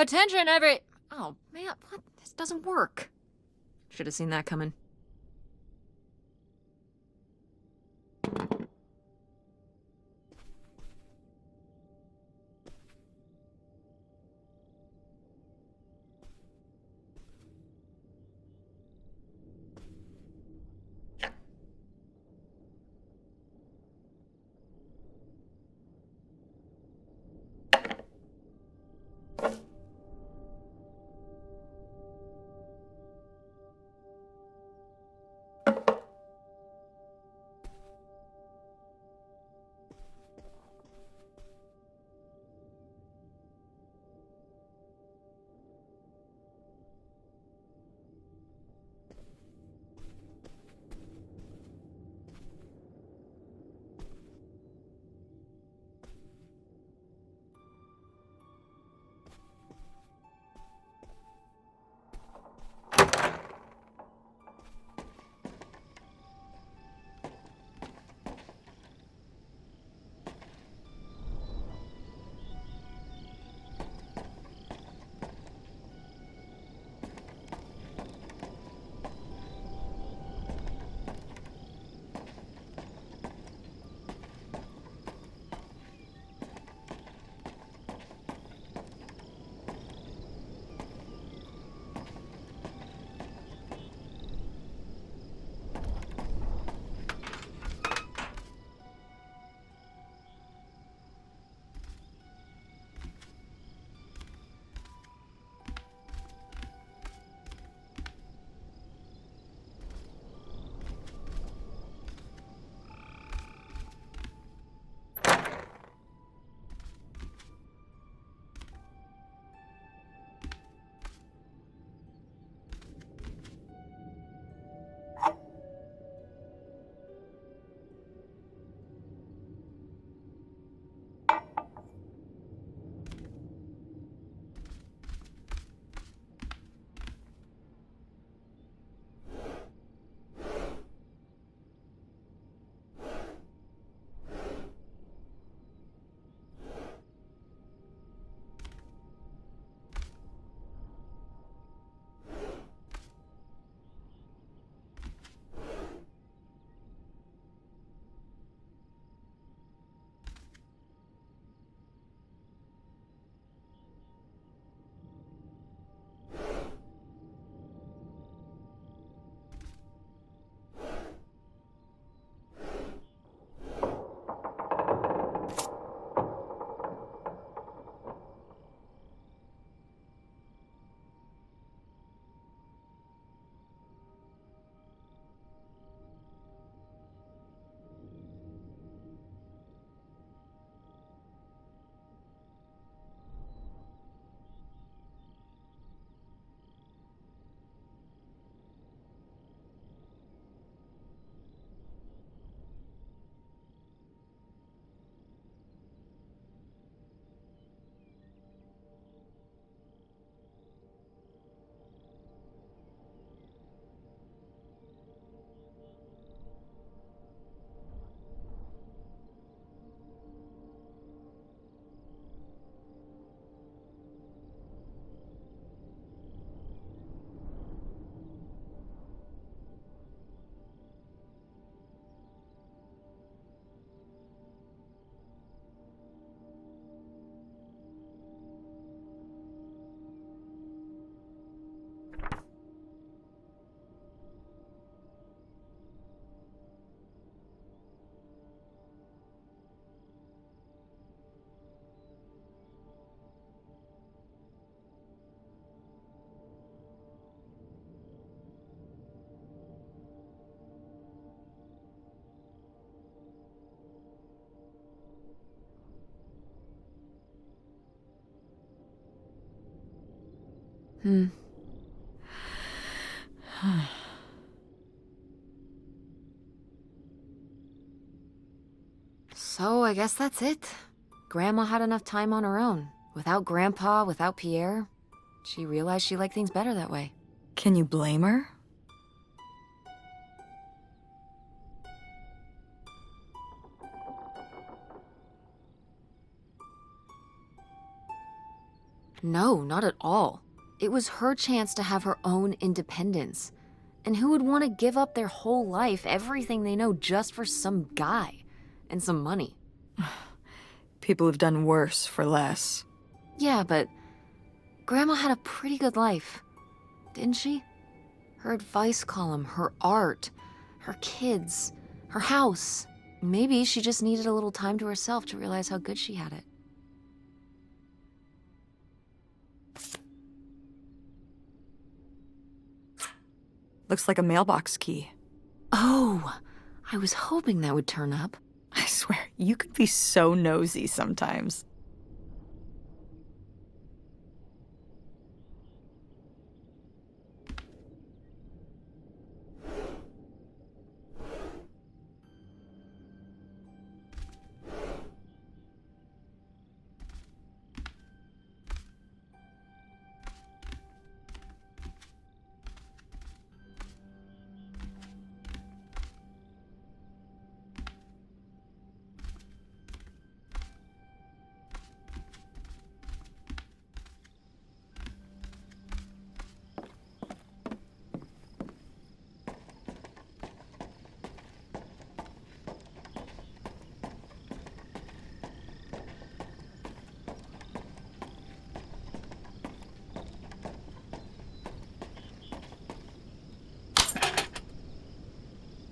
Attention, Oh, man, what? This doesn't work. Should have seen that coming. So I guess that's it. Grandma had enough time on her own. Without Grandpa, without Pierre. She realized she liked things better that way. Can you blame her? No, not at all. It was her chance to have her own independence. And who would want to give up their whole life, everything they know, just for some guy and some money? People have done worse for less. Yeah, but Grandma had a pretty good life, didn't she? Her advice column, her art, her kids, her house. Maybe she just needed a little time to herself to realize how good she had it. Looks like a mailbox key. Oh, I was hoping that would turn up. I swear, you could be so nosy sometimes.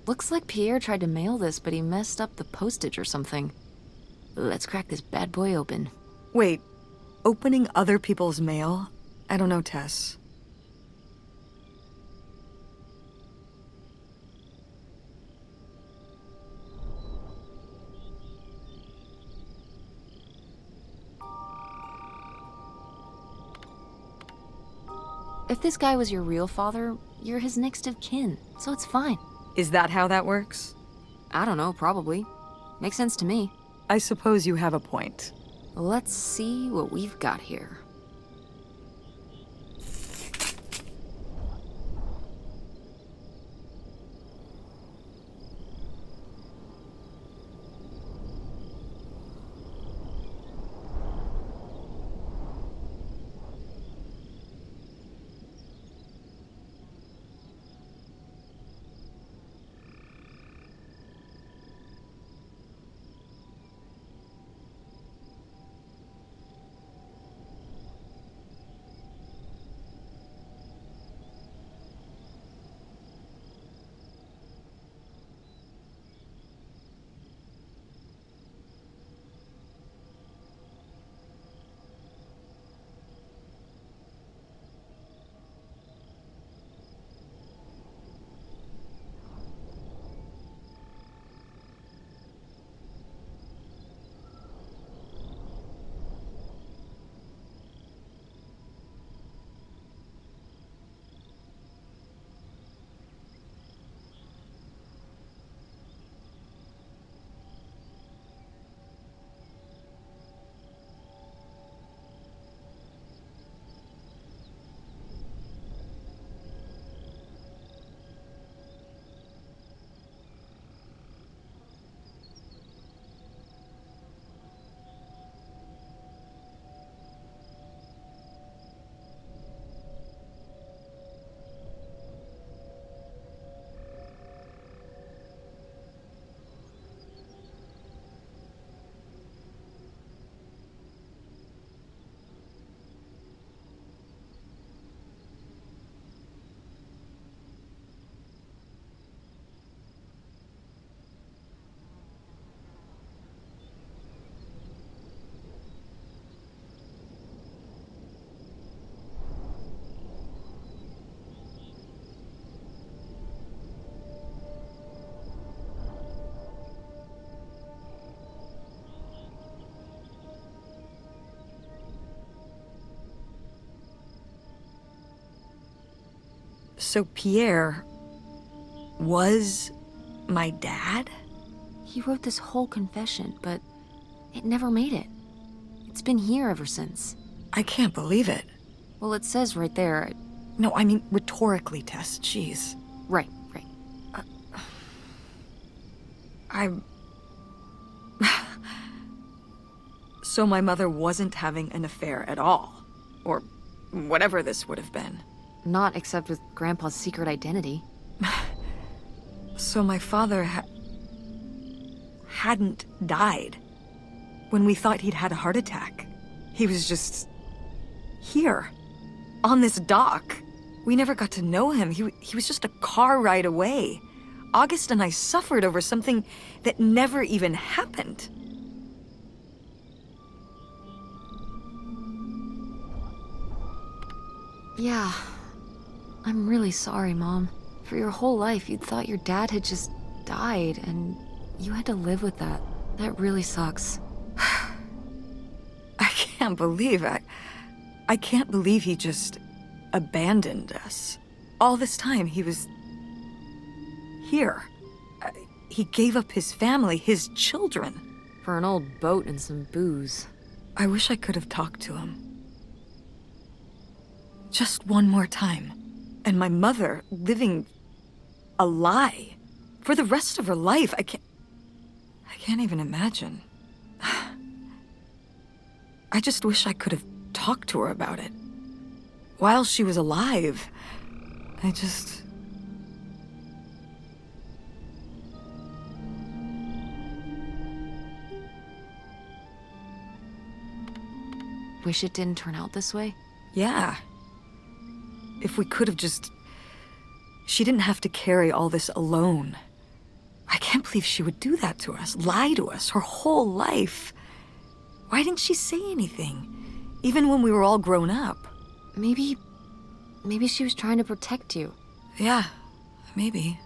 Looks like Pierre tried to mail this, but he messed up the postage or something. Let's crack this bad boy open. Wait, opening other people's mail? I don't know, Tess. If this guy was your real father, you're his next of kin, so it's fine. Is that how that works? I don't know, probably. Makes sense to me. I suppose you have a point. Let's see what we've got here. So Pierre was my dad? He wrote this whole confession, but it never made it. It's been here ever since. I can't believe it. Well, it says right there. No, I mean rhetorically, Tess. Jeez. Right. I'm... So my mother wasn't having an affair at all. Or whatever this would have been. Not except with Grandpa's secret identity. So my father hadn't died. When we thought he'd had a heart attack. He was just... here. On this dock. We never got to know him. He was just a car ride away. August and I suffered over something that never even happened. Yeah. I'm really sorry, Mom. For your whole life, you'd thought your dad had just died, and you had to live with that. That really sucks. I can't believe I can't believe he just abandoned us. All this time, he was... here. He gave up his family, his children. For an old boat and some booze. I wish I could have talked to him. Just one more time. And my mother living a lie for the rest of her life. I can't even imagine. I just wish I could have talked to her about it. While she was alive. Wish it didn't turn out this way? Yeah. If we could have just... She didn't have to carry all this alone. I can't believe she would do that to us, lie to us, her whole life. Why didn't she say anything? Even when we were all grown up. Maybe she was trying to protect you. Yeah, maybe.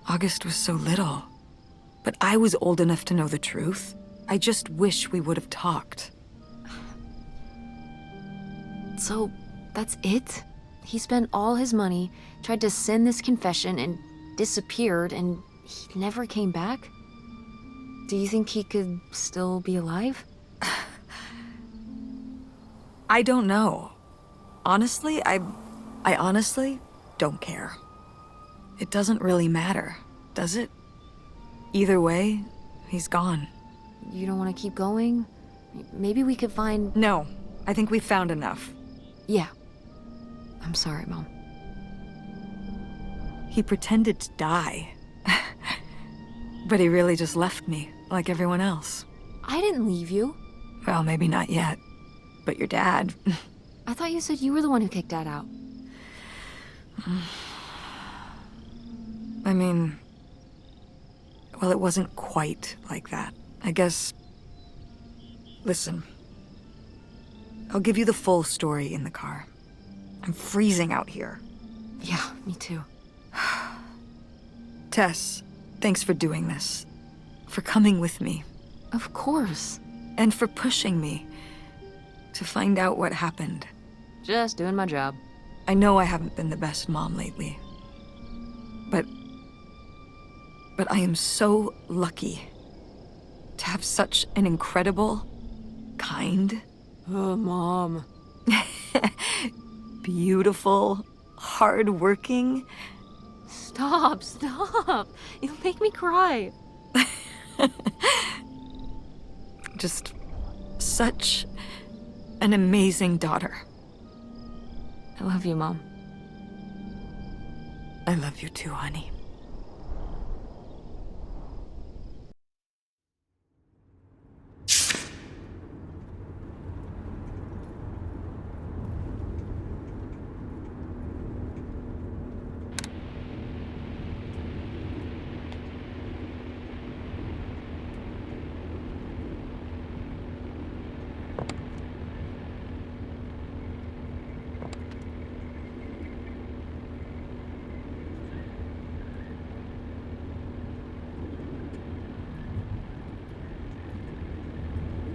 August was so little. But I was old enough to know the truth. I just wish we would have talked. So, that's it? He spent all his money, tried to send this confession, and disappeared, and he never came back? Do you think he could still be alive? I don't know. Honestly, I honestly don't care. It doesn't really matter, does it? Either way, he's gone. You don't want to keep going? Maybe we could find... No, I think we've found enough. Yeah. I'm sorry, Mom. He pretended to die. But he really just left me, like everyone else. I didn't leave you. Well, maybe not yet. But your dad... I thought you said you were the one who kicked Dad out. I mean... Well, it wasn't quite like that. I guess... Listen. I'll give you the full story in the car. I'm freezing out here. Yeah, me too. Tess, thanks for doing this. For coming with me. Of course. And for pushing me to find out what happened. Just doing my job. I know I haven't been the best mom lately. But I am so lucky to have such an incredible, kind... Oh, Mom. beautiful, hard-working... Stop. You'll make me cry. Just such an amazing daughter. I love you, Mom. I love you too, honey.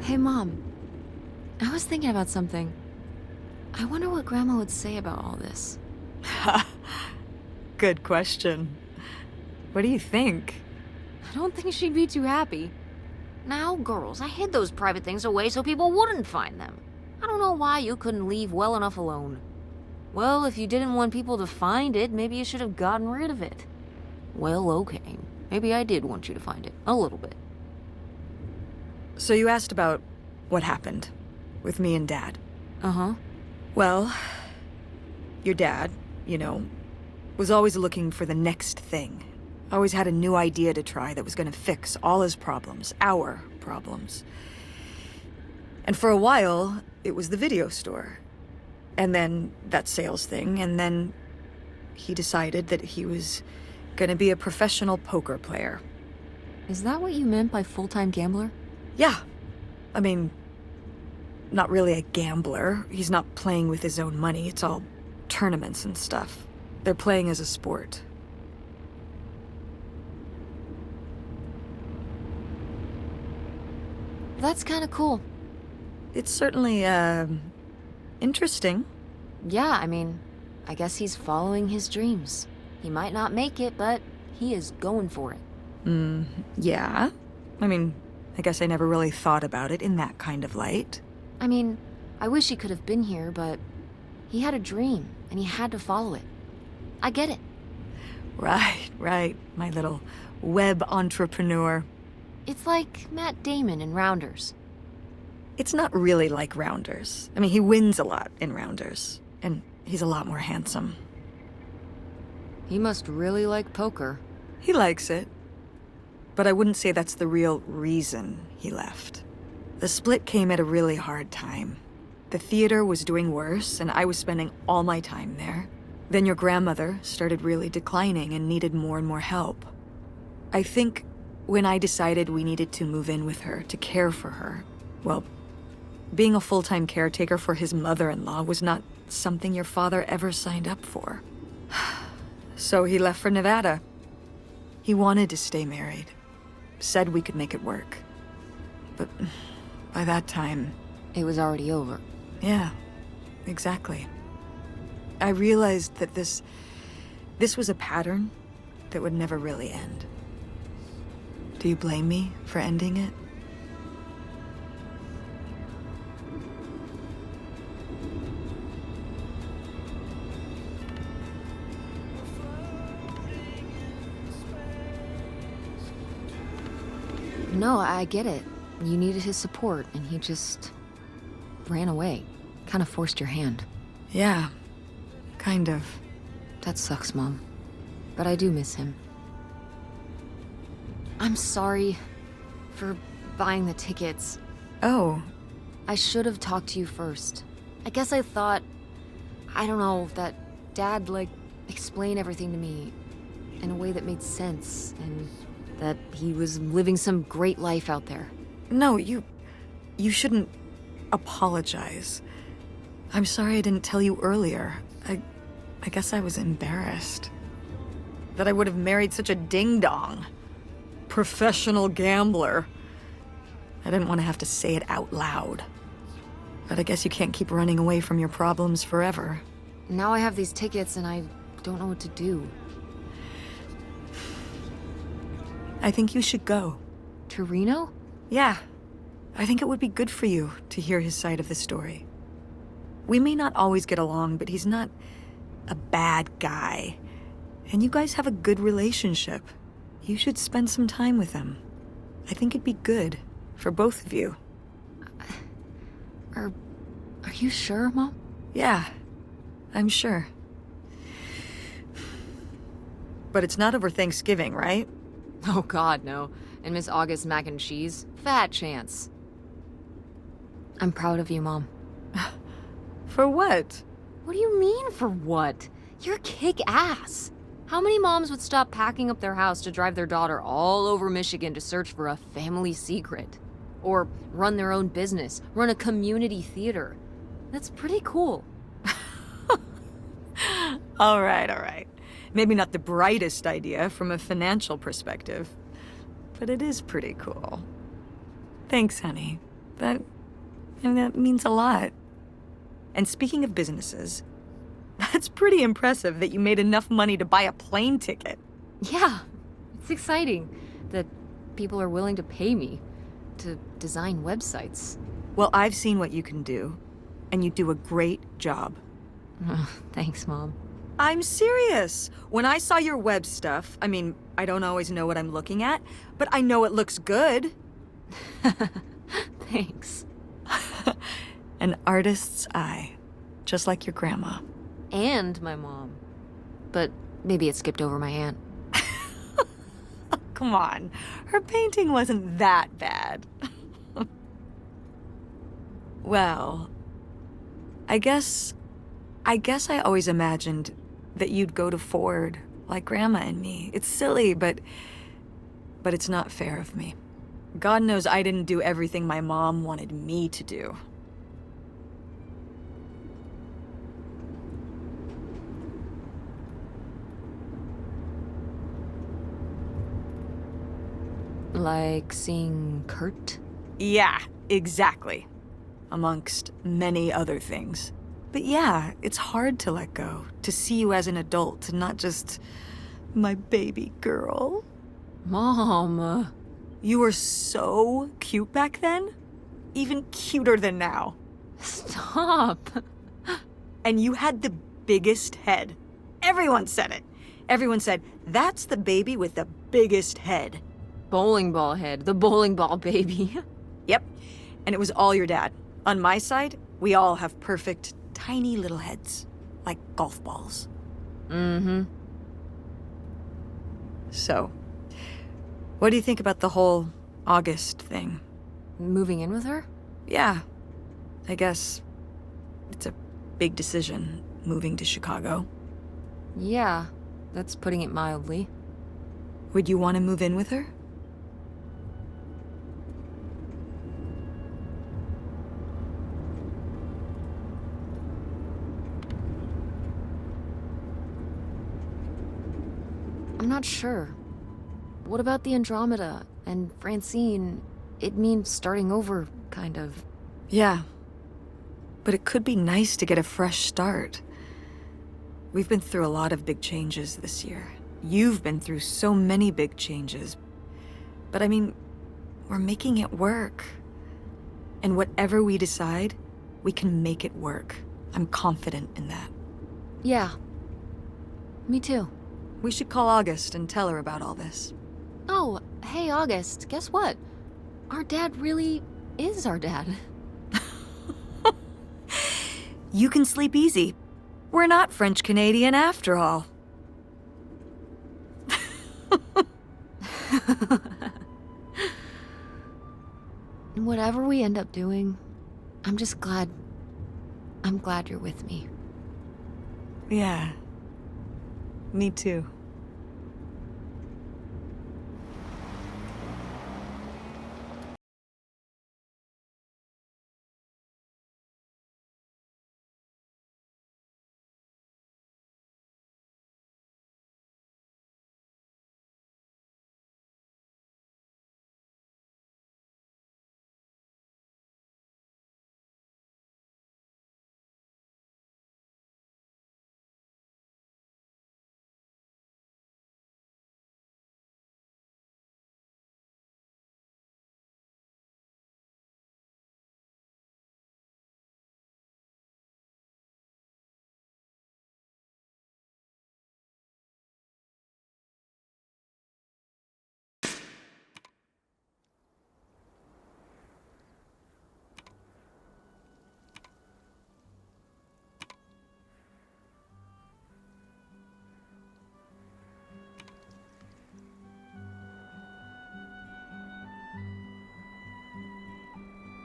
Hey, Mom. I was thinking about something. I wonder what Grandma would say about all this. Good question. What do you think? I don't think she'd be too happy. Now, girls, I hid those private things away so people wouldn't find them. I don't know why you couldn't leave well enough alone. Well, if you didn't want people to find it, maybe you should have gotten rid of it. Well, okay. Maybe I did want you to find it. A little bit. So you asked about what happened with me and Dad. Uh-huh. Well, your dad, was always looking for the next thing. Always had a new idea to try that was gonna fix all his problems, our problems. And for a while, it was the video store. And then that sales thing, and then he decided that he was gonna be a professional poker player. Is that what you meant by full-time gambler? Yeah. I mean, not really a gambler. He's not playing with his own money. It's all tournaments and stuff. They're playing as a sport. That's kind of cool. It's certainly, interesting. Yeah, I mean, I guess he's following his dreams. He might not make it, but he is going for it. Yeah. I mean, I guess I never really thought about it in that kind of light. I mean, I wish he could have been here, but he had a dream, and he had to follow it. I get it. Right, my little web entrepreneur. It's like Matt Damon in Rounders. It's not really like Rounders. I mean, he wins a lot in Rounders, and he's a lot more handsome. He must really like poker. He likes it. But I wouldn't say that's the real reason he left. The split came at a really hard time. The theater was doing worse, and I was spending all my time there. Then your grandmother started really declining and needed more and more help. I think when I decided we needed to move in with her to care for her, well, being a full-time caretaker for his mother-in-law was not something your father ever signed up for. So he left for Nevada. He wanted to stay married. Said we could make it work. But by that time... It was already over. Yeah, exactly. I realized that this was a pattern that would never really end. Do you blame me for ending it? No, I get it. You needed his support, and he just ran away. Kind of forced your hand. Yeah, kind of. That sucks, Mom. But I do miss him. I'm sorry for buying the tickets. Oh, I should have talked to you first. I guess I thought, I don't know, that Dad, explain everything to me in a way that made sense, and that he was living some great life out there. no, you shouldn't apologize. I'm sorry I didn't tell you earlier. I guess I was embarrassed. That I would have married such a ding-dong. Professional gambler. I didn't want to have to say it out loud. But I guess you can't keep running away from your problems forever. Now I have these tickets and I don't know what to do. I think you should go. To Reno? Yeah. I think it would be good for you to hear his side of the story. We may not always get along, but he's not a bad guy. And you guys have a good relationship. You should spend some time with him. I think it'd be good for both of you. Are you sure, Mom? Yeah, I'm sure. But it's not over Thanksgiving, right? Oh God, no. And Miss August mac and cheese? Fat chance. I'm proud of you, Mom. For what? What do you mean, for what? You're kick-ass. How many moms would stop packing up their house to drive their daughter all over Michigan to search for a family secret? Or run their own business, run a community theater? That's pretty cool. All right. Maybe not the brightest idea from a financial perspective, but it is pretty cool. Thanks, honey. That means a lot. And speaking of businesses, That's pretty impressive that you made enough money to buy a plane ticket. Yeah, it's exciting that people are willing to pay me to design websites. Well, I've seen what you can do, and you do a great job. Oh, thanks, Mom. I'm serious. When I saw your web stuff, I mean, I don't always know what I'm looking at, but I know it looks good. Thanks. An artist's eye, just like your grandma. And my mom. But maybe it skipped over my aunt. Come on, her painting wasn't that bad. Well, I guess I always imagined that you'd go to Ford, like Grandma and me. It's silly, but it's not fair of me. God knows I didn't do everything my mom wanted me to do. Like seeing Kurt? Yeah, exactly. Amongst many other things. But yeah, it's hard to let go, to see you as an adult, and not just my baby girl. Mom. You were so cute back then. Even cuter than now. Stop. And you had the biggest head. Everyone said it. Everyone said, that's the baby with the biggest head. Bowling ball head. The bowling ball baby. Yep. And it was all your dad. On my side, we all have perfect, tiny little heads. Like golf balls. Mm-hmm. So, what do you think about the whole August thing? Moving in with her? Yeah. I guess it's a big decision, moving to Chicago. Yeah, that's putting it mildly. Would you want to move in with her? I'm not sure. What about the Andromeda and Francine? It means starting over, kind of. Yeah. But it could be nice to get a fresh start. We've been through a lot of big changes this year. You've been through so many big changes. But I mean, we're making it work. And whatever we decide, we can make it work. I'm confident in that. Yeah. Me too. We should call August and tell her about all this. Oh, hey, August, guess what? Our dad really is our dad. You can sleep easy. We're not French-Canadian after all. Whatever we end up doing, I'm glad you're with me. Yeah. Me too.